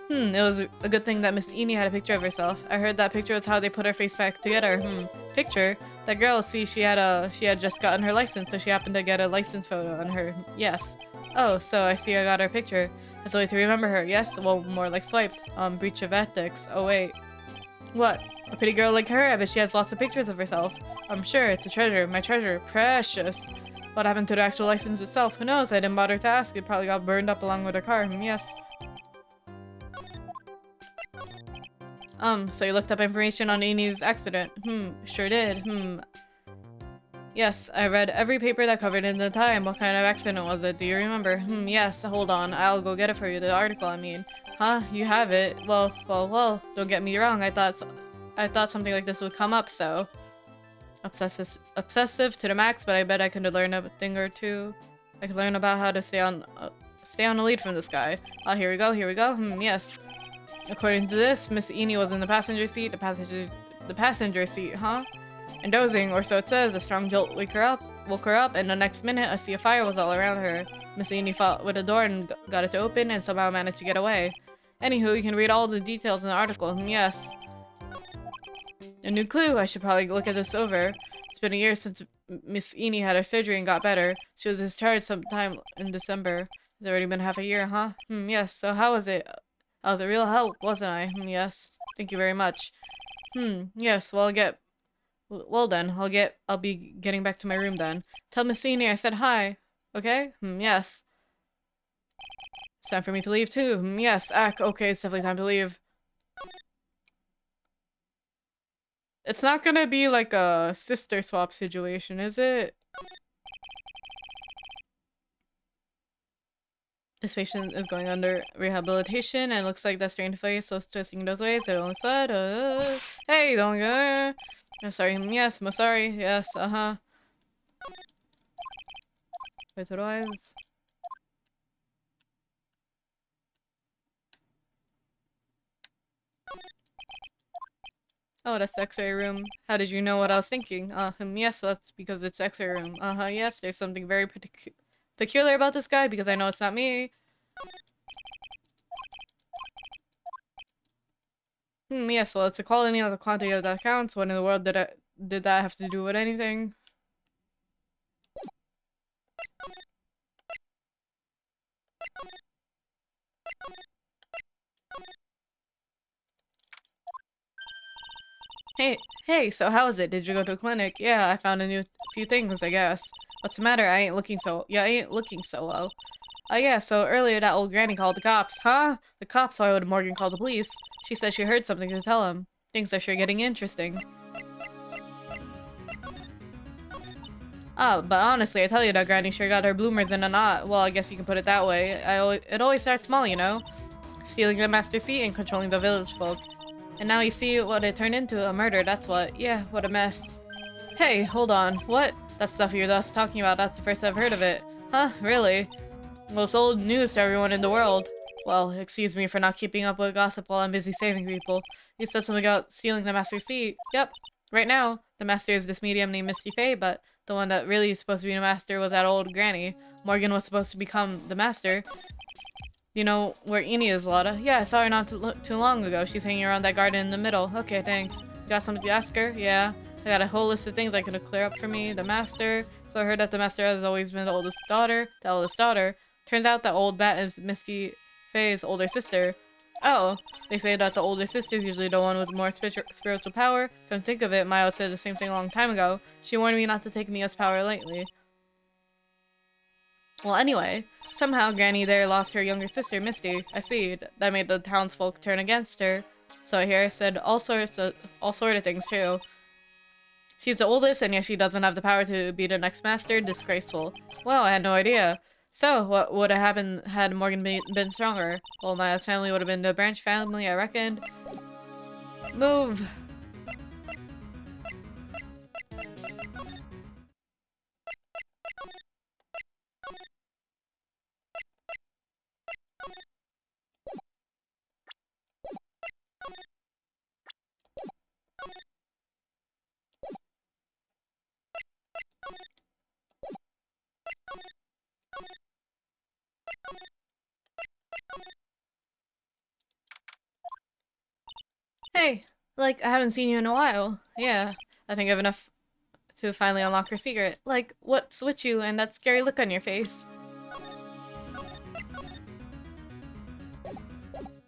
It was a good thing that Miss Eeny had a picture of herself. I heard that picture was how they put her face back together. Picture? That girl, see, she had just gotten her license, so she happened to get a license photo on her. Yes. Oh, so I see I got her picture. That's the way to remember her. Yes? Well, more like swiped. Breach of ethics. Oh, wait. What? A pretty girl like her? I bet she has lots of pictures of herself. I'm sure. It's a treasure. My treasure. Precious. What happened to the actual license itself? Who knows? I didn't bother to ask. It probably got burned up along with her car. Yes. So you looked up information on Eeny's accident? Sure did. Yes, I read every paper that covered it in the time. What kind of accident was it? Do you remember? Yes, hold on. I'll go get it for you. The article, I mean. Huh? You have it? Well, don't get me wrong. I thought something like this would come up, so... Obsessive to the max, but I bet I could learn a thing or two. I could learn about how to stay on the lead from this guy. Ah, here we go. Yes. According to this, Miss Eeny was in the passenger seat. The passenger seat, huh? And dozing, or so it says. A strong jolt woke her up, and the next minute, a sea of fire was all around her. Miss Eeny fought with the door and got it to open, and somehow managed to get away. Anywho, you can read all the details in the article. Yes. A new clue. I should probably look at this over. It's been a year since Miss Eeny had her surgery and got better. She was discharged sometime in December. It's already been half a year, huh? Yes. So how was it? I was a real help, wasn't I? Yes. Thank you very much. Yes, well, I'll be getting back to my room then. Tell Miss Eeny I said hi. Okay? Yes. It's time for me to leave too. Yes. Okay, it's definitely time to leave. It's not gonna be like a sister swap situation, is it? This patient is going under rehabilitation and looks like that strained face, so twisting those ways. I don't sweat. Hey, don't go. I'm sorry. Yes, I'm sorry. Yes, Wait, otherwise. Oh, that's the x-ray room. How did you know what I was thinking? Yes, that's because it's x-ray room. Yes, there's something very peculiar about this guy because I know it's not me. Yes, well, it's a quality, not the quantity of that counts. What in the world did that have to do with anything? Hey, so how is it? Did you go to a clinic? Yeah, I found a few things, I guess. What's the matter? I ain't looking so well. Oh yeah, so earlier that old granny called the cops. Huh? The cops? Why would Morgan call the police? She said she heard something to tell him. Things are sure getting interesting. Oh, but honestly, I tell you that Granny sure got her bloomers in a knot. Well, I guess you can put it that way. It always starts small, you know? Stealing the master seat and controlling the village folk. And now you see what it turned into, a murder, that's what. Yeah, what a mess. Hey, hold on. What? That stuff you're just talking about, that's the first I've heard of it. Huh? Really? Well, it's old news to everyone in the world. Well, excuse me for not keeping up with gossip while I'm busy saving people. You said something about stealing the master's seat. Yep. Right now, the master is this medium named Misty Faye, but the one that really is supposed to be the master was that old granny. Morgan was supposed to become the master. You know where Eni is, Lotta? Yeah, I saw her not too long ago. She's hanging around that garden in the middle. Okay, thanks. You got something to ask her? Yeah. I got a whole list of things I could clear up for me. The master. So I heard that the master has always been the oldest daughter. The eldest daughter. Turns out that old bat is Misty Faye's older sister. Oh, they say that the older sister is usually the one with more spiritual power. Come think of it, Maya said the same thing a long time ago. She warned me not to take Mia's power lightly. Well, anyway, somehow Granny there lost her younger sister, Misty. I see. That made the townsfolk turn against her. So I hear said all sort of things too. She's the oldest, and yet she doesn't have the power to be the next master. Disgraceful. Well, I had no idea. So, what would have happened had Morgan been stronger? Well, Maya's family would have been the branch family, I reckoned. Move! Hey, like, I haven't seen you in a while. Yeah, I think I have enough to finally unlock her secret. Like, what's with you and that scary look on your face?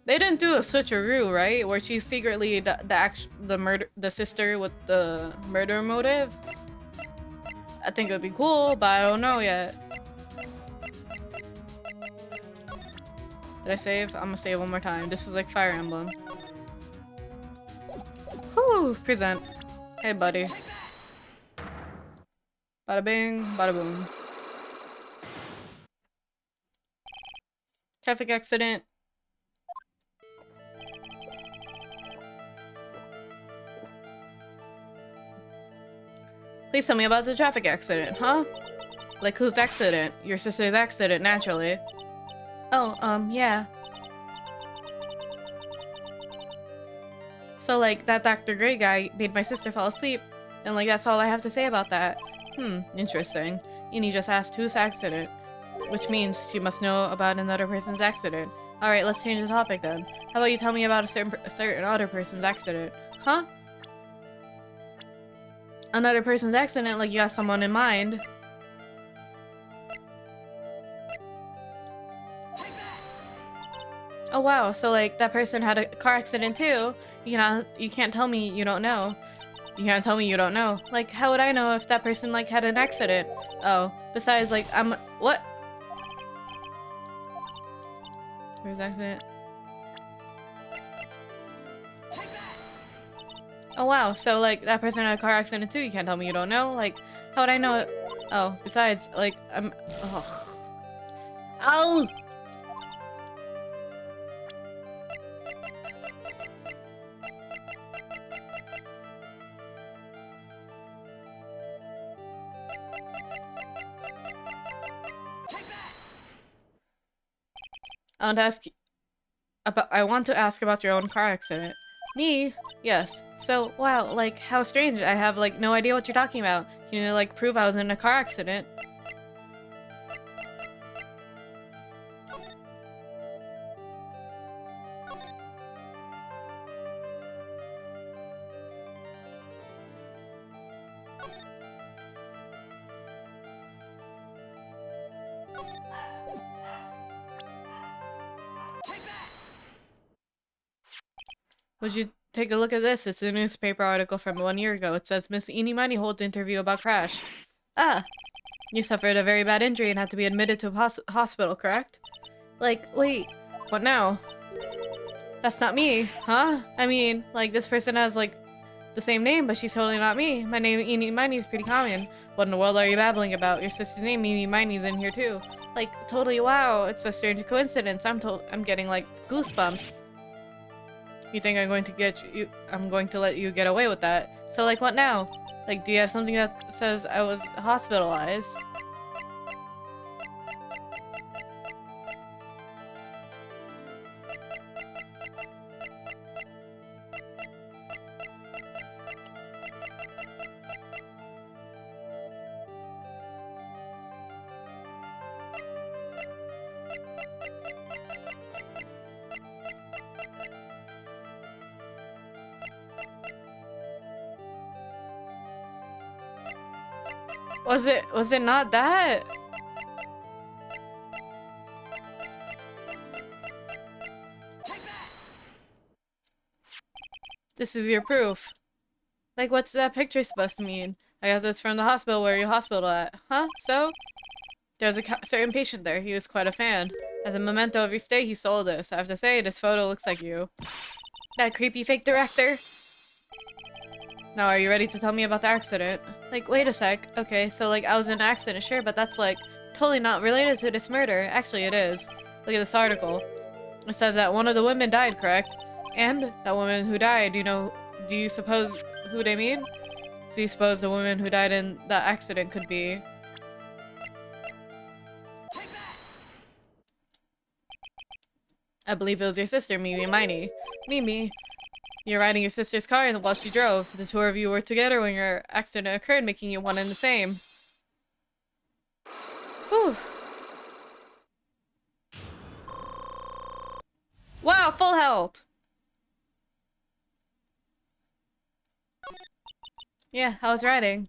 They didn't do a switcheroo, right? Where she's secretly the sister with the murder motive? I think it would be cool, but I don't know yet. Did I save? I'm gonna save one more time. This is like Fire Emblem. Whew, present. Hey, buddy. Bada bing, bada boom. Traffic accident. Please tell me about the traffic accident, huh? Like whose accident? Your sister's accident, naturally. Oh, yeah. So, like, that Dr. Gray guy made my sister fall asleep, and, like, that's all I have to say about that. Interesting. Eni just asked whose accident, which means she must know about another person's accident. Alright, let's change the topic then. How about you tell me about a certain other person's accident? Huh? Another person's accident, like you got someone in mind. Oh wow, so like that person had a car accident too. You can't tell me you don't know. You can't tell me you don't know. Like, how would I know if that person like had an accident? Oh, besides like what? Where's accident? Oh wow, so like that person had a car accident too. You can't tell me you don't know. Like, how would I know it? Oh, besides like ugh. Oh. I want to ask about your own car accident. Me? Yes. So, wow, like, how strange. I have, like, no idea what you're talking about. Can you, like, prove I was in a car accident? Would you take a look at this? It's a newspaper article from 1 year ago. It says Miss Eenie Money holds interview about crash. Ah, you suffered a very bad injury and had to be admitted to a hospital, correct? Like, wait, what now? That's not me, huh? I mean, like, this person has, like, the same name, but she's totally not me. My name, Eenie Miney, is pretty common. What in the world are you babbling about? Your sister's name, Eenie Miney's in here too. Like, totally wow, it's a strange coincidence. I'm getting, like, goosebumps. You think I'm going to let you get away with that? So, like, what now? Like, do you have something that says I was hospitalized? Was it not that? This is your proof. Like, what's that picture supposed to mean? I got this from the hospital. Where are you hospital at? Huh? So? There's a certain patient there. He was quite a fan. As a memento of your stay, he stole this. I have to say, this photo looks like you. That creepy fake director. Now, are you ready to tell me about the accident? Like, wait a sec. Okay, so, like, I was in an accident, sure, but that's, like, totally not related to this murder. Actually, it is. Look at this article. It says that one of the women died, correct? And that woman who died, do you suppose who they mean? Do you suppose the woman who died in that accident could be... I believe it was your sister, Mimi and Miney. Mimi. You're riding your sister's car while she drove. The two of you were together when your accident occurred, making you one and the same. Whew. Wow, full health! Yeah, I was riding.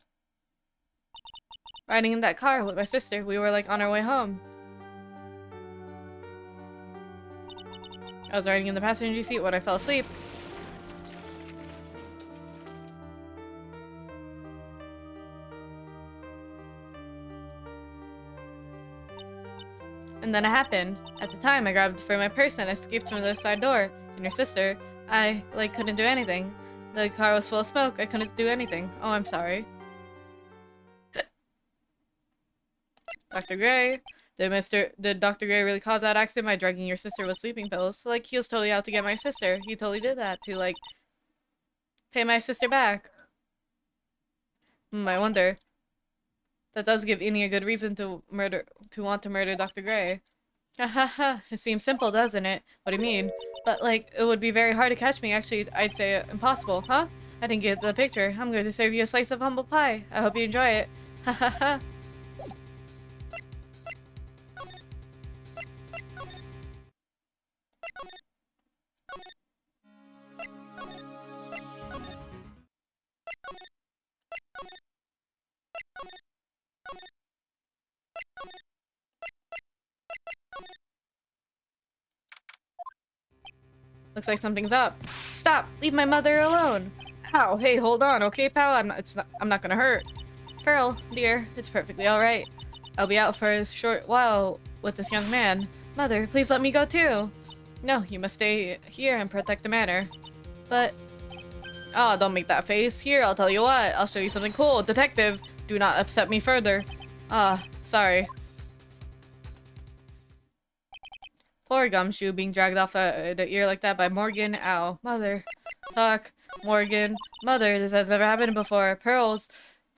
Riding in that car with my sister. We were, like, on our way home. I was riding in the passenger seat when I fell asleep. And then it happened. At the time, I grabbed for my purse and escaped from the side door. And your sister, I, like, couldn't do anything. The car was full of smoke. I couldn't do anything. Oh, I'm sorry. Dr. Gray, did Dr. Gray really cause that accident by drugging your sister with sleeping pills? So, like, he was totally out to get my sister. He totally did that to, like, pay my sister back. I wonder. That does give Innie a good reason to want to murder Dr. Gray. Ha ha ha, it seems simple, doesn't it? What do you mean? But, like, it would be very hard to catch me. Actually, I'd say impossible, huh? I didn't get the picture. I'm going to serve you a slice of humble pie. I hope you enjoy it. Ha ha ha. Looks like something's up. Stop! Leave my mother alone! Ow, hey, hold on, okay, pal? I'm not gonna hurt. Pearl, dear, it's perfectly alright. I'll be out for a short while with this young man. Mother, please let me go too. No, you must stay here and protect the manor. But... oh, don't make that face. Here, I'll tell you what. I'll show you something cool. Detective, do not upset me further. Ah, sorry. Poor Gumshoe being dragged off the ear like that by Morgan. Ow. Mother. Fuck. Morgan. Mother, this has never happened before. Pearls.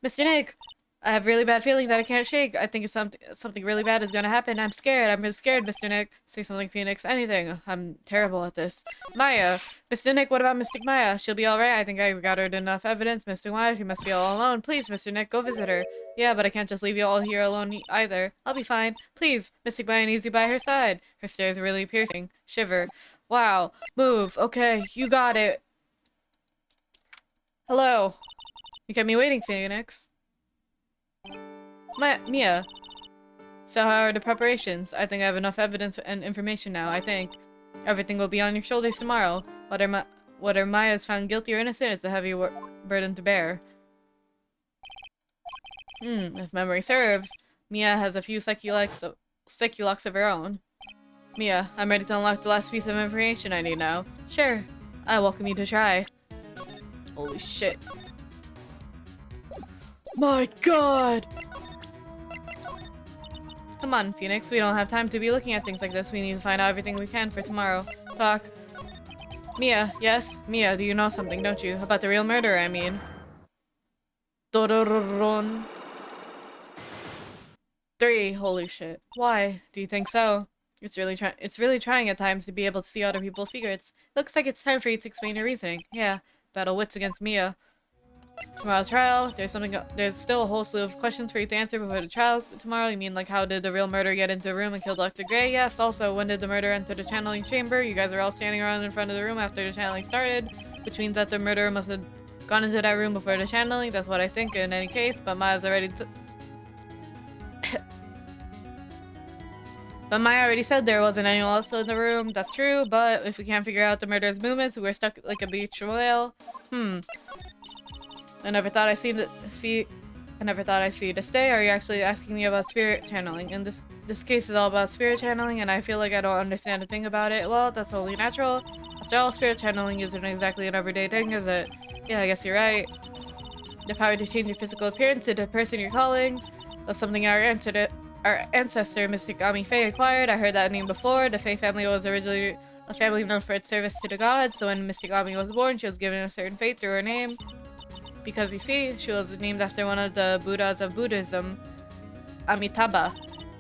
Mr. Nick. I have really bad feeling that I can't shake. I think something really bad is gonna happen. I'm scared. I'm really scared, Mr. Nick. Say something, Phoenix. Anything. I'm terrible at this. Maya. Mr. Nick, what about Mystic Maya? She'll be alright. I think I gathered enough evidence. Mystic Maya, she must be all alone. Please, Mr. Nick, go visit her. Yeah, but I can't just leave you all here alone either. I'll be fine. Please, Mystic Maya needs you by her side. Her stare is really piercing. Shiver. Wow. Move. Okay, you got it. Hello. You kept me waiting, Phoenix. Mia. So how are the preparations? I think I have enough evidence and information now, I think. Everything will be on your shoulders tomorrow. Whether Maya is found guilty or innocent, it's a heavy burden to bear. If memory serves, Mia has a few psyche-locks of her own. Mia, I'm ready to unlock the last piece of information I need now. Sure. I welcome you to try. Holy shit. My god! Come on, Phoenix. We don't have time to be looking at things like this. We need to find out everything we can for tomorrow. Talk. Mia, yes? Mia, do you know something, don't you? About the real murderer, I mean. Dororon. 3. Holy shit. Why? Do you think so? It's really trying at times to be able to see other people's secrets. Looks like it's time for you to explain your reasoning. Yeah. Battle wits against Mia. Tomorrow's trial, there's still a whole slew of questions for you to answer before the trial tomorrow. You mean like how did the real murderer get into the room and kill Dr. Gray? Yes, also when did the murderer enter the channeling chamber? You guys are all standing around in front of the room after the channeling started, which means that the murderer must have gone into that room before the channeling. That's what I think in any case, but Maya's already But Maya already said there wasn't anyone else in the room. That's true, but if we can't figure out the murderer's movements, we're stuck like a beached whale. I never thought I'd see to stay. Are you actually asking me about spirit channeling? And this case is all about spirit channeling, and I feel like I don't understand a thing about it. Well, that's totally natural. After all, spirit channeling isn't exactly an everyday thing, is it? Yeah, I guess you're right. The power to change your physical appearance into the person you're calling was something our ancestor, Mystic Ami Faye, acquired. I heard that name before. The Faye family was originally a family known for its service to the gods, so when Mystic Ami was born, she was given a certain fate through her name. Because you see, she was named after one of the Buddhas of Buddhism, Amitabha.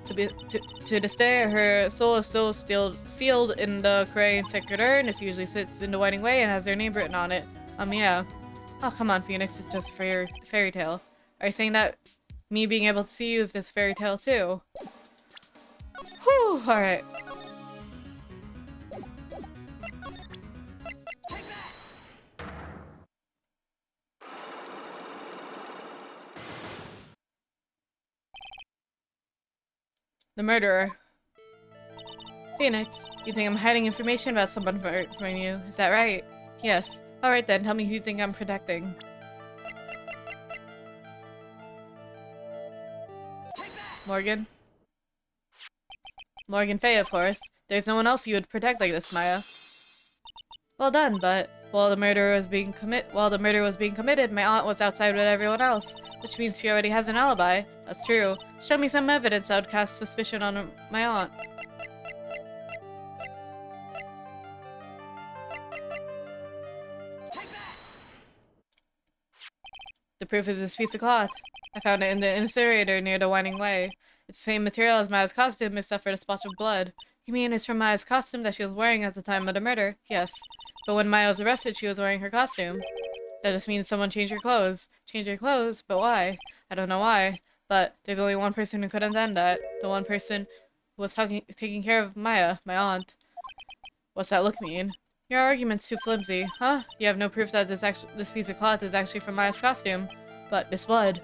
To this day, her soul is still sealed in the Korean sacred urn. This usually sits in the wedding way and has her name written on it. Yeah. Oh, come on, Phoenix. It's just a fairy tale. Are you saying that me being able to see you is just fairy tale too? Whew, alright. The murderer. Phoenix, you think I'm hiding information about someone from you, is that right? Yes. Alright then, tell me who you think I'm protecting. Morgan? Morgan Faye, of course. There's no one else you would protect like this, Maya. Well done, but while the murder was being committed, my aunt was outside with everyone else, which means she already has an alibi. That's true. Show me some evidence that would cast suspicion on my aunt. The proof is this piece of cloth. I found it in the incinerator near the Winding Way. It's the same material as Maya's costume, except for the splotch of blood. You mean it's from Maya's costume that she was wearing at the time of the murder? Yes. But when Maya was arrested, she was wearing her costume. That just means someone changed her clothes. Changed her clothes? But why? I don't know why. But there's only one person who could have done that. The one person who was taking care of Maya, my aunt. What's that look mean? Your argument's too flimsy. Huh? You have no proof that this piece of cloth is actually from Maya's costume. But this blood.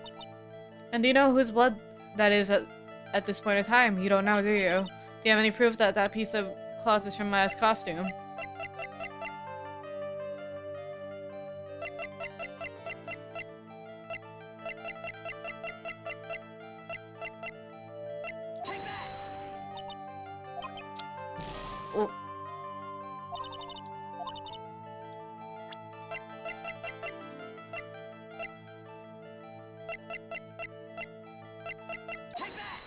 And do you know whose blood that is at this point in time? You don't know, do you? Do you have any proof that that piece of cloth is from Maya's costume? Oh.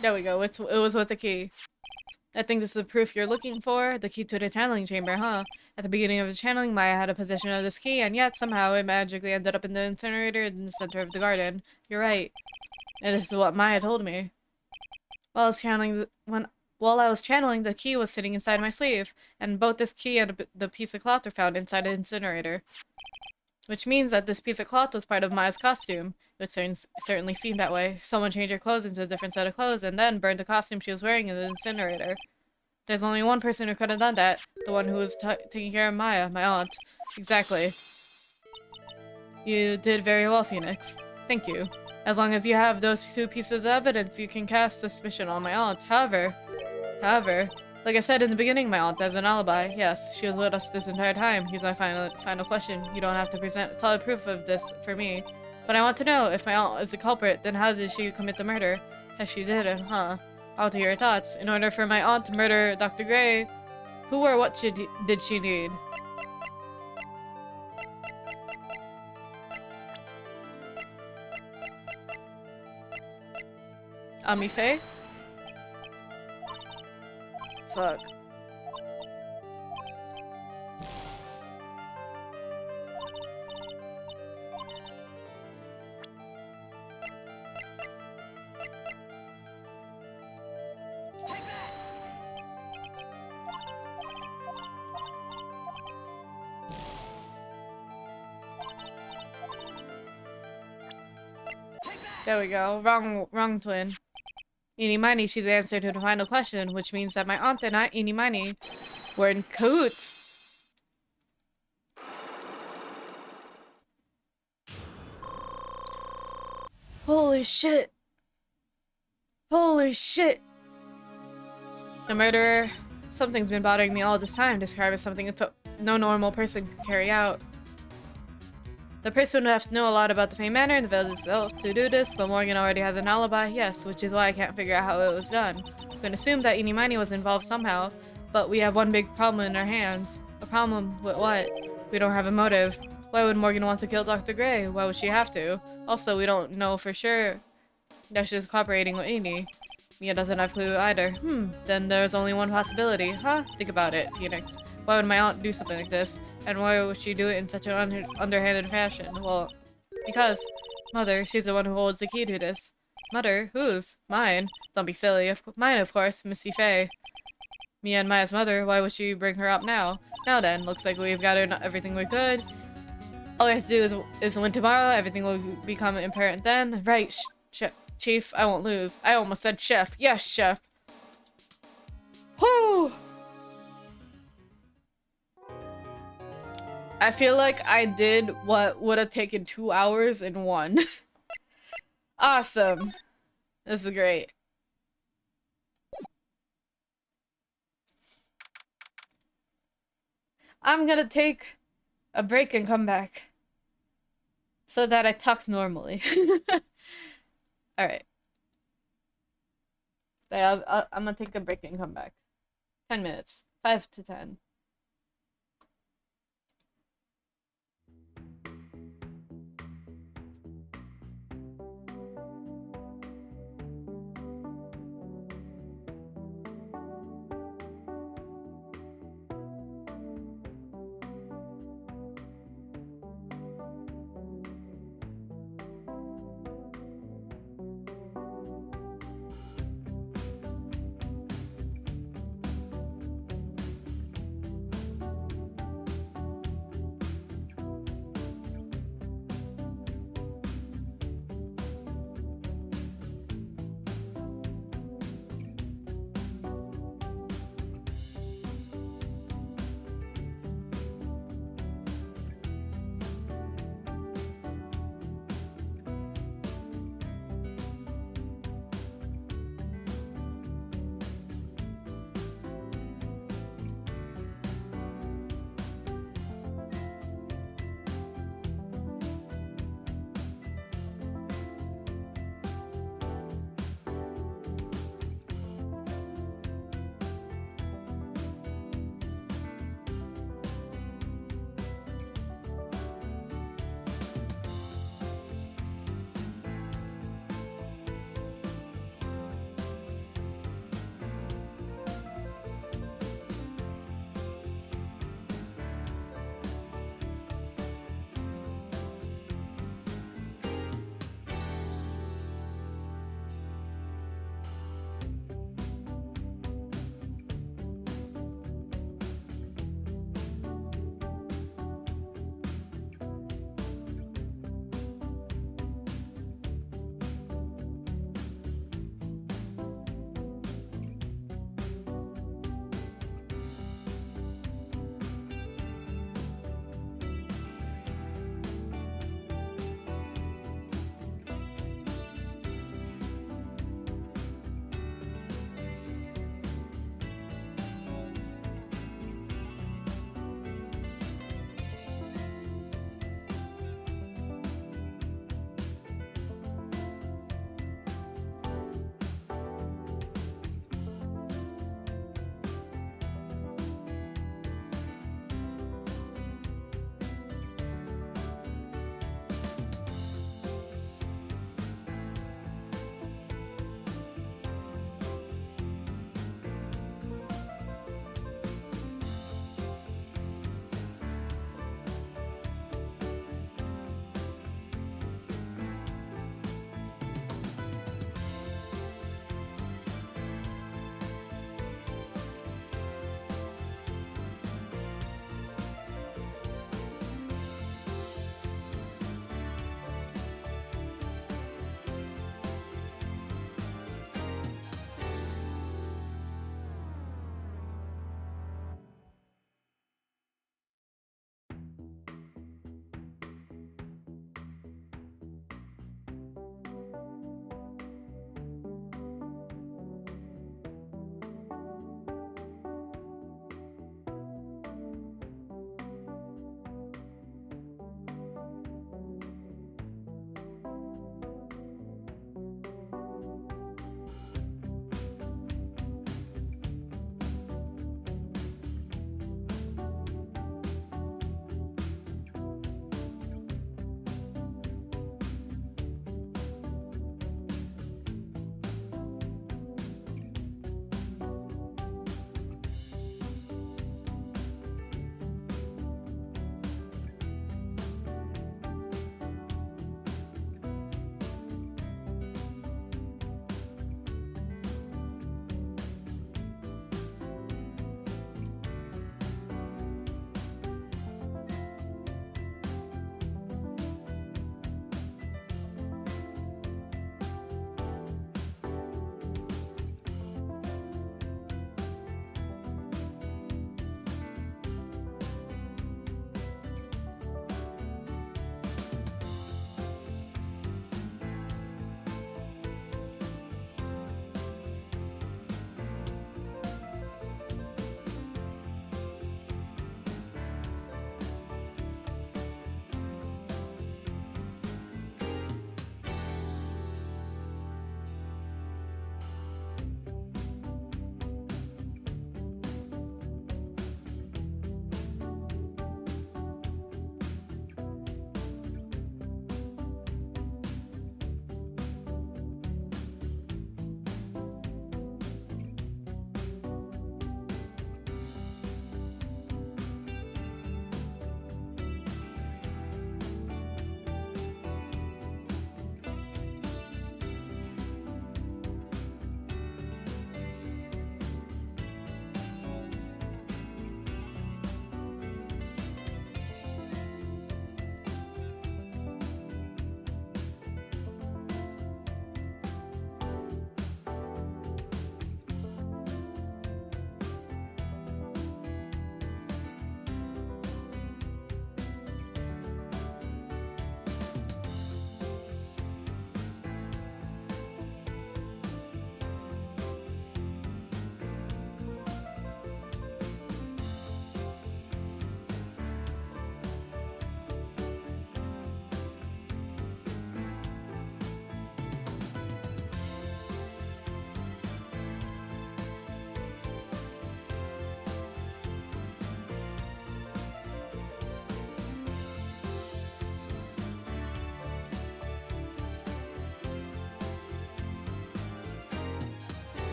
There we go. It was with the key. I think this is the proof you're looking for. The key to the channeling chamber, huh? At the beginning of the channeling, Maya had a possession of this key, and yet somehow it magically ended up in the incinerator in the center of the garden. You're right. And this is what Maya told me. While I was channeling, the key was sitting inside my sleeve, and both this key and the piece of cloth were found inside the incinerator. Which means that this piece of cloth was part of Maya's costume. It certainly seemed that way. Someone changed her clothes into a different set of clothes and then burned the costume she was wearing in the incinerator. There's only one person who could have done that. The one who was taking care of Maya, my aunt. Exactly. You did very well, Phoenix. Thank you. As long as you have those two pieces of evidence, you can cast suspicion on my aunt. However, like I said in the beginning, my aunt has an alibi. Yes, she was with us this entire time. Here's my final question. You don't have to present solid proof of this for me. But I want to know, if my aunt is the culprit, then how did she commit the murder? Yes, she did it, huh? I want to hear your thoughts. In order for my aunt to murder Dr. Gray, who or what did she need? Amife? Fuck. There we go. Wrong twin. Eeny she's the answer to the final question, which means that my aunt and I, Eeny were in cahoots. Holy shit. Holy shit. The murderer. Something's been bothering me all this time. Describe as something no normal person could carry out. The person would have to know a lot about the Fame Manor and the village itself to do this, but Morgan already has an alibi, yes, which is why I can't figure out how it was done. We can assume that Eeny was involved somehow, but we have one big problem in our hands. A problem with what? We don't have a motive. Why would Morgan want to kill Dr. Gray? Why would she have to? Also, we don't know for sure that she's cooperating with Eeny. Mia doesn't have a clue either. Then there's only one possibility, huh? Think about it, Phoenix. Why would my aunt do something like this? And why would she do it in such an underhanded fashion? Well, because, Mother, she's the one who holds the key to this. Mother? Whose? Mine. Don't be silly. Mine, of course, Missy Faye. Mia and Maya's mother, why would she bring her up now? Now then, looks like we've gathered everything we could. All we have to do is win tomorrow, everything will become apparent then. Right, Chief, I won't lose. I almost said chef. Yes, chef. Whew! I feel like I did what would have taken 2 hours in one. Awesome. This is great. I'm gonna take a break and come back. So that I talk normally. Alright. I'm gonna take a break and come back. 10 minutes. 5 to 10.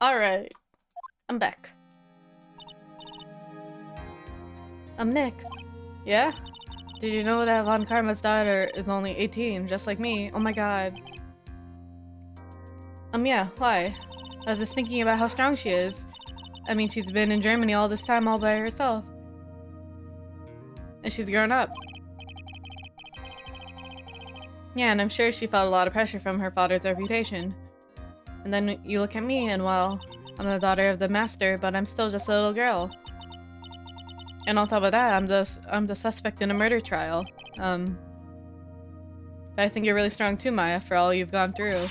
Alright, I'm back. I'm Nick. Yeah? Did you know that Von Karma's daughter is only 18, just like me? Oh my god. Yeah, why? I was just thinking about how strong she is. I mean, she's been in Germany all this time all by herself. And she's grown up. Yeah, and I'm sure she felt a lot of pressure from her father's reputation. And then you look at me and, well, I'm the daughter of the master, but I'm still just a little girl. And on top of that, I'm the suspect in a murder trial. But I think you're really strong too, Maya, for all you've gone through.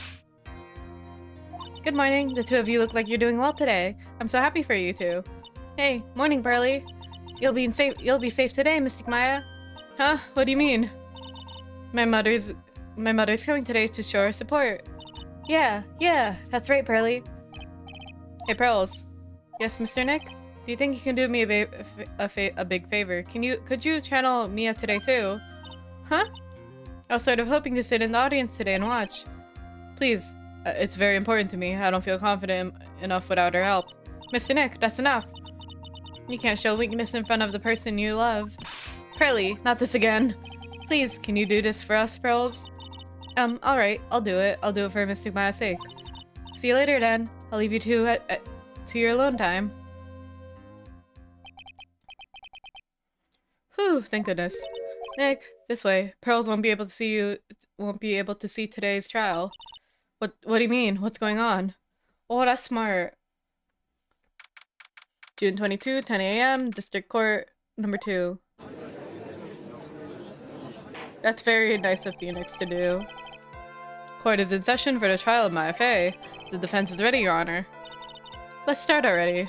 Good morning. The two of you look like you're doing well today. I'm so happy for you two. Hey, morning, Pearly. You'll be safe today, Mystic Maya. Huh? What do you mean? My mother's coming today to show her support. Yeah, that's right, Pearly. Hey, Pearls. Yes, Mr. Nick? Do you think you can do me a big favor? Could you channel Mia today too? Huh? I was sort of hoping to sit in the audience today and watch. Please, it's very important to me. I don't feel confident enough without her help. Mr. Nick, that's enough. You can't show weakness in front of the person you love. Pearly, not this again. Please, can you do this for us, Pearls? Alright, I'll do it. I'll do it for Mystic Maya's sake. See you later, then. I'll leave you two to your alone time. Whew, thank goodness. Nick, this way. Pearls won't be able to see today's trial. What do you mean? What's going on? Oh, that's smart. June 22, 10 a.m., District Court, number 2. That's very nice of Phoenix to do. Court is in session for the trial of Maya Fey. The defense is ready, Your Honor. Let's start already.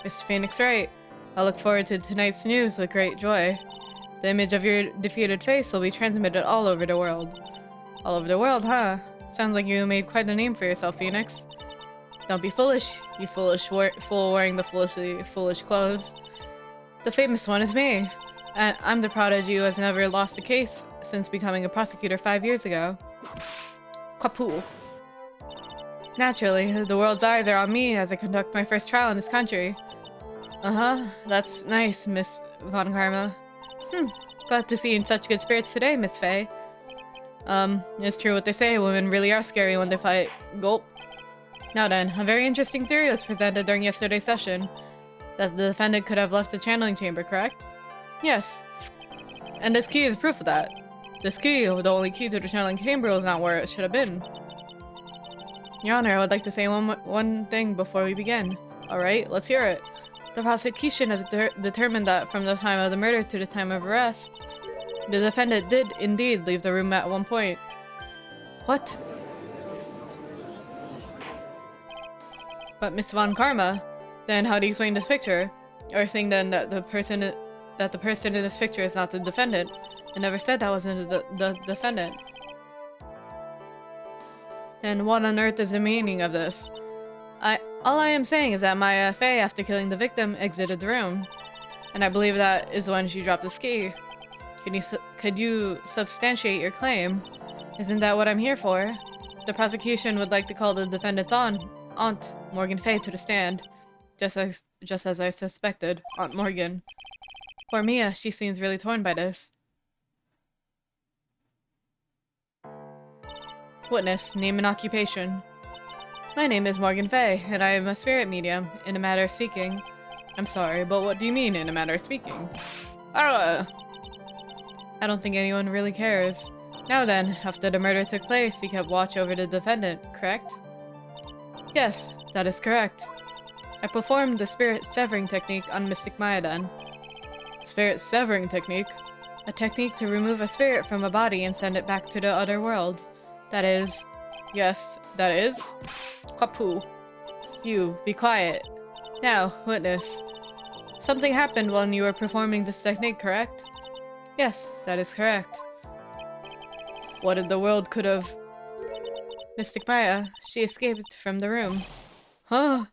Mr. Phoenix right. I look forward to tonight's news with great joy. The image of your defeated face will be transmitted all over the world. All over the world, huh? Sounds like you made quite a name for yourself, Phoenix. Don't be foolish, you foolish fool wearing the foolish clothes. The famous one is me. And I'm the prodigy who has never lost a case since becoming a prosecutor 5 years ago. Kapoo. Naturally, the world's eyes are on me as I conduct my first trial in this country. Uh-huh, that's nice, Miss Von Karma. Glad to see you in such good spirits today, Miss Fey. It's true what they say, women really are scary when they fight. Gulp. Now then, a very interesting theory was presented during yesterday's session. That the defendant could have left the channeling chamber, correct? Yes. And this key is proof of that. This key, the only key to the channeling chamber, is not where it should have been. Your Honor, I would like to say one thing before we begin. Alright, let's hear it. The prosecution has determined that from the time of the murder to the time of arrest, the defendant did indeed leave the room at one point. What? But Miss Von Karma, then how do you explain this picture? Or saying then that the person in this picture is not the defendant? I never said that wasn't the defendant. Then what on earth is the meaning of this? All I am saying is that Maya Fey, after killing the victim, exited the room. And I believe that is when she dropped the key. Could you substantiate your claim? Isn't that what I'm here for? The prosecution would like to call the defendant's aunt, Morgan Fey, to the stand. Just as I suspected, Aunt Morgan. Poor Mia, she seems really torn by this. Witness, name and occupation. My name is Morgan Fey, and I am a spirit medium, in a matter of speaking. I'm sorry, but what do you mean, in a matter of speaking? I don't think anyone really cares. Now then, after the murder took place, you kept watch over the defendant, correct? Yes, that is correct. I performed the spirit severing technique on Mystic Maya then. Spirit severing technique? A technique to remove a spirit from a body and send it back to the other world. That is... Yes, that is... Kapoo. You, be quiet. Now, witness. Something happened when you were performing this technique, correct? Yes, that is correct. What in the world could have... Mystic Maya, she escaped from the room. Huh?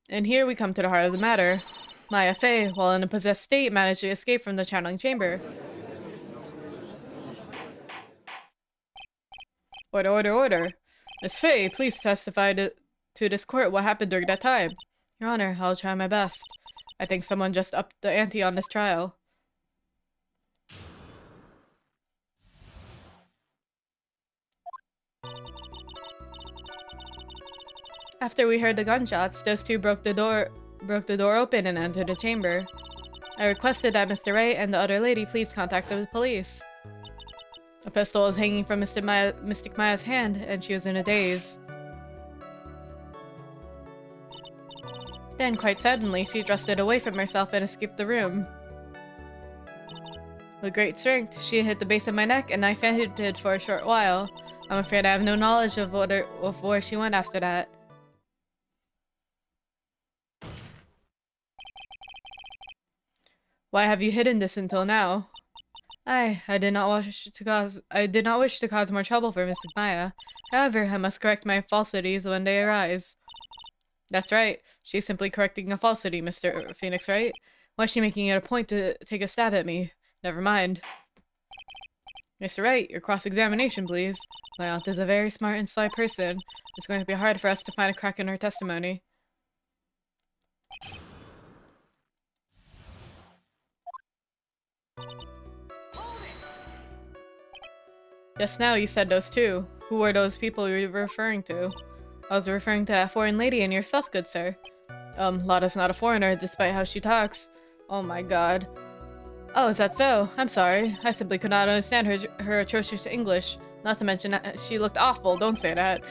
And here we come to the heart of the matter. Maya Fey, while in a possessed state, managed to escape from the channeling chamber. Order, order, order. Miss Faye, please testify to this court what happened during that time. Your Honor, I'll try my best. I think someone just upped the ante on this trial. After we heard the gunshots, those two broke the door open and entered the chamber. I requested that Mr. Wright and the other lady please contact the police. A pistol was hanging from Mystic Maya's hand, and she was in a daze. Then, quite suddenly, she thrust it away from herself and escaped the room. With great strength, she hit the base of my neck, and I fainted for a short while. I'm afraid I have no knowledge of where she went after that. Why have you hidden this until now? I did not wish to cause more trouble for Mystic Maya. However, I must correct my falsities when they arise. That's right. She's simply correcting a falsity, Mr. Phoenix, right? Why is she making it a point to take a stab at me? Never mind. Mr. Wright, your cross-examination, please. My aunt is a very smart and sly person. It's going to be hard for us to find a crack in her testimony. Just now you said those two. Who were those people you were referring to? I was referring to that foreign lady and yourself, good sir. Lotta's not a foreigner, despite how she talks. Oh my god. Oh, is that so? I'm sorry. I simply could not understand her atrocious English. Not to mention that she looked awful, don't say that.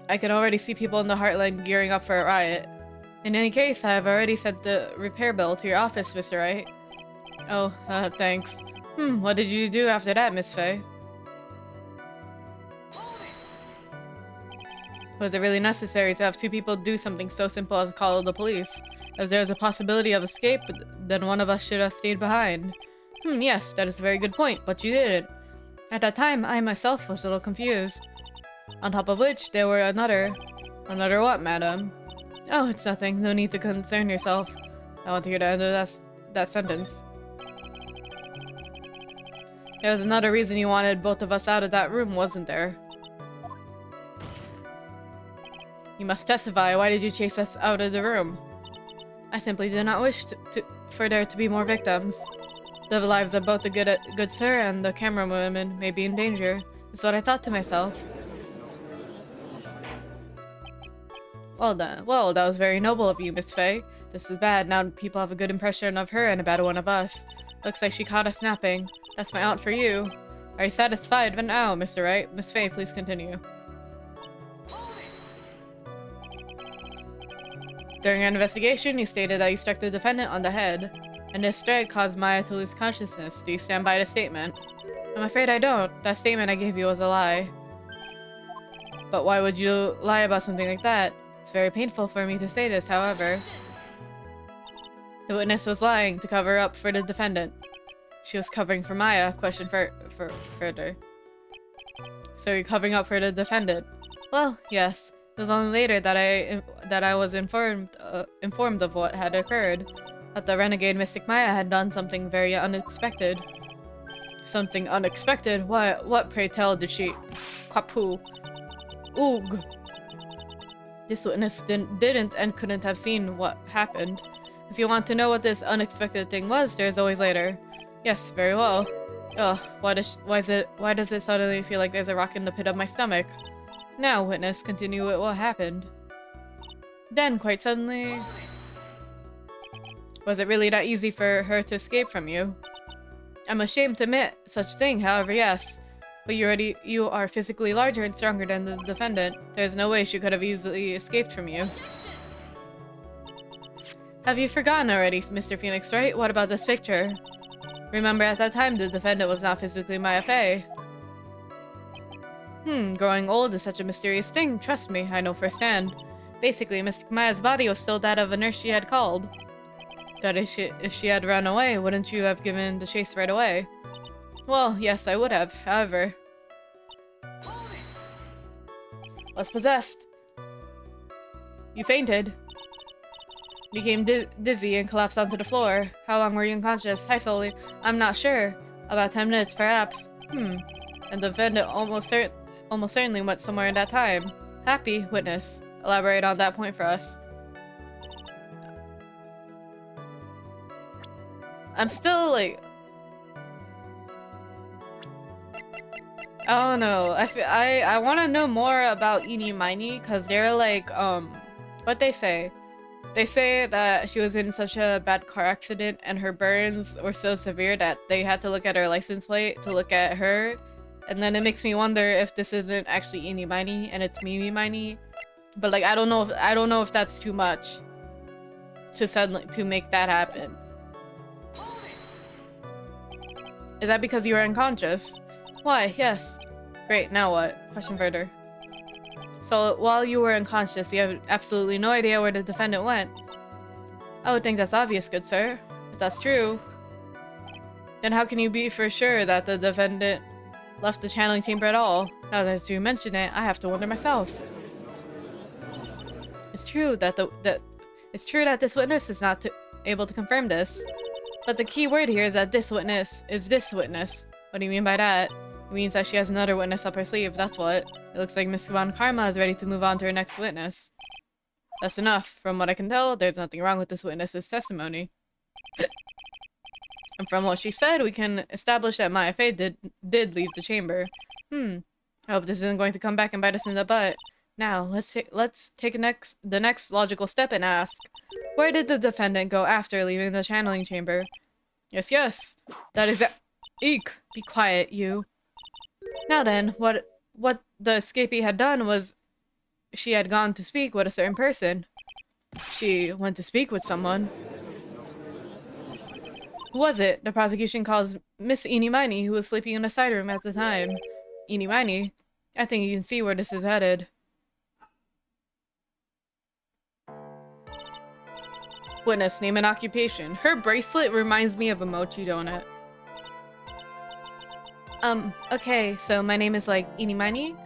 I can already see people in the Heartland gearing up for a riot. In any case, I have already sent the repair bill to your office, Mr. Wright. Oh, thanks. What did you do after that, Miss Faye? Was it really necessary to have two people do something so simple as call the police? If there was a possibility of escape, then one of us should have stayed behind. Yes, that is a very good point, but you didn't. At that time, I myself was a little confused. On top of which, there were another... Another what, madam? Oh, it's nothing. No need to concern yourself. I want to hear the end of that sentence. There was another reason you wanted both of us out of that room, wasn't there? You must testify. Why did you chase us out of the room? I simply did not wish for there to be more victims. The lives of both the good sir and the camerawoman may be in danger, is what I thought to myself. Well done. Well, that was very noble of you, Miss Faye. This is bad. Now people have a good impression of her and a bad one of us. Looks like she caught us napping. That's my aunt for you. Are you satisfied? But now, Mr. Wright. Miss Faye, please continue. During your investigation, you stated that you struck the defendant on the head, and this strike caused Maya to lose consciousness. Do you stand by the statement? I'm afraid I don't. That statement I gave you was a lie. But why would you lie about something like that? It's very painful for me to say this, however. The witness was lying to cover up for the defendant. She was covering for Maya. Question further. So you're covering up for the defendant? Well, yes. It was only later that I was informed of what had occurred. That the renegade Mystic Maya had done something very unexpected. Something unexpected? What pray tell did she... Kapu. Oog. This witness didn't and couldn't have seen what happened. If you want to know what this unexpected thing was, there's always later. Yes, very well. Ugh, why does it suddenly feel like there's a rock in the pit of my stomach? Now, witness, continue with what happened. Then, quite suddenly... Was it really that easy for her to escape from you? I'm ashamed to admit such a thing, however, yes. But you are physically larger and stronger than the defendant. There's no way she could have easily escaped from you. Have you forgotten already, Mr. Phoenix, right? What about this picture? Remember, at that time, the defendant was not physically Maya Fey. Growing old is such a mysterious thing. Trust me, I know firsthand. Basically, Mystic Maya's body was still that of a nurse she had called. That if she had run away, wouldn't you have given the chase right away? Well, yes, I would have. However... Was possessed. You fainted. Became dizzy and collapsed onto the floor. How long were you unconscious? Hi, Soli. I'm not sure. About 10 minutes, perhaps. And the defendant almost certainly went somewhere in that time. Happy, witness. Elaborate on that point for us. I'm still like... I don't know. I want to know more about Eenie Miney because they're like, what they say? They say that she was in such a bad car accident and her burns were so severe that they had to look at her license plate to look at her. And then it makes me wonder if this isn't actually Eenie Miney and it's Mimi Miney. But like I don't know if that's too much to suddenly to make that happen. Is that because you were unconscious? Why, yes. Great, now what? Question further. So, while you were unconscious, you have absolutely no idea where the defendant went. I would think that's obvious, good sir. If that's true, then how can you be for sure that the defendant left the channeling chamber at all? Now that you mention it, I have to wonder myself. It's true that this witness is not able to confirm this. But the key word here is that this witness is this witness. What do you mean by that? It means that she has another witness up her sleeve, that's what. It looks like Miss Von Karma is ready to move on to her next witness. That's enough. From what I can tell, there's nothing wrong with this witness's testimony. And from what she said, we can establish that Maya Fey did leave the chamber. I hope this isn't going to come back and bite us in the butt. Now, let's take the next logical step and ask, where did the defendant go after leaving the channeling chamber? Yes. That is Eek! Be quiet, you. Now then, what the escapee had done was she had gone to speak with a certain person. She went to speak with someone. Who was it? The prosecution calls Miss Eenie Miney, who was sleeping in a side room at the time. Eenie Miney? I think you can see where this is headed. Witness, name and occupation. Her bracelet reminds me of a mochi donut. Okay, so my name is, like, Eenie Miney.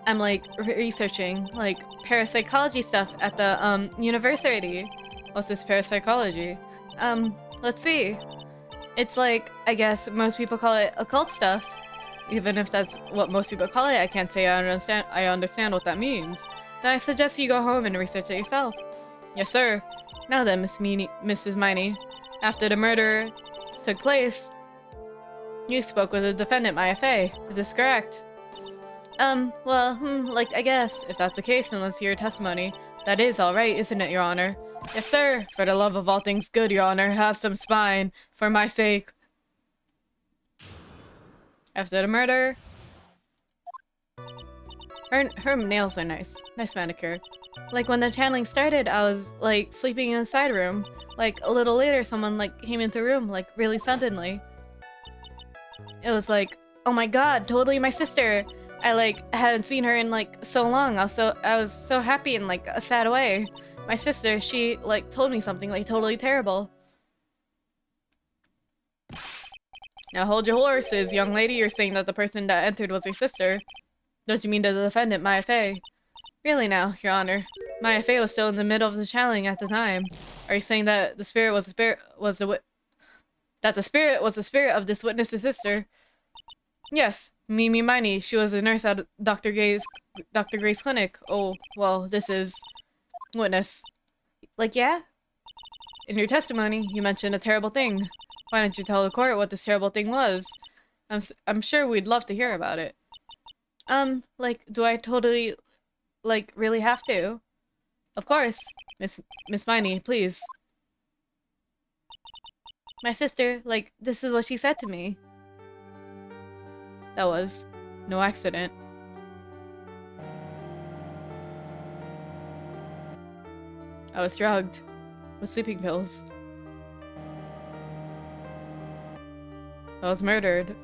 I'm, like, researching, like, parapsychology stuff at the, university. What's this parapsychology? Let's see. It's like, I guess most people call it occult stuff. Even if that's what most people call it, I can't say I understand what that means. Then I suggest you go home and research it yourself. Yes, sir. Now then, Mrs. Miney, after the murder took place, you spoke with the defendant, Maya Fey. Is this correct? Like, I guess. If that's the case, then let's hear your testimony. That is alright, isn't it, Your Honor? Yes, sir. For the love of all things good, Your Honor, have some spine. For my sake. After the murder... Her nails are nice. Nice manicure. Like, when the channeling started, I was, like, sleeping in the side room. Like, a little later, someone, like, came into the room, like, really suddenly. It was like, oh my god, totally my sister. I, like, hadn't seen her in, like, so long. I was so happy in, like, a sad way. My sister, she, like, told me something, like, totally terrible. Now hold your horses, young lady. You're saying that the person that entered was your sister. Don't you mean the defendant, Maya Fey? Really now, Your Honor. Maya Fey was still in the middle of the channeling at the time. Are you saying that the spirit was the spirit of this witness's sister? Yes, Mimi Miney. She was a nurse at Dr. Gray's clinic. Oh, well, this is... Witness. Like, yeah? In your testimony, you mentioned a terrible thing. Why don't you tell the court what this terrible thing was? I'm sure we'd love to hear about it. Like, do I totally, like, really have to? Of course. Miss Miney, please. My sister, like, this is what she said to me. That was no accident. I was drugged with sleeping pills. I was murdered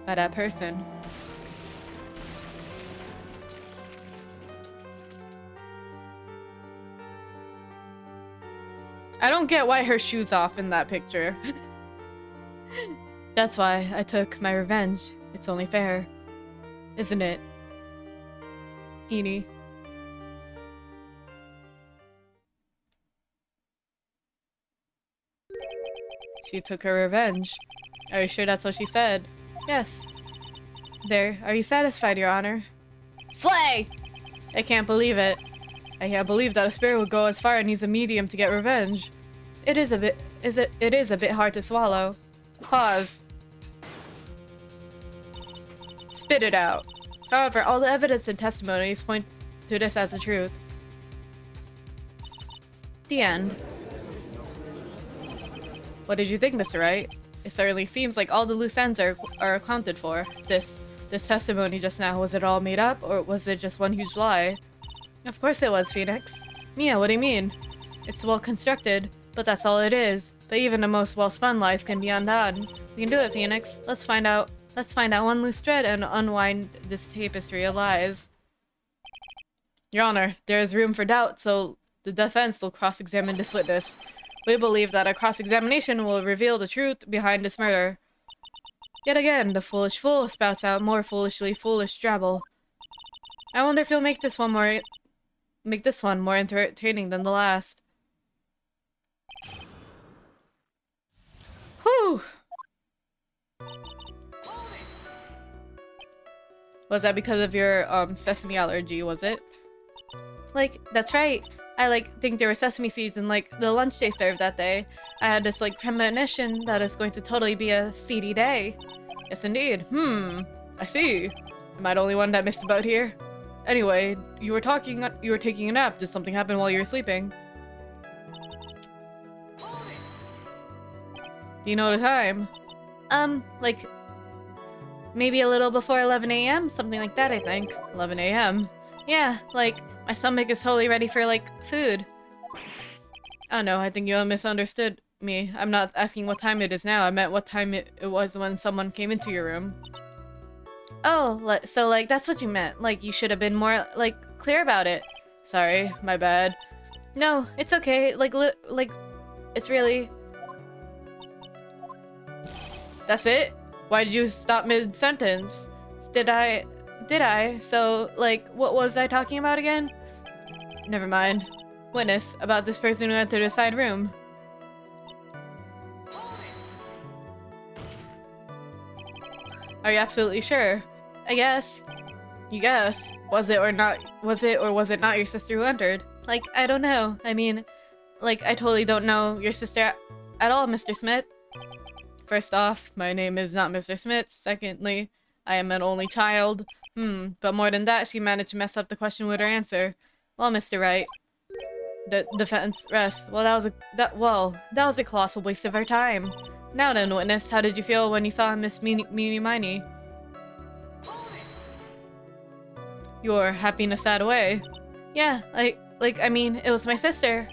by that person. I don't get why her shoe's off in that picture. That's why I took my revenge. It's only fair. Isn't it? Eenie. She took her revenge. Are you sure that's what she said? Yes. There, are you satisfied, Your Honor? Slay! I can't believe it. I can't believe that a spirit would go as far and use a medium to get revenge. It is a bit hard to swallow. Pause. Spit it out. However, all the evidence and testimonies point to this as the truth. The end. What did you think, Mr. Wright? It certainly seems like all the loose ends are accounted for. This testimony just now, was it all made up, or was it just one huge lie? Of course it was, Phoenix. Mia, what do you mean? It's well constructed, but that's all it is. But even the most well-spun lies can be undone. We can do it, Phoenix. Let's find out one loose thread and unwind this tapestry of lies. Your Honor, there is room for doubt, so the defense will cross-examine this witness. We believe that a cross-examination will reveal the truth behind this murder. Yet again, the foolish fool spouts out more foolishly foolish drabble. I wonder if he'll make this one more entertaining than the last. Whew! Was that because of your sesame allergy, was it? Like, that's right. I think there were sesame seeds in the lunch they served that day. I had this premonition that it's going to totally be a seedy day. Yes indeed. I see. Am I the only one that missed a boat here? Anyway, you were taking a nap. Did something happen while you were sleeping? Do you know the time? Maybe a little before 11 a.m.? Something like that, I think. 11 a.m.? Yeah, my stomach is totally ready for, food. Oh no, I think you misunderstood me. I'm not asking what time it is now. I meant what time it was when someone came into your room. Oh, so, that's what you meant. You should have been more, clear about it. Sorry, my bad. No, it's okay. It's really... That's it? Why did you stop mid-sentence? Did I? So, what was I talking about again? Never mind. Witness, about this person who entered the side room. Are you absolutely sure? I guess. You guess. Was it or was it not your sister who entered? I don't know. I mean, I totally don't know your sister at all, Mr. Smith. First off, my name is not Mr. Smith. Secondly, I am an only child. But more than that, she managed to mess up the question with her answer. Well, Mr. Wright. The defense rests. Well, that was a colossal waste of our time. Now then, witness, how did you feel when you saw Miss Meeny Miney? You were happy in a sad way. Yeah, I mean, it was my sister.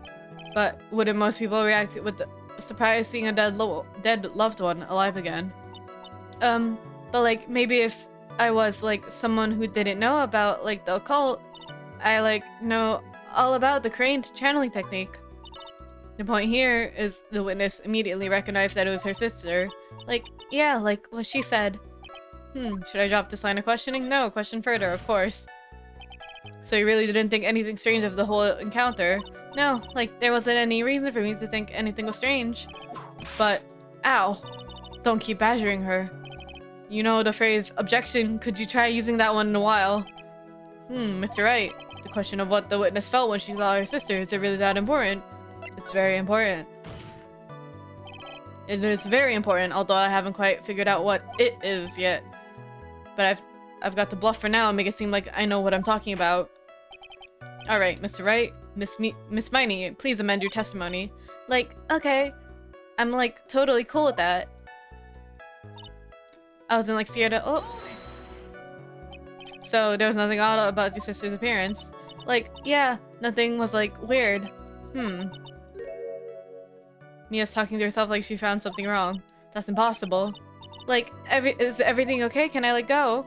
But wouldn't most people react with the surprise seeing a dead loved one alive again? But maybe if I was someone who didn't know about the occult, I know all about the crane channeling technique. The point here is the witness immediately recognized that it was her sister. Yeah, what she said. Should I drop this line of questioning? No, question further, of course. So you really didn't think anything strange of the whole encounter? No, there wasn't any reason for me to think anything was strange. But, ow. Don't keep badgering her. You know the phrase, objection, could you try using that one in a while? Mr. Wright, the question of what the witness felt when she saw her sister, is it really that important? It's very important. It is very important, although I haven't quite figured out what it is yet. But I've got to bluff for now and make it seem like I know what I'm talking about. Alright, Mr. Wright, Miss Miney, please amend your testimony. Okay. I'm totally cool with that. I wasn't scared of— oh. So there was nothing odd about your sister's appearance? Yeah, nothing was weird. Mia's talking to herself like she found something wrong. That's impossible. Is everything okay? Can I go?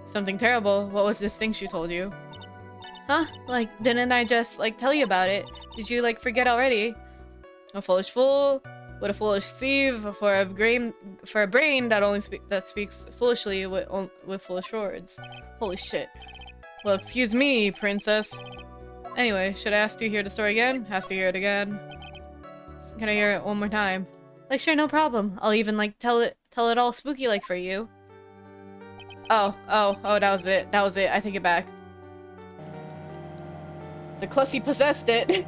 Something terrible. What was this thing she told you? Huh? Didn't I just tell you about it? Did you forget already? A foolish fool. What a foolish sieve for a brain that speaks foolishly with foolish words. Holy shit. Well, excuse me, princess. Anyway, should I ask to hear the story again? Has to hear it again. Can I hear it one more time? Like, sure, no problem. I'll even, like, tell it all spooky-like for you. Oh, that was it. That was it. I take it back. The Clussy possessed it.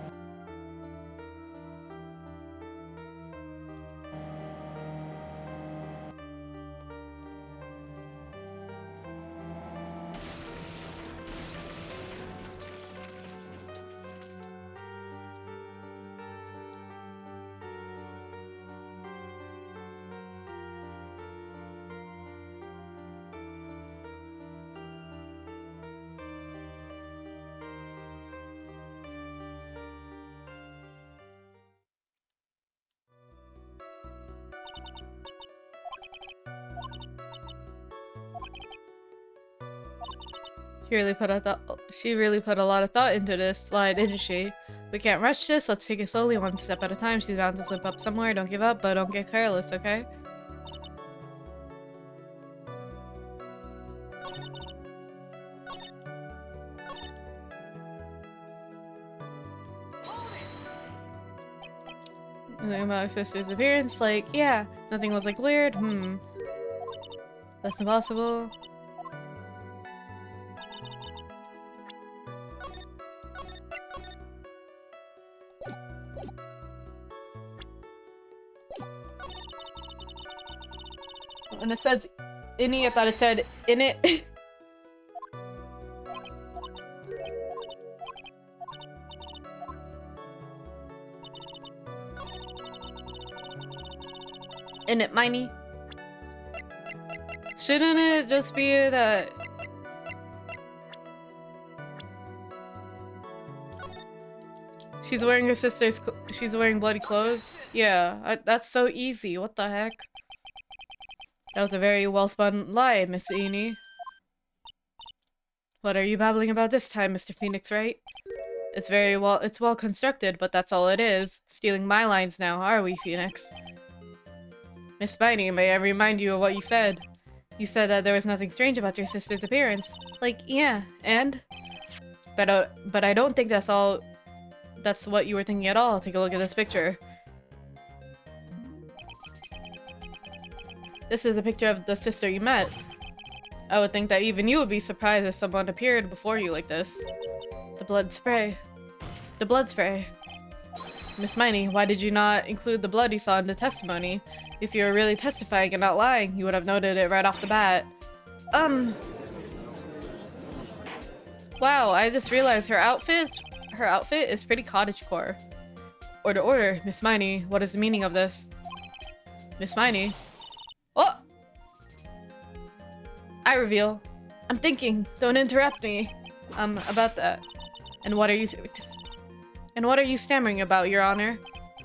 She really put a lot of thought into this slide, didn't she? We can't rush this. Let's take it slowly, one step at a time. She's bound to slip up somewhere. Don't give up, but don't get careless, okay? Nothing about her sister's appearance, like, yeah, nothing was like weird. That's impossible. When it says "innie," I thought it said "in it." In it, miney. Shouldn't it just be that? She's wearing her sister's. She's wearing bloody clothes. Yeah, that's so easy. What the heck? That was a very well-spun lie, Miss Eni. What are you babbling about this time, Mr. Phoenix, right? It's well constructed, but that's all it is. Stealing my lines now, are we, Phoenix? Miss Spiny, may I remind you of what you said? You said that there was nothing strange about your sister's appearance. Like, yeah, and? But I don't think that's what you were thinking at all. Take a look at this picture. This is a picture of the sister you met. I would think that even you would be surprised if someone appeared before you like this. The blood spray. The blood spray. Miss Miney, why did you not include the blood you saw in the testimony? If you were really testifying and not lying, you would have noted it right off the bat. Wow, I just realized her outfit is pretty cottagecore. Order, Miss Miney, what is the meaning of this? Miss Miney? Oh! I reveal. I'm thinking. Don't interrupt me. About that. And what are you stammering about, Your Honor?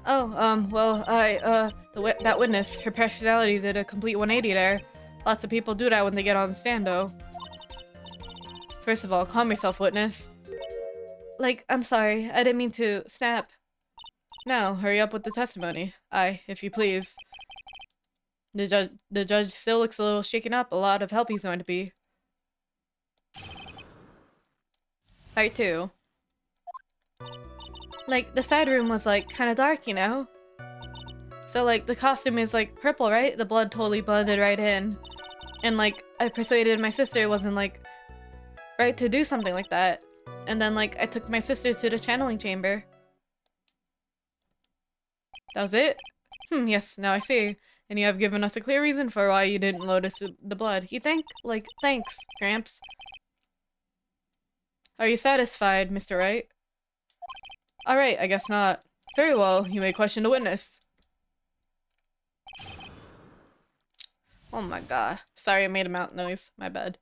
Oh, well, that witness, her personality did a complete 180 there. Lots of people do that when they get on the stand, though. First of all, calm yourself, witness. Like, I'm sorry, I didn't mean to snap. Now, hurry up with the testimony. Aye, if you please. The judge still looks a little shaken up. A lot of help he's going to be. Part 2. Like, the side room was, like, kind of dark, you know? So, like, the costume is, like, purple, right? The blood totally blended right in. And, like, I persuaded my sister it wasn't, like, right to do something like that. And then, like, I took my sister to the channeling chamber. That was it? Yes, now I see. And you have given us a clear reason for why you didn't notice the blood. You think? Like, thanks, Gramps. Are you satisfied, Mr. Wright? Alright, I guess not. Very well, you may question the witness. Oh my god. Sorry, I made a mouth noise. My bad.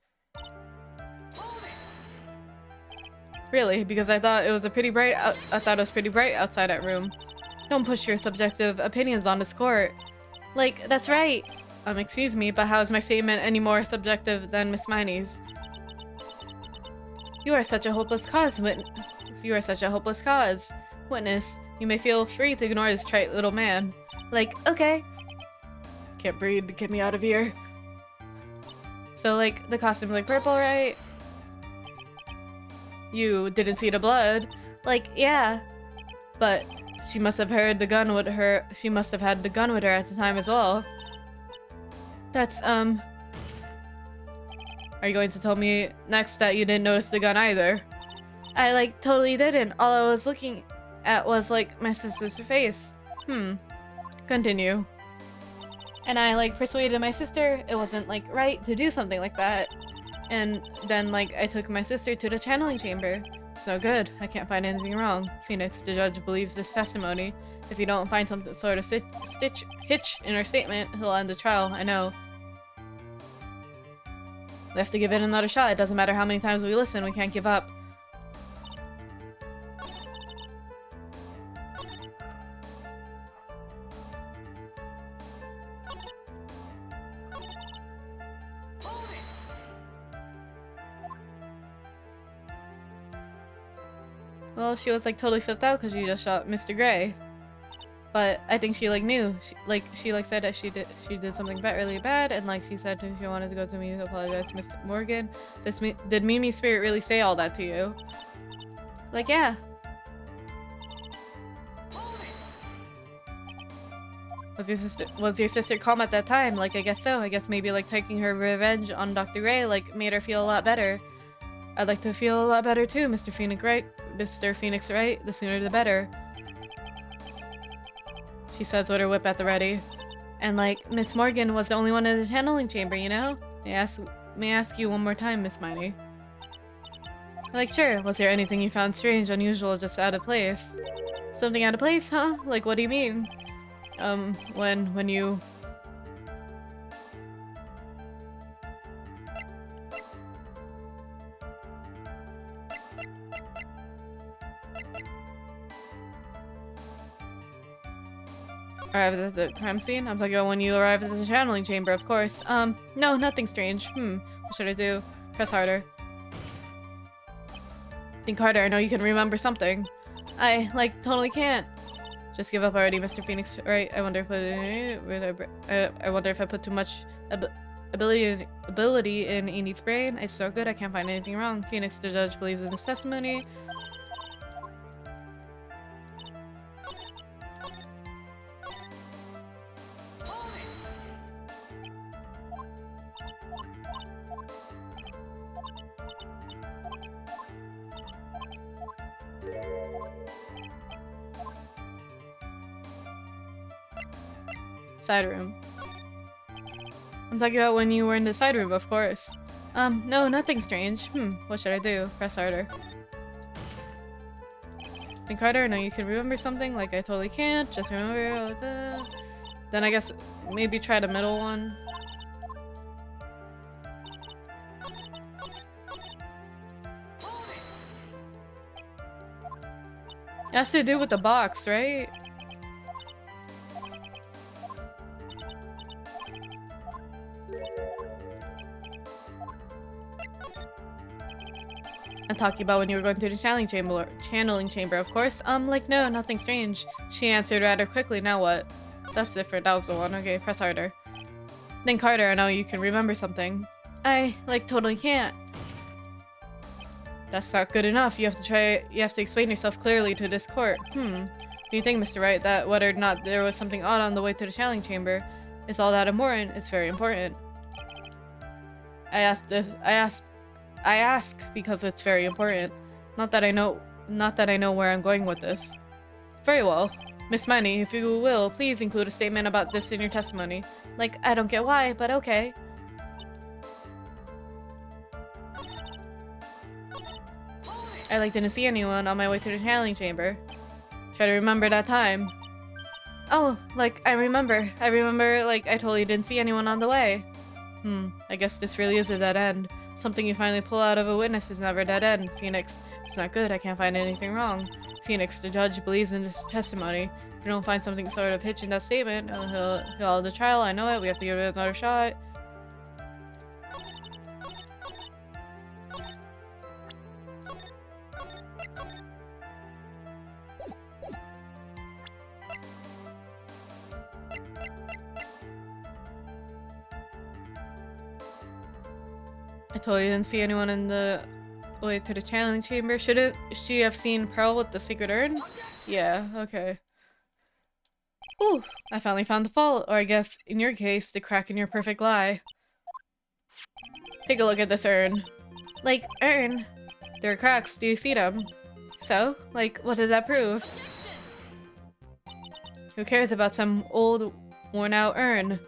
Really? Because I thought it was pretty bright outside that room. Don't push your subjective opinions on this court. Like, that's right. Excuse me, but how is my statement any more subjective than Miss Miney's? You are such a hopeless cause, witness. You are such a hopeless cause. Witness, you may feel free to ignore this trite little man. Like, okay. Can't breathe, get me out of here. So, like, the costume's like purple, right? You didn't see the blood. Like, yeah. But She must have heard the gun with her. She must have had the gun with her at the time as well. That's, Are you going to tell me next that you didn't notice the gun either? I, like, totally didn't. All I was looking at was, like, my sister's face. Continue. And I, like, persuaded my sister it wasn't, like, right to do something like that. And then, like, I took my sister to the channeling chamber. So good. I can't find anything wrong. Phoenix, the judge, believes this testimony. If you don't find some sort of hitch in her statement, he'll end the trial. I know. We have to give it another shot. It doesn't matter how many times we listen. We can't give up. Well, she was like totally flipped out because she just shot Mr. Gray. But I think she like knew. She said that she did something really bad, and like she said she wanted to go to me to apologize to Mr. Morgan. Did Mimi's spirit really say all that to you? Like, yeah. Was your sister calm at that time? Like, I guess so. I guess maybe like taking her revenge on Dr. Gray like made her feel a lot better. I'd like to feel a lot better too, Mr. Phoenix, right? Mr. Phoenix, right? The sooner the better. She says with her whip at the ready. And like, Miss Morgan was the only one in the channeling chamber, you know? May I ask you one more time, Miss Miney? Like, sure. Was there anything you found strange, unusual, just out of place? Something out of place, huh? Like, what do you mean? When you... arrived at the crime scene? I'm talking about when you arrived at the channeling chamber, of course. No, nothing strange. What should I do? Press harder. Think harder, I know you can remember something. I, like, totally can't. Just give up already, Mr. Phoenix, right? I wonder if I put too much ability in Enid's brain. It's so good, I can't find anything wrong. Phoenix, the judge, believes in his testimony. Side room. I'm talking about when you were in the side room, of course. No, nothing strange. What should I do? Press harder. Think harder? No, you can remember something? Like, I totally can't. Just remember... Then I guess maybe try the middle one. It has to do with the box, right? I'm talking about when you were going through the channeling chamber, of course. Like, no, nothing strange. She answered rather quickly. Now what? That's different. That was the one. Okay, press harder. Think harder. I know you can remember something. I, like, totally can't. That's not good enough. You have to explain yourself clearly to this court. Do you think, Mr. Wright, that whether or not there was something odd on the way to the channeling chamber is all that important? It's very important. I ask because it's very important. Not that I know where I'm going with this. Very well. Miss Miney, if you will, please include a statement about this in your testimony. Like, I don't get why, but okay. I like didn't see anyone on my way to the channeling chamber. Try to remember that time. Oh, like, I remember, like, I totally didn't see anyone on the way. I guess this really is a dead end. Something you finally pull out of a witness is never a dead end. Phoenix, it's not good. I can't find anything wrong. Phoenix, the judge believes in this testimony. If you don't find something sort of hitch in that statement, he'll hold the trial. I know it. We have to give it another shot. I totally didn't see anyone in the way to the channeling chamber. Shouldn't she have seen Pearl with the secret urn? Yeah, okay. Ooh, I finally found the fault, or I guess, in your case, the crack in your perfect lie. Take a look at this urn. Like, urn? There are cracks, do you see them? So, like, what does that prove? Who cares about some old, worn-out urn?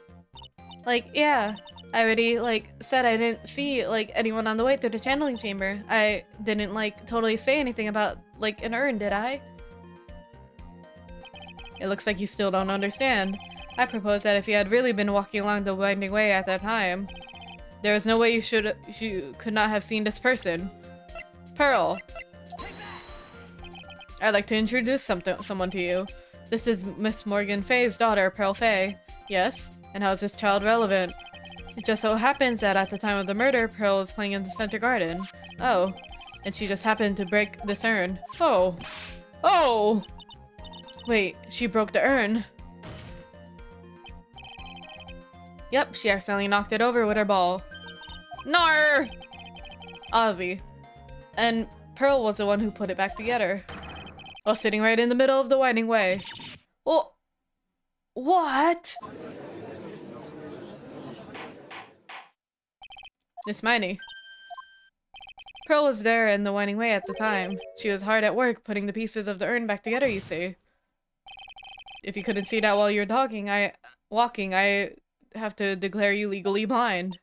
Like, yeah, I already, like, said I didn't see, like, anyone on the way through the channeling chamber. I didn't, like, totally say anything about, like, an urn, did I? It looks like you still don't understand. I propose that if you had really been walking along the winding way at that time, there was no way you could not have seen this person. Pearl. I'd like to introduce someone to you. This is Miss Morgan Fay's daughter, Pearl Fay. Yes? And how is this child relevant? It just so happens that at the time of the murder, Pearl was playing in the center garden. Oh. And she just happened to break this urn. Oh. Oh! Wait, she broke the urn. Yep, she accidentally knocked it over with her ball. Nar! Ozzy. And Pearl was the one who put it back together. While sitting right in the middle of the winding way. Oh. What? Miss Miney. Pearl was there in the winding way at the time. She was hard at work putting the pieces of the urn back together, you see. If you couldn't see that while you're walking, I have to declare you legally blind.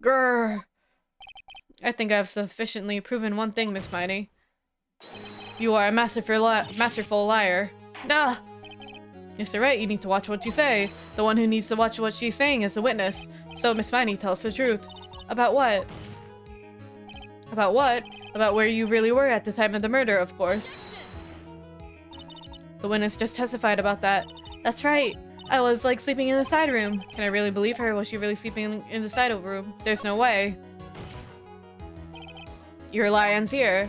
Grrr. I think I've sufficiently proven one thing, Miss Miney. You are a masterful liar. Nah. Yes, you're right, you need to watch what you say. The one who needs to watch what she's saying is the witness. So, Miss Miney, tell us the truth. About what? About what? About where you really were at the time of the murder, of course. The witness just testified about that. That's right. I was, like, sleeping in the side room. Can I really believe her? Was she really sleeping in the side room? There's no way. Your lie ends here.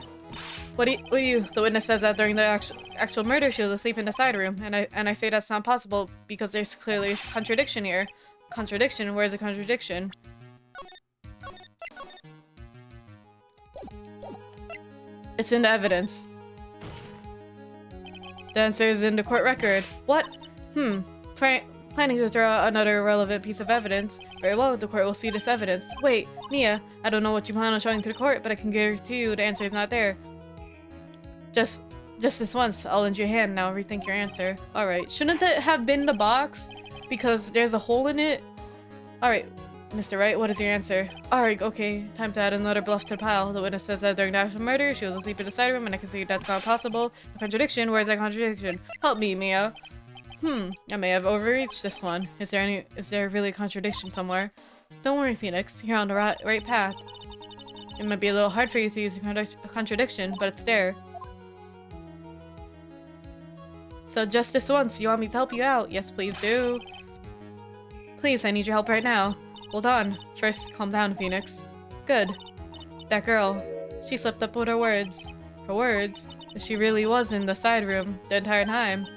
What do you? The witness says that during the actual murder, she was asleep in the side room, and I say that's not possible because there's clearly a contradiction here. Contradiction? Where's the contradiction? It's in the evidence. The answer is in the court record. What? Planning to throw out another relevant piece of evidence. Very well, the court will see this evidence. Wait, Mia, I don't know what you plan on showing to the court, but I can guarantee you the answer is not there. Just this once, I'll lend you a hand. Now rethink your answer. Alright, shouldn't it have been the box? Because there's a hole in it? Alright, Mr. Wright, what is your answer? Alright, okay, time to add another bluff to the pile. The witness says that during the actual murder, she was asleep in the side room, and I can see that's not possible. The contradiction? Where's that contradiction? Help me, Mia. I may have overreached this one. Is there really a contradiction somewhere? Don't worry, Phoenix. You're on the right path. It might be a little hard for you to use a contradiction, but it's there. So just this once, you want me to help you out? Yes, please do. Please, I need your help right now. Hold on. First, calm down, Phoenix. Good. That girl. She slipped up with her words. Her words? She really was in the side room the entire time.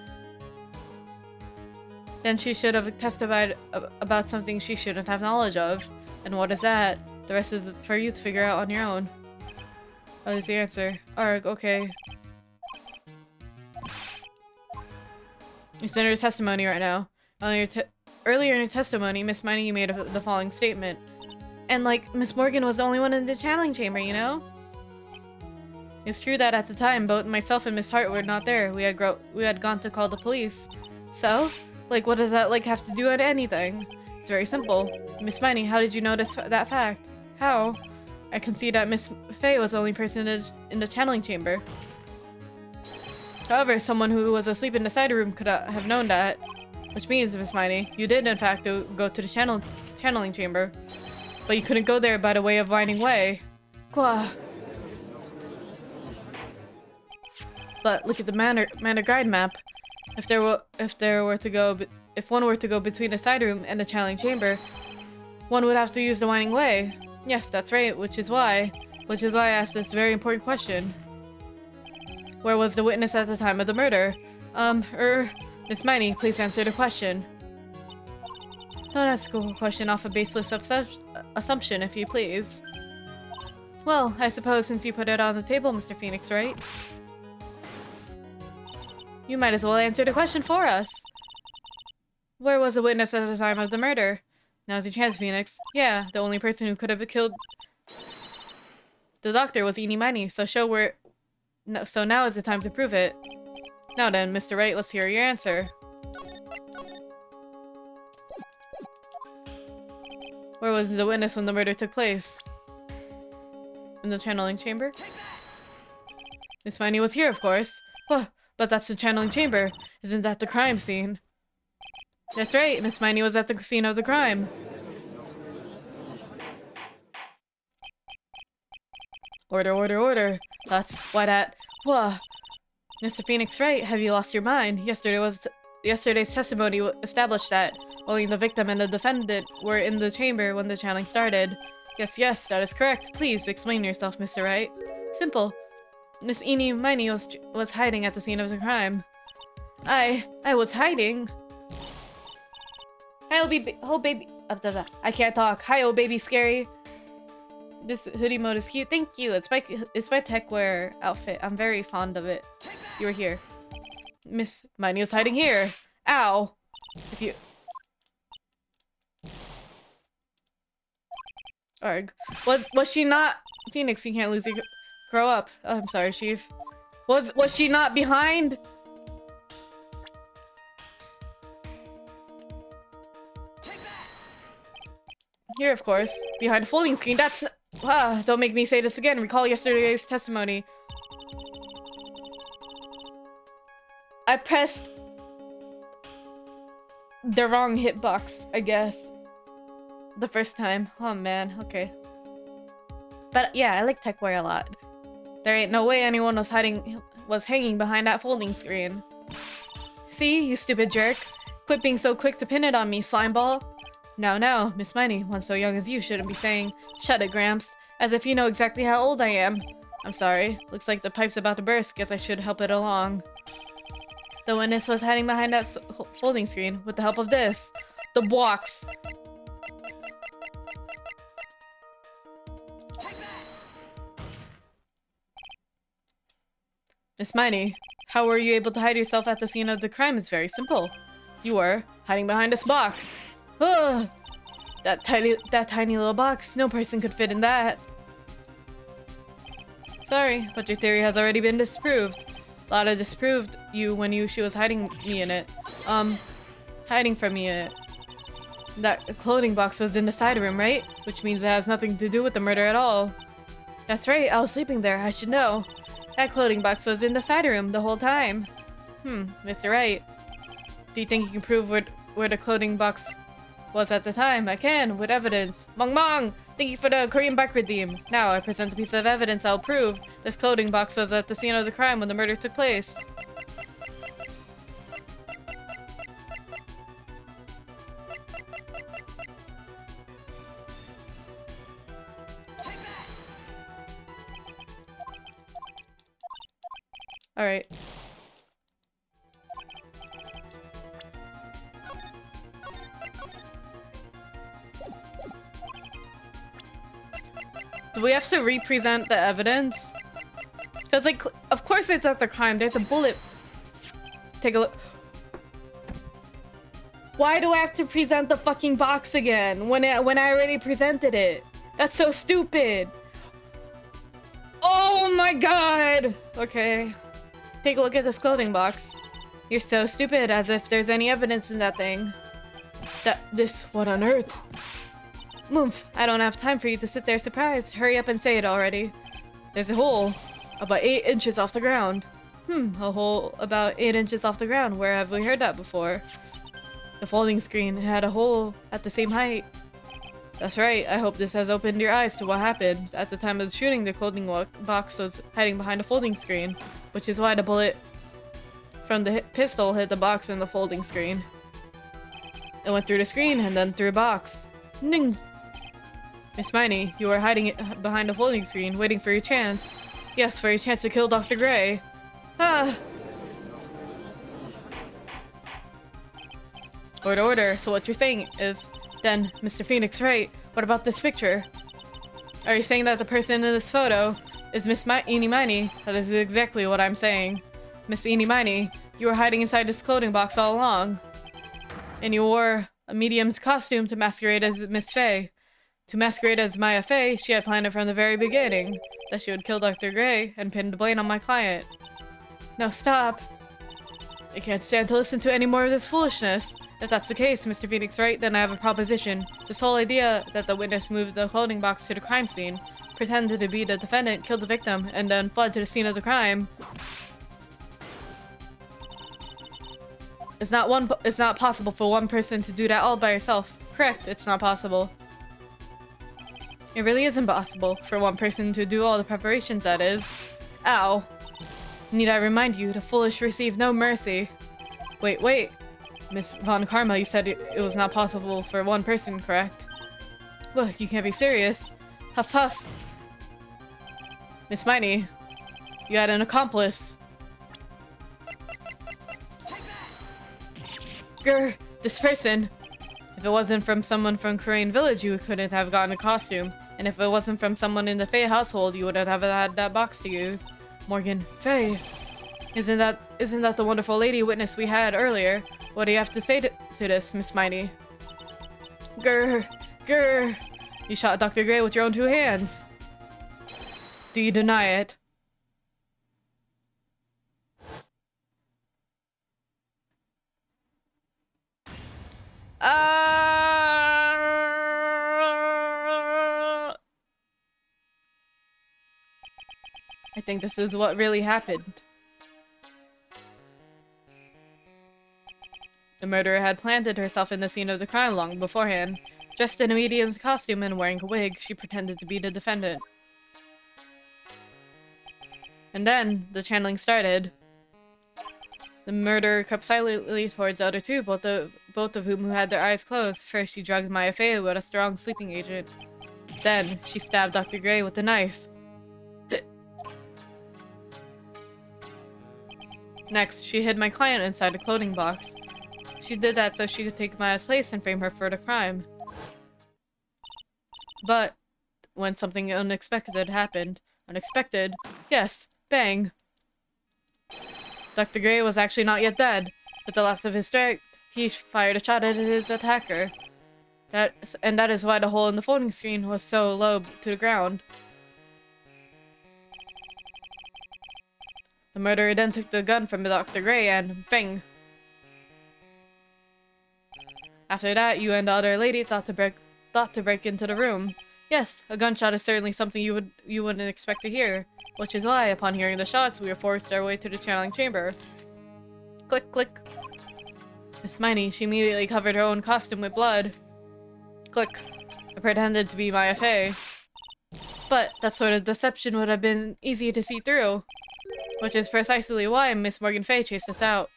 Then she should have testified about something she shouldn't have knowledge of. And what is that? The rest is for you to figure out on your own. What is the answer? Arg, okay. It's in her testimony right now. Earlier in her testimony, Miss Miney made the following statement. And, like, Miss Morgan was the only one in the channeling chamber, you know? It's true that at the time, both myself and Miss Hart were not there. We had gone to call the police. So? Like, what does that, like, have to do with anything? It's very simple. Miss Miney, how did you notice that fact? How? I can see that Miss Fay was the only person in the channeling chamber. However, someone who was asleep in the side room could have known that. Which means, Miss Miney, you did in fact go to the channeling chamber. But you couldn't go there by the way of winding way. Gwa. But look at the manor guide map. If one were to go between the side room and the channeling chamber, one would have to use the winding way. Yes, that's right, which is why I asked this very important question. Where was the witness at the time of the murder? Miss Miney, please answer the question. Don't ask a question off a baseless assumption, if you please. Well, I suppose since you put it on the table, Mr. Phoenix, right? You might as well answer the question for us. Where was the witness at the time of the murder? Now's your chance, Phoenix. Yeah, the only person who could have killed the doctor was Eenie Meenie, so show where... No, so now is the time to prove it. Now then, Mr. Wright, let's hear your answer. Where was the witness when the murder took place? In the channeling chamber? Miss Meenie was here, of course. Well, but that's the channeling chamber. Isn't that the crime scene? That's right, Miss Meenie was at the scene of the crime. Order, order, order. That's why that... Whoa. Mr. Phoenix Wright, have you lost your mind? Yesterday's testimony established that only the victim and the defendant were in the chamber when the channeling started. Yes, that is correct. Please explain yourself, Mr. Wright. Simple. Miss Eenie Meenie was hiding at the scene of the crime. I was hiding? Hi, oh baby. I can't talk. Hi, oh baby, scary. This hoodie mode is cute. Thank you. It's my techwear outfit. I'm very fond of it. You were here. Miss Meenie was hiding here. Ow. If you... Arg. Was she not... Phoenix, you can't lose your... Grow up. Oh, I'm sorry, Chief. Was she not behind? Here, of course. Behind a folding screen. That's... don't make me say this again. Recall yesterday's testimony. I pressed the wrong hitbox, I guess. The first time. Oh man, okay. But yeah, I like techwear a lot. There ain't no way anyone was hanging behind that folding screen. See, you stupid jerk. Quit being so quick to pin it on me, slimeball. No, Miss Meenie, one so young as you shouldn't be saying, "Shut it, Gramps," as if you know exactly how old I am. I'm sorry. Looks like the pipe's about to burst. Guess I should help it along. The witness was hiding behind that folding screen with the help of this. The box. Miss Meenie, how were you able to hide yourself at the scene of the crime? It's very simple. You were hiding behind this box. Ugh! That tiny little box. No person could fit in that. Sorry, but your theory has already been disproved. Lada disproved you when she was hiding me in it. Hiding from me in it. That clothing box was in the side room, right? Which means it has nothing to do with the murder at all. That's right, I was sleeping there. I should know. That clothing box was in the side room the whole time. Mr. Wright. Do you think you can prove where the clothing box was at the time? I can, with evidence. Mong Mong! Thank you for the Korean bike redeem. Now I present a piece of evidence I'll prove this clothing box was at the scene of the crime when the murder took place. Alright. Do we have to represent the evidence? Because, like, of course it's at the crime. There's a bullet. Take a look. Why do I have to present the fucking box again when I already presented it? That's so stupid. Oh my god! Okay. Take a look at this clothing box. You're so stupid, as if there's any evidence in that thing. What on earth? Moomph, I don't have time for you to sit there surprised. Hurry up and say it already. There's a hole about 8 inches off the ground. A hole about 8 inches off the ground. Where have we heard that before? The folding screen had a hole at the same height. That's right. I hope this has opened your eyes to what happened. At the time of the shooting, the clothing box was hiding behind a folding screen, which is why the bullet from the pistol hit the box in the folding screen. It went through the screen and then through the box. Ning! Miss Meenie, you were hiding it behind a folding screen, waiting for your chance. Yes, for your chance to kill Dr. Gray. Order. So what you're saying is, then, Mr. Phoenix Wright, what about this picture? Are you saying that the person in this photo is Miss Eenie Meenie? That is exactly what I'm saying. Miss Eenie Meenie, you were hiding inside this clothing box all along. And you wore a medium's costume to masquerade as Miss Fey. To masquerade as Maya Fey, she had planned it from the very beginning, that she would kill Dr. Gray and pin the blame on my client. Now stop. I can't stand to listen to any more of this foolishness. If that's the case, Mr. Phoenix Wright, then I have a proposition. This whole idea that the witness moved the clothing box to the crime scene, pretended to be the defendant, killed the victim, and then fled to the scene of the crime. It's not possible for one person to do that all by herself. Correct, it's not possible. It really isn't possible for one person to do all the preparations, that is. Ow. Need I remind you, the foolish receive no mercy. Wait. Miss Von Karma, you said it was not possible for one person, correct? Well, you can't be serious. Huff huff. Miss Miney, you had an accomplice. Grr, this person. If it wasn't from someone from Crane Village, you couldn't have gotten a costume. And if it wasn't from someone in the Fae household, you wouldn't have had that box to use. Morgan, Fae. Isn't that the wonderful lady witness we had earlier? What do you have to say to this, Miss Miney? Grr. You shot Dr. Gray with your own two hands. Do you deny it? I think this is what really happened. The murderer had planted herself in the scene of the crime long beforehand. Dressed in a medium's costume and wearing a wig, she pretended to be the defendant. And then, the channeling started. The murderer crept silently towards the other two, both of whom had their eyes closed. First, she drugged Maya Fey with a strong sleeping agent. Then, she stabbed Dr. Gray with a knife. Next, she hid my client inside a clothing box. She did that so she could take Maya's place and frame her for the crime. But, when something unexpected happened. Unexpected? Yes, bang! Dr. Gray was actually not yet dead. With the last of his strength, he fired a shot at his attacker. That is why the hole in the folding screen was so low to the ground. The murderer then took the gun from Dr. Gray and bang! After that, you and the other lady thought to break into the room. Yes, a gunshot is certainly something you wouldn't expect to hear, which is why, upon hearing the shots, we were forced our way to the channeling chamber. Click, click. Miss Miney, she immediately covered her own costume with blood. Click. I pretended to be Maya Fey. But that sort of deception would have been easy to see through, which is precisely why Miss Morgan Fey chased us out.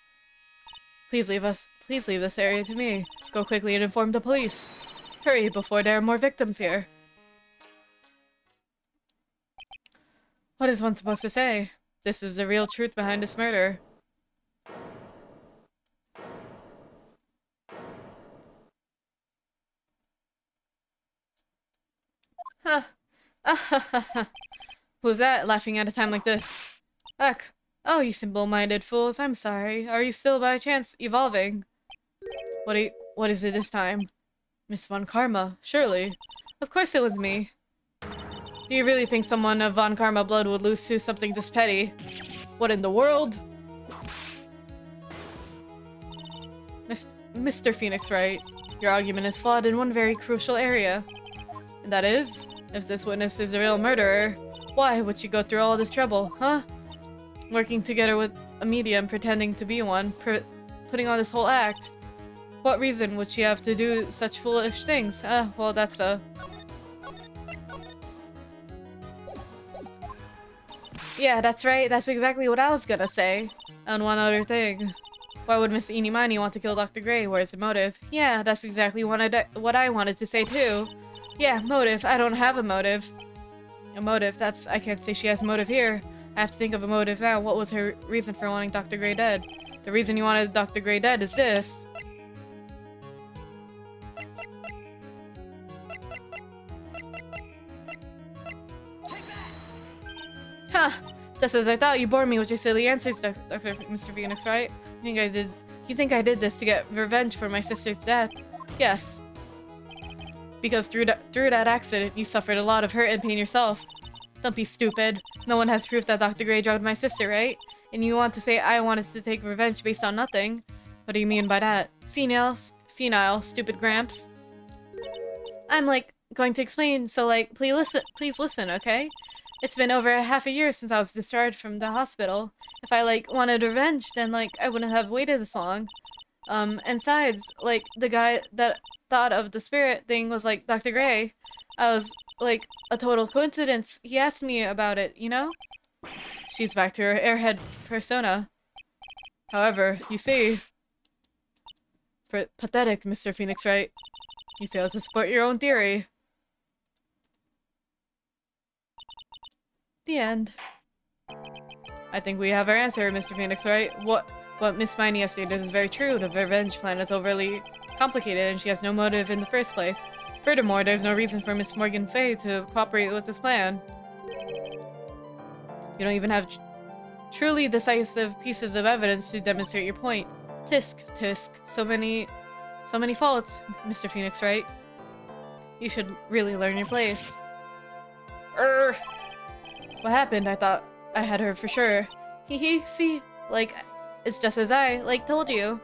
Please leave this area to me. Go quickly and inform the police. Hurry before there are more victims here. What is one supposed to say? This is the real truth behind this murder. Huh. Who's that laughing at a time like this? Ugh. Oh, you simple-minded fools, I'm sorry. Are you still by chance evolving? What is it this time? Miss Von Karma, surely. Of course it was me. Do you really think someone of Von Karma blood would lose to something this petty? What in the world? Mr. Phoenix Wright, your argument is flawed in one very crucial area. And that is, if this witness is the real murderer, why would she go through all this trouble, huh? Working together with a medium pretending to be one, putting on this whole act. What reason would she have to do such foolish things? Well, that's Yeah, that's right. That's exactly what I was gonna say. And one other thing. Why would Miss Eenie Miney want to kill Dr. Gray? Where's the motive? Yeah, that's exactly what I wanted to say too. Yeah, motive. I don't have a motive. A motive? I can't say she has a motive here. I have to think of a motive now. What was her reason for wanting Dr. Gray dead? The reason you wanted Dr. Gray dead is this. Huh. Just as I thought, you bored me with your silly answers, Mr. Phoenix, right? I think I did You think I did this to get revenge for my sister's death? Yes. Because through that accident, you suffered a lot of hurt and pain yourself. Don't be stupid. No one has proof that Dr. Gray drugged my sister, right? And you want to say I wanted to take revenge based on nothing? What do you mean by that? Senile, stupid Gramps. I'm, like, going to explain, so, like, please listen, okay? It's been over half a year since I was discharged from the hospital. If I, like, wanted revenge, then, like, I wouldn't have waited this long. And besides, like, the guy that thought of the spirit thing was, like, Dr. Gray. I was, like, a total coincidence. He asked me about it, you know? She's back to her airhead persona. However, you see... Pathetic, Mr. Phoenix Wright. You failed to support your own theory. The end. I think we have our answer, Mr. Phoenix Wright. What Miss Miney has stated is very true. The revenge plan is overly complicated and she has no motive in the first place. Furthermore, there's no reason for Miss Morgan Fay to cooperate with this plan. You don't even have truly decisive pieces of evidence to demonstrate your point. Tisk. So many faults, Mr. Phoenix Wright. You should really learn your place. What happened? I thought I had her for sure. Hehe, see? Like, it's just as I, like, told you.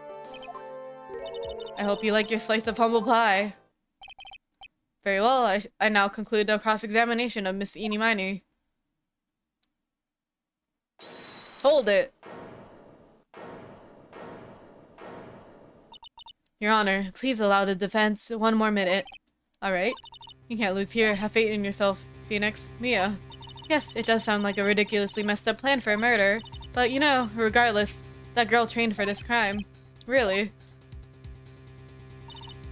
I hope you like your slice of humble pie. Very well, I now conclude the cross-examination of Miss Eenie Miney. Hold it! Your Honor, please allow the defense 1 more minute. Alright. You can't lose here. Have faith in yourself, Phoenix. Mia. Yes, it does sound like a ridiculously messed up plan for a murder. But you know, regardless, that girl trained for this crime. Really.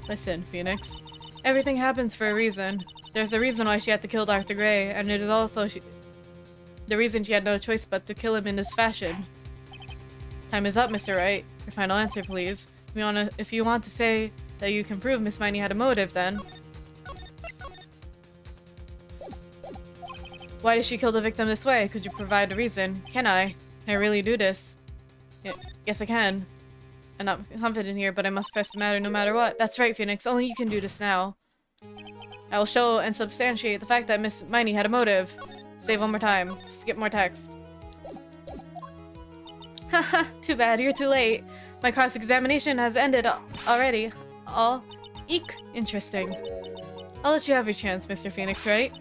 Listen, Phoenix. Everything happens for a reason. There's a reason why she had to kill Dr. Gray, and it is also the reason she had no choice but to kill him in this fashion. Time is up, Mr. Wright. Your final answer, please. If you want to say that you can prove Miss Miney had a motive, then... Why did she kill the victim this way? Could you provide a reason? Can I? Can I really do this? Yes, I can. I'm not confident here, but I must press the matter no matter what. That's right, Phoenix. Only you can do this now. I will show and substantiate the fact that Miss Miney had a motive. Save 1 more time. Skip more text. Haha, too bad. You're too late. My cross-examination has ended already. Eek. Interesting. I'll let you have your chance, Mr. Phoenix Wright.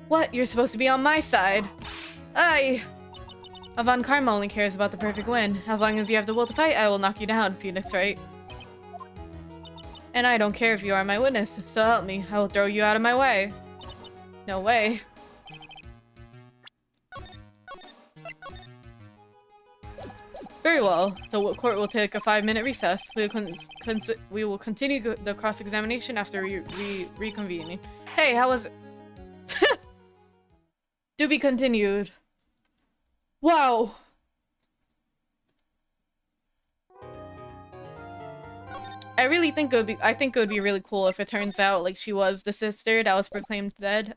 What? You're supposed to be on my side. Von Karma only cares about the perfect win. As long as you have the will to fight, I will knock you down, Phoenix Wright. And I don't care if you are my witness, so help me. I will throw you out of my way. No way. Very well. The court will take a 5-minute recess. We will continue the cross-examination after we reconvene. Hey, how was it? To be continued. Wow. I think it would be really cool if it turns out like she was the sister that was proclaimed dead.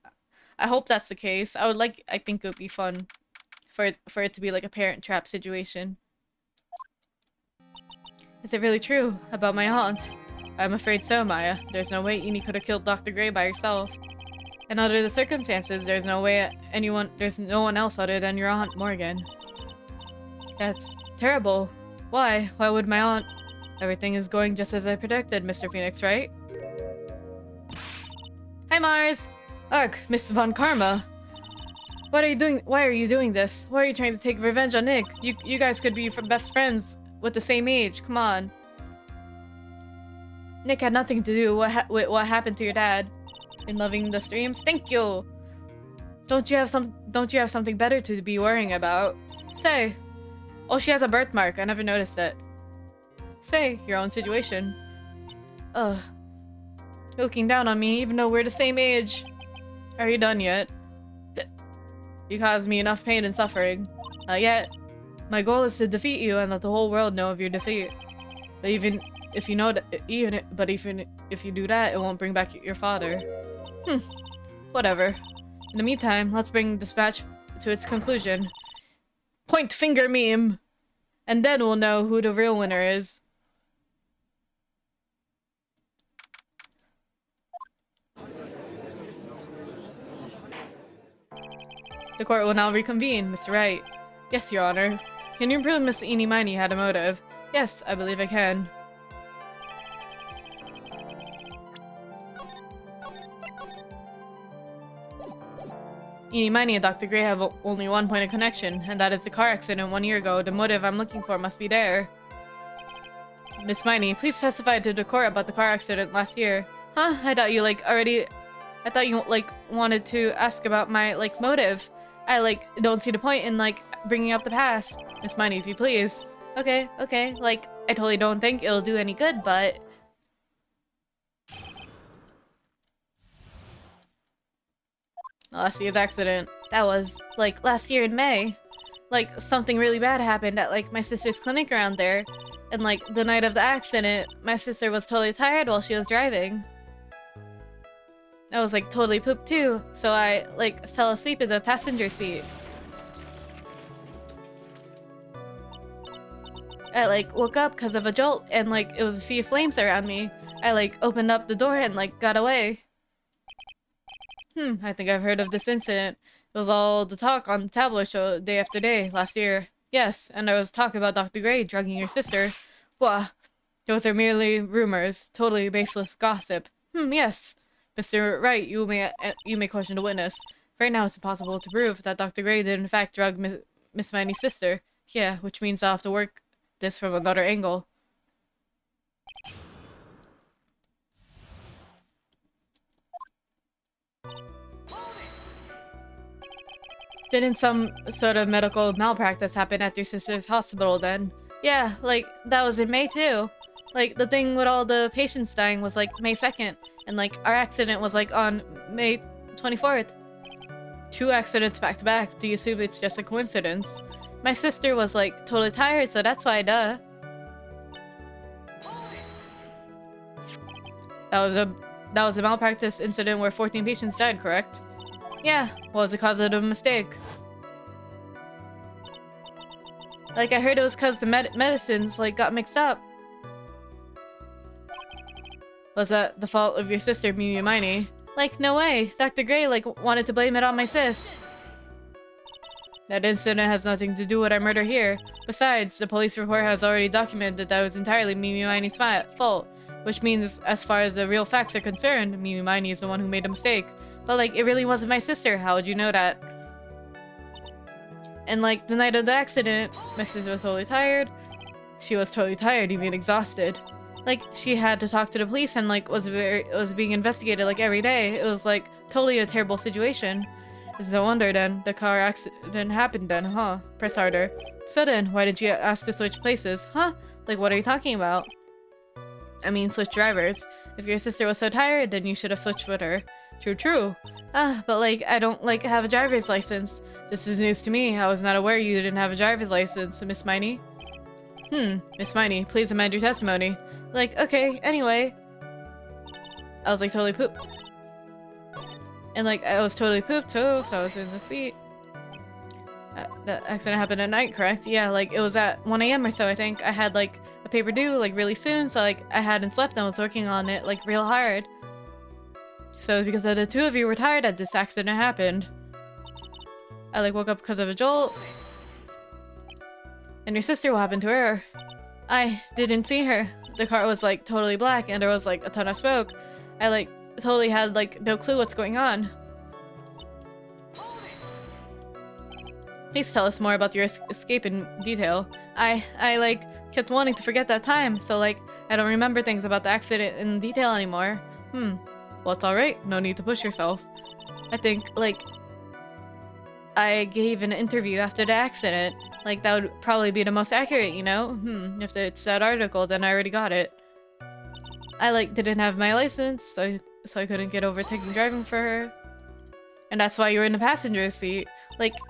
I hope that's the case. I think it would be fun for it to be like a Parent Trap situation. Is it really true about my aunt? I'm afraid so, Maya. There's no way Eenie could have killed Dr. Gray by herself. And under the circumstances, there's no one else other than your Aunt Morgan. That's terrible. Why? Why would my aunt? Everything is going just as I predicted, Mr. Phoenix, right? Hi, Mars! Ugh, Miss Von Karma. Why are you doing this? Why are you trying to take revenge on Nick? You guys could be best friends with the same age. Come on. Nick had nothing to do with what happened to your dad. Been loving the streams? Thank you! Don't you have something better to be worrying about? Say. Oh, she has a birthmark. I never noticed it. Say, your own situation. Ugh. You're looking down on me even though we're the same age. Are you done yet? You caused me enough pain and suffering. Not yet. My goal is to defeat you and let the whole world know of your defeat. But even if you do that, it won't bring back your father. Whatever. In the meantime, let's bring this match to its conclusion. Point finger meme! And then we'll know who the real winner is. The court will now reconvene, Mr. Wright. Yes, Your Honor. Can you prove Miss Eenie Miney had a motive? Yes, I believe I can. Eenie Miney and Dr. Gray have only one point of connection, and that is the car accident 1 year ago. The motive I'm looking for must be there. Miss Miney, please testify to the court about the car accident last year. Huh? I thought you, I thought you, wanted to ask about my, motive. I, don't see the point in, bringing up the past. Miss Miney, if you please. Okay. I totally don't think it'll do any good, but... Last year's accident. That was, last year in May. Something really bad happened at, my sister's clinic around there. And, the night of the accident, my sister was totally tired while she was driving. I was, totally pooped too, so I, fell asleep in the passenger seat. I, woke up because of a jolt, and, it was a sea of flames around me. I, opened up the door and, got away. I think I've heard of this incident. It was all the talk on the tabloid show day after day last year. Yes, and there was talk about Dr. Gray drugging your sister. Wah. Those are merely rumors. Totally baseless gossip. Yes. Mr. Wright, you may question the witness. Right now it's impossible to prove that Dr. Gray did in fact drug Miss Miney's sister. Yeah, which means I'll have to work this from another angle. Didn't some sort of medical malpractice happen at your sister's hospital then? Yeah, that was in May too. The thing with all the patients dying was May 2nd, and our accident was on May 24th. 2 accidents back to back. Do you assume it's just a coincidence? My sister was totally tired, so that's why, duh. That was a malpractice incident where 14 patients died, correct? Yeah, what was the cause of the mistake? I heard it was because the medicines, got mixed up. Was that the fault of your sister, Mimi Miney? No way. Dr. Gray, wanted to blame it on my sis. That incident has nothing to do with our murder here. Besides, the police report has already documented that it was entirely Mimi Miney's fault. Which means, as far as the real facts are concerned, Mimi Miney is the one who made a mistake. But, it really wasn't my sister. How would you know that? And, the night of the accident, my sister was totally tired. She was totally tired, you mean exhausted. She had to talk to the police and, was being investigated, every day. It was, totally a terrible situation. It's no wonder, then. The car accident happened then, huh? Press harder. So then, why did you ask to switch places? Huh? What are you talking about? I mean, switch drivers. If your sister was so tired, then you should have switched with her. True. But I don't have a driver's license. This is news to me. I was not aware you didn't have a driver's license, Miss Miney. Miss Miney, please amend your testimony. Okay, anyway. I was totally pooped. And I was totally pooped too, so I was in the seat. That accident happened at night, correct? Yeah, it was at 1 AM or so, I think. I had a paper due really soon, so I hadn't slept and I was working on it real hard. So it was because the 2 of you were tired that this accident happened. I woke up because of a jolt. And your sister, what happened to her? I didn't see her. The car was totally black and there was a ton of smoke. I totally had no clue what's going on. Please tell us more about your escape in detail. I kept wanting to forget that time, so I don't remember things about the accident in detail anymore. Well, it's alright. No need to push yourself. I think, I gave an interview after the accident. That would probably be the most accurate, you know? If it's that article, then I already got it. I, didn't have my license, so I couldn't get over taking driving for her. And that's why you were in the passenger seat.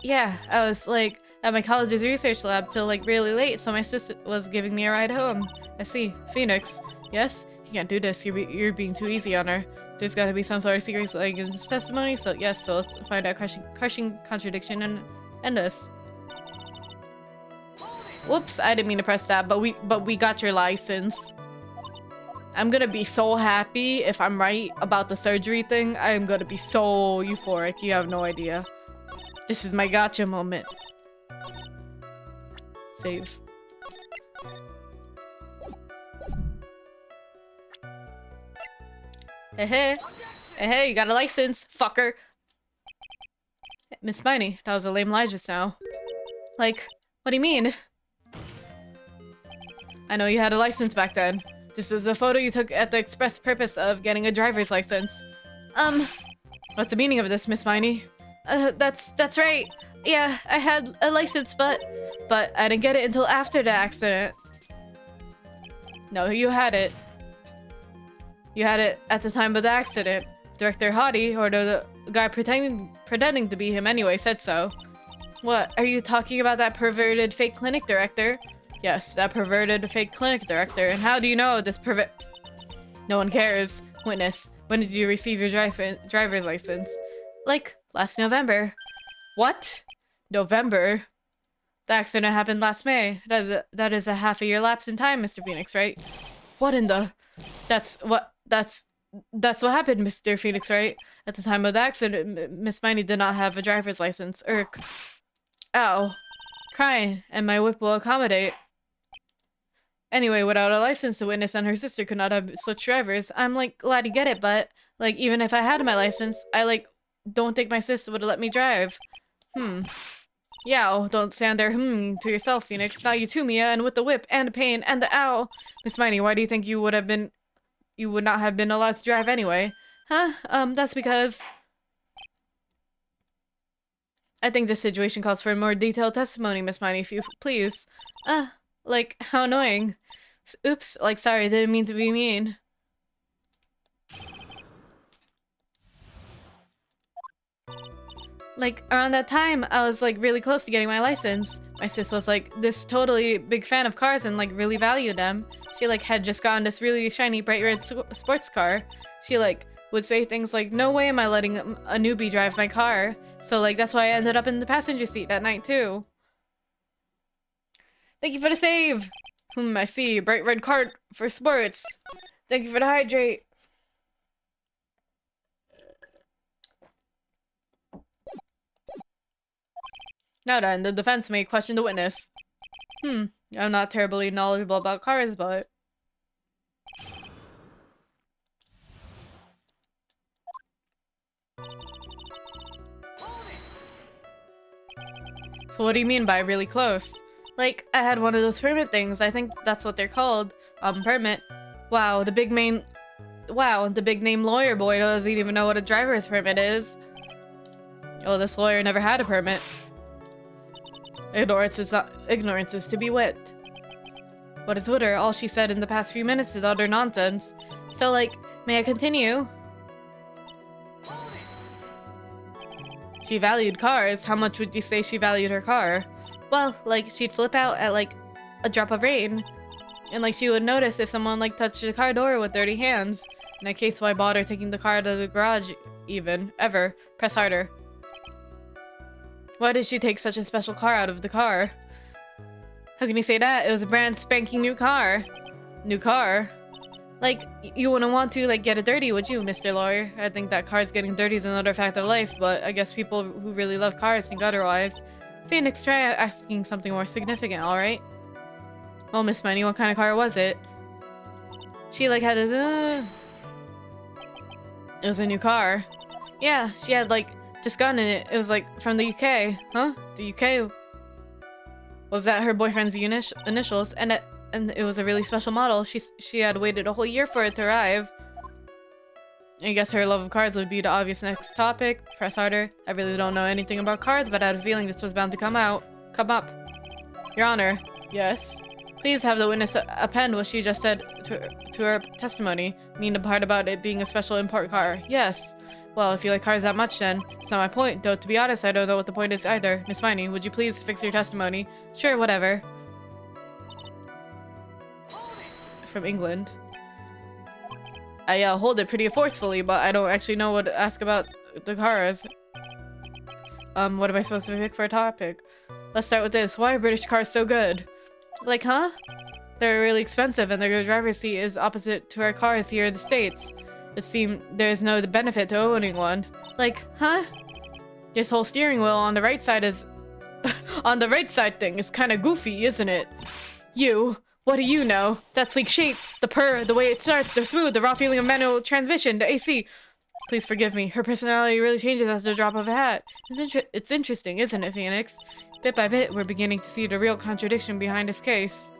Yeah, I was, at my college's research lab till, really late, so my sister was giving me a ride home. I see. Phoenix. Yes? You can't do this. You're being too easy on her. There's gotta be some sort of secret in this testimony, so yes, so let's find out crushing contradiction and end this. Whoops, I didn't mean to press that, but we got your license. I'm gonna be so happy if I'm right about the surgery thing. I'm gonna be so euphoric, you have no idea. This is my gotcha moment. Save. Hey, hey. Hey, hey, you got a license, fucker. Miss Miney, that was a lame lie just now. Like, what do you mean? I know you had a license back then. This is a photo you took at the express purpose of getting a driver's license. What's the meaning of this, Miss Miney? That's right. Yeah, I had a license, but I didn't get it until after the accident. No, you had it. You had it at the time of the accident. Director Hottie, or the guy pretending to be him anyway, said so. What, are you talking about that perverted fake clinic director? Yes, that perverted fake clinic director. And how do you know this No one cares. Witness, when did you receive your driver's license? Like, last November. What? November? The accident happened last May. That is a half a year lapse in time, Mr. Phoenix, right? What in the... That's what happened, Mr. Phoenix, right? At the time of the accident, Miss Miney did not have a driver's license. Irk. Ow. Crying, and my whip will accommodate. Anyway, without a license, the witness and her sister could not have switched drivers. I'm, like, glad to get it, but, like, even if I had my license, I, like, don't think my sister would have let me drive. Yow, don't stand there to yourself, Phoenix. Not you too, Mia, and with the whip, and the pain, and the ow. Miss Miney, why do you think you would not have been allowed to drive anyway? Huh? That's because... I think this situation calls for a more detailed testimony, Miss Miney, if you please. Like, how annoying. Oops, like, sorry, didn't mean to be mean. Like, around that time, I was, like, really close to getting my license. My sis was, like, this totally big fan of cars and, like, really valued them. She, like, had just gotten this really shiny, bright red sports car. She, like, would say things like, no way am I letting a newbie drive my car. So, like, that's why I ended up in the passenger seat that night, too. Thank you for the save! I see. Bright red card for sports. Thank you for the hydrate. Now then, the defense may question the witness. I'm not terribly knowledgeable about cars, but... So what do you mean by really close? Like, I had one of those permit things. I think that's what they're called. Permit. Wow, the big name lawyer boy doesn't even know what a driver's permit is. Oh, this lawyer never had a permit. Ignorance is to be wit. What is with her? All she said in the past few minutes is utter nonsense. So, like, may I continue? She valued cars. How much would you say she valued her car? Well, like, she'd flip out at, like, a drop of rain. And, like, she would notice if someone, like, touched the car door with dirty hands. In that case, why bother taking the car to the garage, even? Ever. Press harder. Why did she take such a special car out of the car? How can you say that? It was a brand spanking new car. New car? Like, you wouldn't want to, like, get it dirty, would you, Mr. Lawyer? I think that cars getting dirty is another fact of life, but I guess people who really love cars think otherwise. Phoenix, try asking something more significant, alright? Well, Miss Miney, what kind of car was it? She, like, had a... It was a new car. Yeah, she had, like, just gotten in it. It was, like, from the UK. Huh? The UK? Was that her boyfriend's initials? And it was a really special model. She had waited a whole year for it to arrive. I guess her love of cars would be the obvious next topic. Press harder. I really don't know anything about cars, but I had a feeling this was bound to come up. Your Honor. Yes? Please have the witness append what she just said to her testimony. Mean the part about it being a special import car. Yes. Well, if you like cars that much, then it's not my point. Though, to be honest, I don't know what the point is either. Miss Miney, would you please fix your testimony? Sure, whatever. From England. I hold it pretty forcefully, but I don't actually know what to ask about the cars. What am I supposed to pick for a topic? Let's start with this. Why are British cars so good? Like, huh? They're really expensive, and their driver's seat is opposite to our cars here in the States. It seems there's no benefit to owning one. Like, huh? This whole steering wheel on the right side is... on the right side thing is kind of goofy, isn't it? What do you know? That sleek shape, the purr, the way it starts, the smooth, the raw feeling of manual transmission, the AC. Please forgive me. Her personality really changes after the drop of a hat. It's interesting, isn't it, Phoenix? Bit by bit, we're beginning to see the real contradiction behind this case.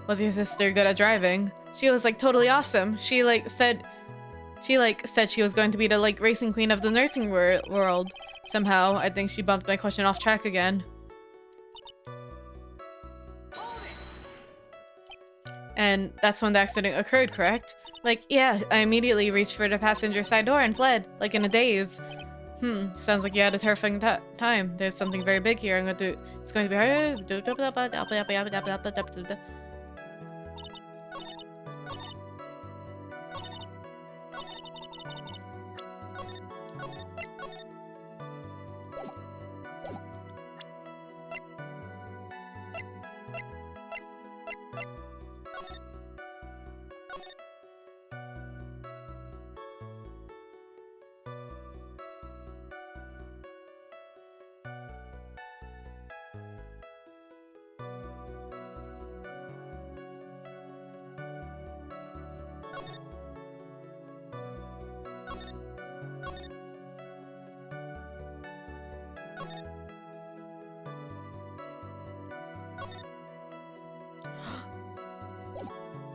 Was your sister good at driving? She was like totally awesome. She said she was going to be the racing queen of the nursing world. Somehow, I think she bumped my question off track again. And that's when the accident occurred, correct? Yeah, I immediately reached for the passenger side door and fled, in a daze. Sounds like you had a terrifying time. There's something very big here. It's going to be hard.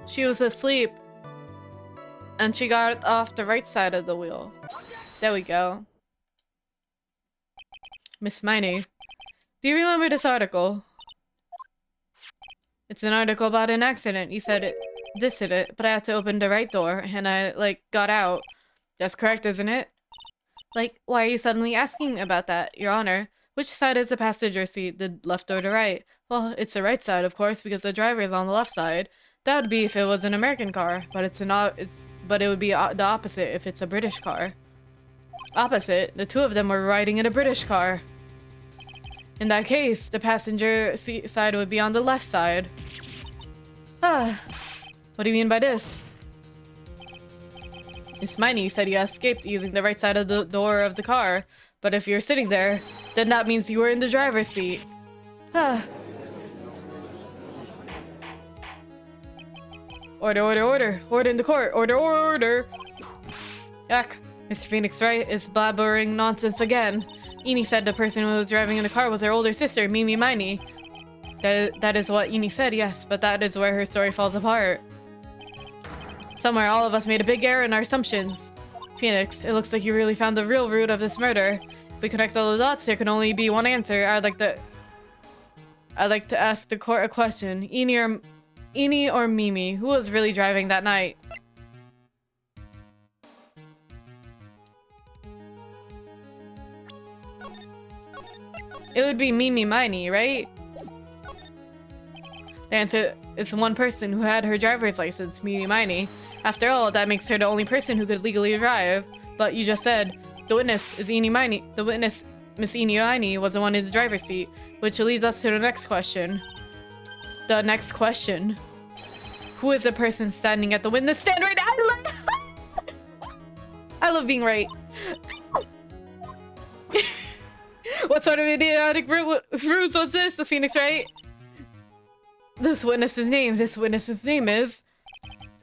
She was asleep, and she got off the right side of the wheel. There we go. Miss Miney, do you remember this article? It's an article about an accident. You said this hit it, but I had to open the right door, and I, got out. That's correct, isn't it? Why are you suddenly asking about that, Your Honor? Which side is the passenger seat, the left or the right? Well, it's the right side, of course, because the driver is on the left side. That would be if it was an American car, but but it would be the opposite if it's a British car. Opposite? The two of them were riding in a British car. In that case, the passenger seat side would be on the left side. What do you mean by this? Miss Miney said you escaped using the right side of the door of the car, but if you're sitting there, then that means you were in the driver's seat. Order, order, order. Order in the court. Order, order. Ugh, Mr. Phoenix Wright is blabbering nonsense again. Eni said the person who was driving in the car was her older sister, Mimi Miney. That is what Eni said, yes, but that is where her story falls apart. Somewhere all of us made a big error in our assumptions. Phoenix, it looks like you really found the real root of this murder. If we connect all the dots, there can only be one answer. I'd like to ask the court a question. Eni or Mimi, who was really driving that night? It would be Mimi Miney, right? The answer is one person who had her driver's license, Mimi Miney. After all, that makes her the only person who could legally drive. But you just said the witness is Eni Miney. The witness, Miss Eni Miney, was the one in the driver's seat, which leads us to the next question. The next question. Who is the person standing at the witness stand right now? I love being right. What sort of idiotic ruse was this? The Phoenix, right? This witness's name is...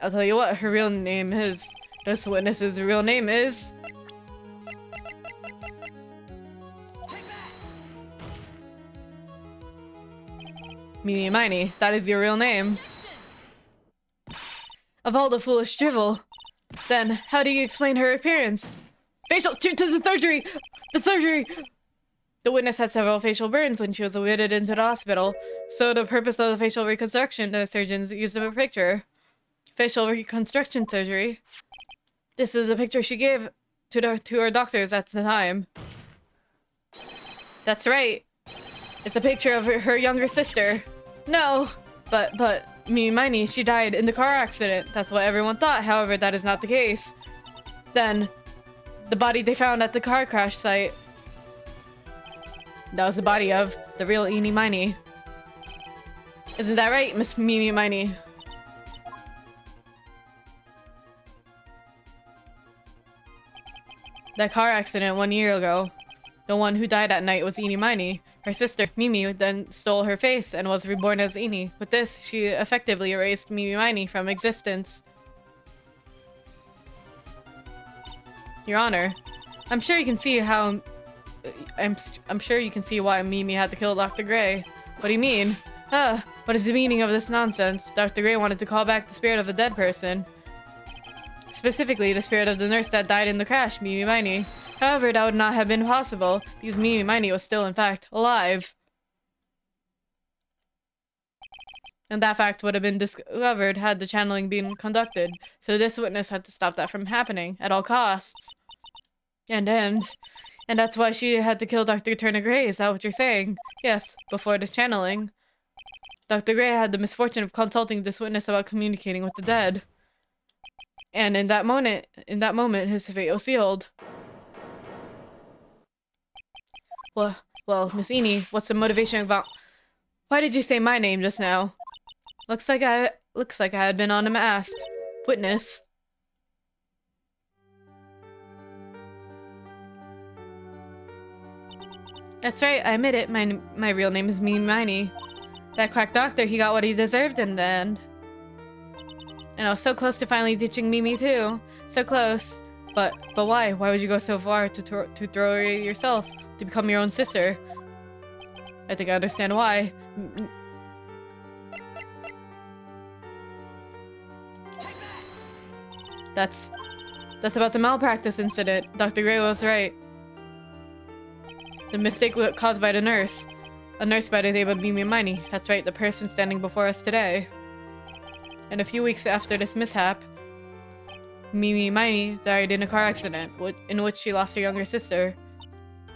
I'll tell you what, her real name is... This witness's real name is... Mimi Miney, that is your real name. Of all the foolish drivel, then how do you explain her appearance? Facial to the surgery! The surgery! The witness had several facial burns when she was admitted into the hospital, so the purpose of the facial reconstruction, the surgeons used a picture. Facial reconstruction surgery. This is a picture she gave to her doctors at the time. That's right. It's a picture of her younger sister. No, but Mimi Miney, she died in the car accident. That's what everyone thought. However, that is not the case. Then, the body they found at the car crash site. That was the body of the real Eni Miney. Isn't that right, Miss Mimi Miney? that car accident 1 year ago. The one who died at night was Eenie Miney. Her sister, Mimi, then stole her face and was reborn as Eenie. With this, she effectively erased Mimi Miney from existence. Your Honor, I'm sure you can see how... I'm sure you can see why Mimi had to kill Dr. Gray. What do you mean? What is the meaning of this nonsense? Dr. Gray wanted to call back the spirit of a dead person. Specifically, the spirit of the nurse that died in the crash, Mimi Miney. However, that would not have been possible, because Mimi Miney was still, in fact, alive. And that fact would have been discovered had the channeling been conducted, so this witness had to stop that from happening, at all costs. And that's why she had to kill Dr. Turner Gray, is that what you're saying? Yes, before the channeling. Dr. Gray had the misfortune of consulting this witness about communicating with the dead. And in that moment, his fate was sealed. Well, Miss Eenie, what's the motivation about... Why did you say my name just now? Looks like I had been unmasked. Witness. That's right, I admit it. My real name is Mimi Miney. That quack doctor, he got what he deserved in the end. And I was so close to finally ditching Mimi too. So close. But why? Why would you go so far to throw away yourself? To become your own sister? I think I understand why. That's about the malpractice incident. Dr. Gray was right. The mistake was caused by the nurse. A nurse by the name of Mimi Miney. That's right, the person standing before us today. And a few weeks after this mishap, Mimi Miney died in a car accident in which she lost her younger sister.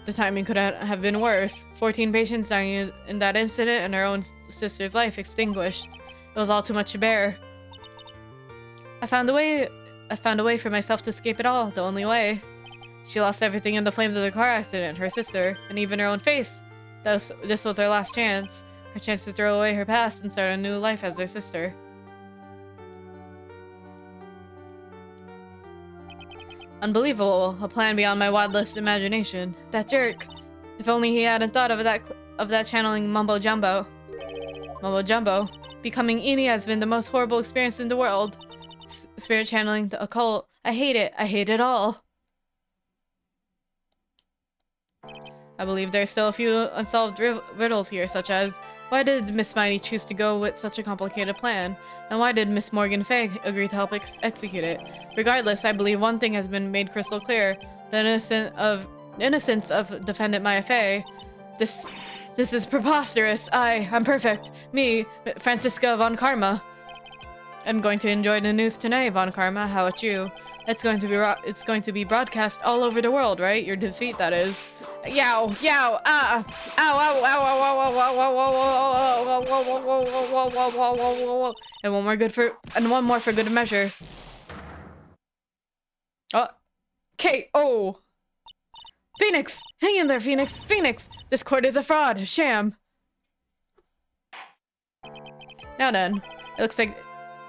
The timing could have been worse. 14 patients dying in that incident and her own sister's life extinguished. It was all too much to bear. I found a way for myself to escape it all, the only way. She lost everything in the flames of the car accident, her sister, and even her own face. This was her last chance. Her chance to throw away her past and start a new life as her sister. Unbelievable. A plan beyond my wildest imagination. That jerk. If only he hadn't thought of that channeling mumbo jumbo. Mumbo jumbo. Becoming Eenie has been the most horrible experience in the world. Spirit channeling, the occult. I hate it. I hate it all. I believe there are still a few unsolved riddles here, such as, why did Miss Miney choose to go with such a complicated plan? And why did Miss Morgan Fay agree to help execute it? Regardless, I believe one thing has been made crystal clear. The innocence of defendant Maya Fay. This is preposterous. I'm perfect. Me, Francisca Von Karma. I'm going to enjoy the news tonight, Von Karma. How about you? It's going to be broadcast all over the world, right? Your defeat, that is. Yow, yow, ah, ow, ow, ow, ow, ow, ow, ow, ow, ow, ow, and one more for good measure. Oh, K.O. Phoenix, hang in there, Phoenix, Phoenix. This court is a fraud, a sham. Now then, it looks like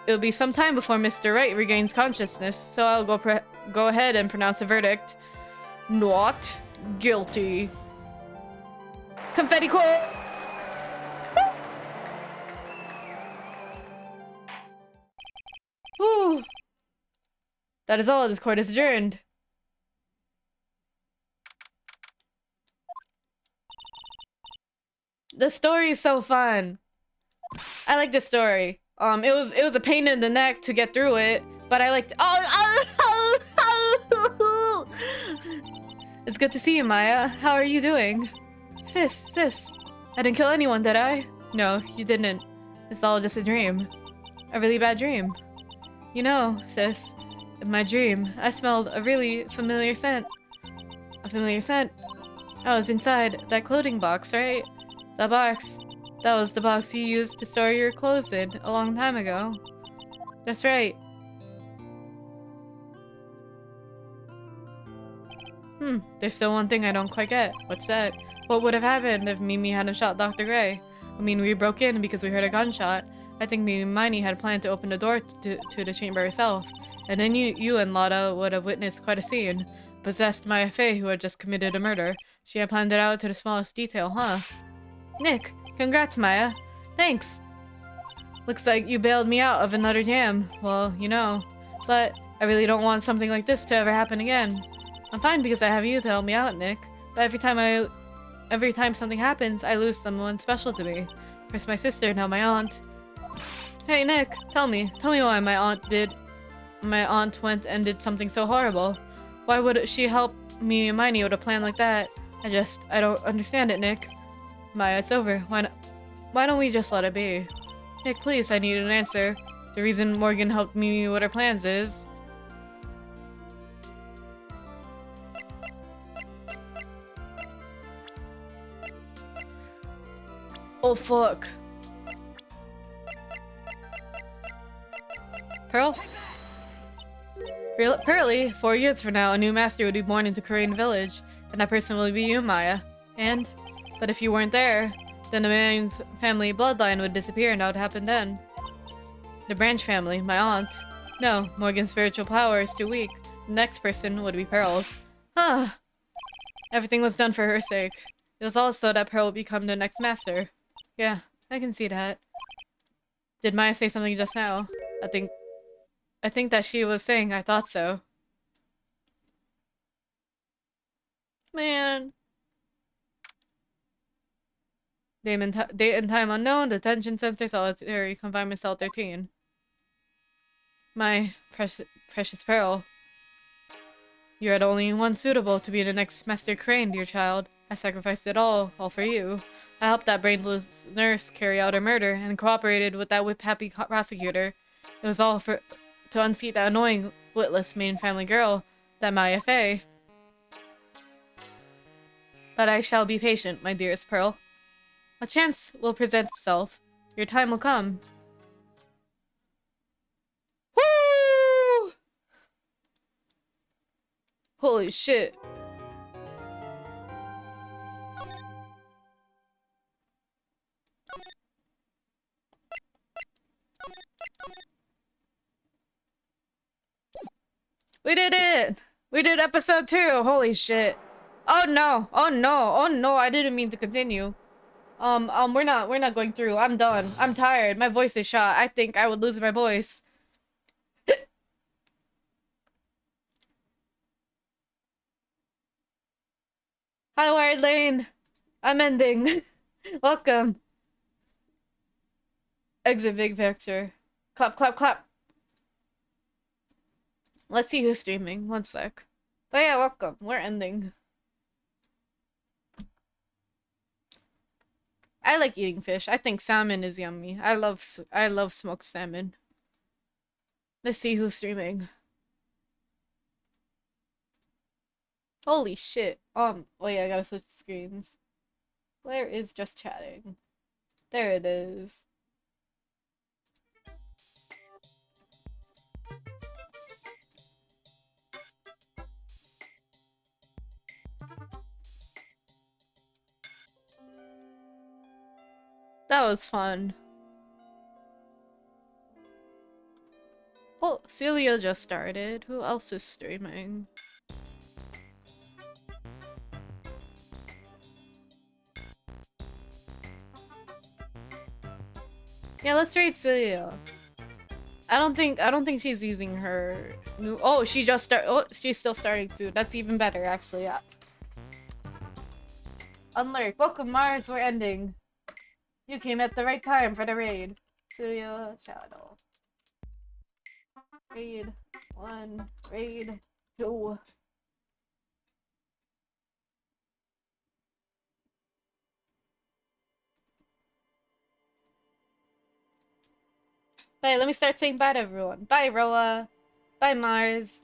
it'll be some time before Mr. Wright regains consciousness, so I'll go ahead and pronounce a verdict. Not guilty. Confetti court! Whew. That is all. This court is adjourned. The story is so fun. I like this story. It was a pain in the neck to get through it, but I liked. It's good to see you, Maya. How are you doing? Sis, I didn't kill anyone, did I? No, you didn't. It's all just a dream. A really bad dream. You know, sis, in my dream, I smelled a really familiar scent. A familiar scent? I was inside that clothing box, right? That box. That was the box you used to store your clothes in a long time ago. That's right. There's still one thing I don't quite get. What's that? What would have happened if Mimi hadn't shot Dr. Gray? I mean, we broke in because we heard a gunshot. I think Mimi Miney had planned to open the door to the chamber herself. And then you and Lotta would have witnessed quite a scene. possessed Maya Fey, who had just committed a murder. She had planned it out to the smallest detail, huh? Nick, congrats, Maya. Thanks. Looks like you bailed me out of another jam. Well, you know. But I really don't want something like this to ever happen again. I'm fine because I have you to help me out, Nick. But every time something happens, I lose someone special to me. First my sister, now my aunt. Hey, Nick, tell me why my aunt went and did something so horrible. Why would she help me and Miney with a plan like that? I don't understand it, Nick. Maya, it's over. Why don't we just let it be? Nick, please, I need an answer. The reason Morgan helped me with her plans is... Oh, fuck. Pearl? Pearly, 4 years from now, a new master would be born into Korean village, and that person will be you, Maya. But if you weren't there, then the man's family bloodline would disappear, and that would happen then. The Branch family, my aunt. No, Morgan's spiritual power is too weak. The next person would be Pearl's. Huh. Everything was done for her sake. It was also that Pearl would become the next master. Yeah, I can see that. Did Maya say something just now? I think that she was saying I thought so. Man. Date and time unknown, detention center, solitary confinement cell 13. My precious Pearl. You are the only one suitable to be the next Master Crane, dear child. I sacrificed it all for you. I helped that brainless nurse carry out her murder and cooperated with that whip-happy prosecutor. It was all to unseat that annoying, witless main family girl, that Maya Fey. But I shall be patient, my dearest Pearl. A chance will present itself. Your time will come. Woo! Holy shit. We did it! We did episode 2! Holy shit. Oh no! Oh no! Oh no! I didn't mean to continue. We're not going through. I'm done. I'm tired. My voice is shot. I think I would lose my voice. Hi, Wired Lane. I'm ending. Welcome. Exit big picture. Clap, clap, clap. Let's see who's streaming. One sec. But yeah, welcome. We're ending. I like eating fish. I think salmon is yummy. I love smoked salmon. Let's see who's streaming. Holy shit. Oh yeah, I gotta switch screens. Where is just chatting? There it is. That was fun. Oh, Celia just started. Who else is streaming? Yeah, let's rate Celia. I don't think she's using her new. Oh, she's still starting soon. That's even better, actually. Yeah. Unlurk. Welcome, Mars. We're ending. You came at the right time for the raid. Celia Shadow. Raid 1. Raid 2. Bye, let me start saying bye to everyone. Bye, Roa. Bye, Mars.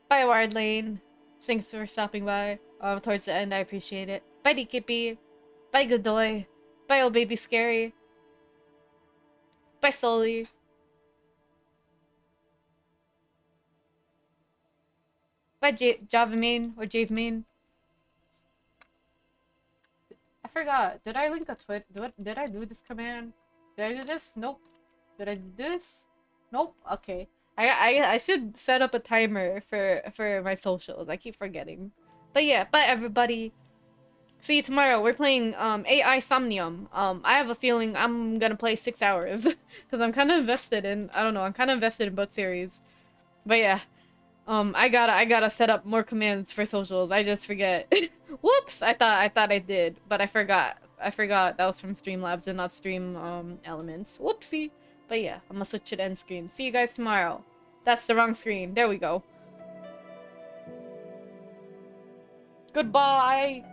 Bye, Ward Lane. Thanks for stopping by. Towards the end, I appreciate it. Bye, Dikippy. Bye, Godoy. Bye, old baby Scary. Bye, Soli. Bye, Javamain or Javemain. I forgot. Did I link a tweet? Did I do this command? Did I do this? Nope. Did I do this? Nope. Okay. I should set up a timer for my socials. I keep forgetting. But yeah, bye everybody. See you tomorrow. We're playing AI Somnium. I have a feeling I'm gonna play 6 hours because I'm kind of invested in. I don't know. I'm kind of invested in both series. But yeah, I gotta set up more commands for socials. I just forget. Whoops! I thought I did, but I forgot. I forgot that was from Streamlabs and not Stream Elements. Whoopsie. But yeah, I'm gonna switch to the end screen. See you guys tomorrow. That's the wrong screen. There we go. Goodbye.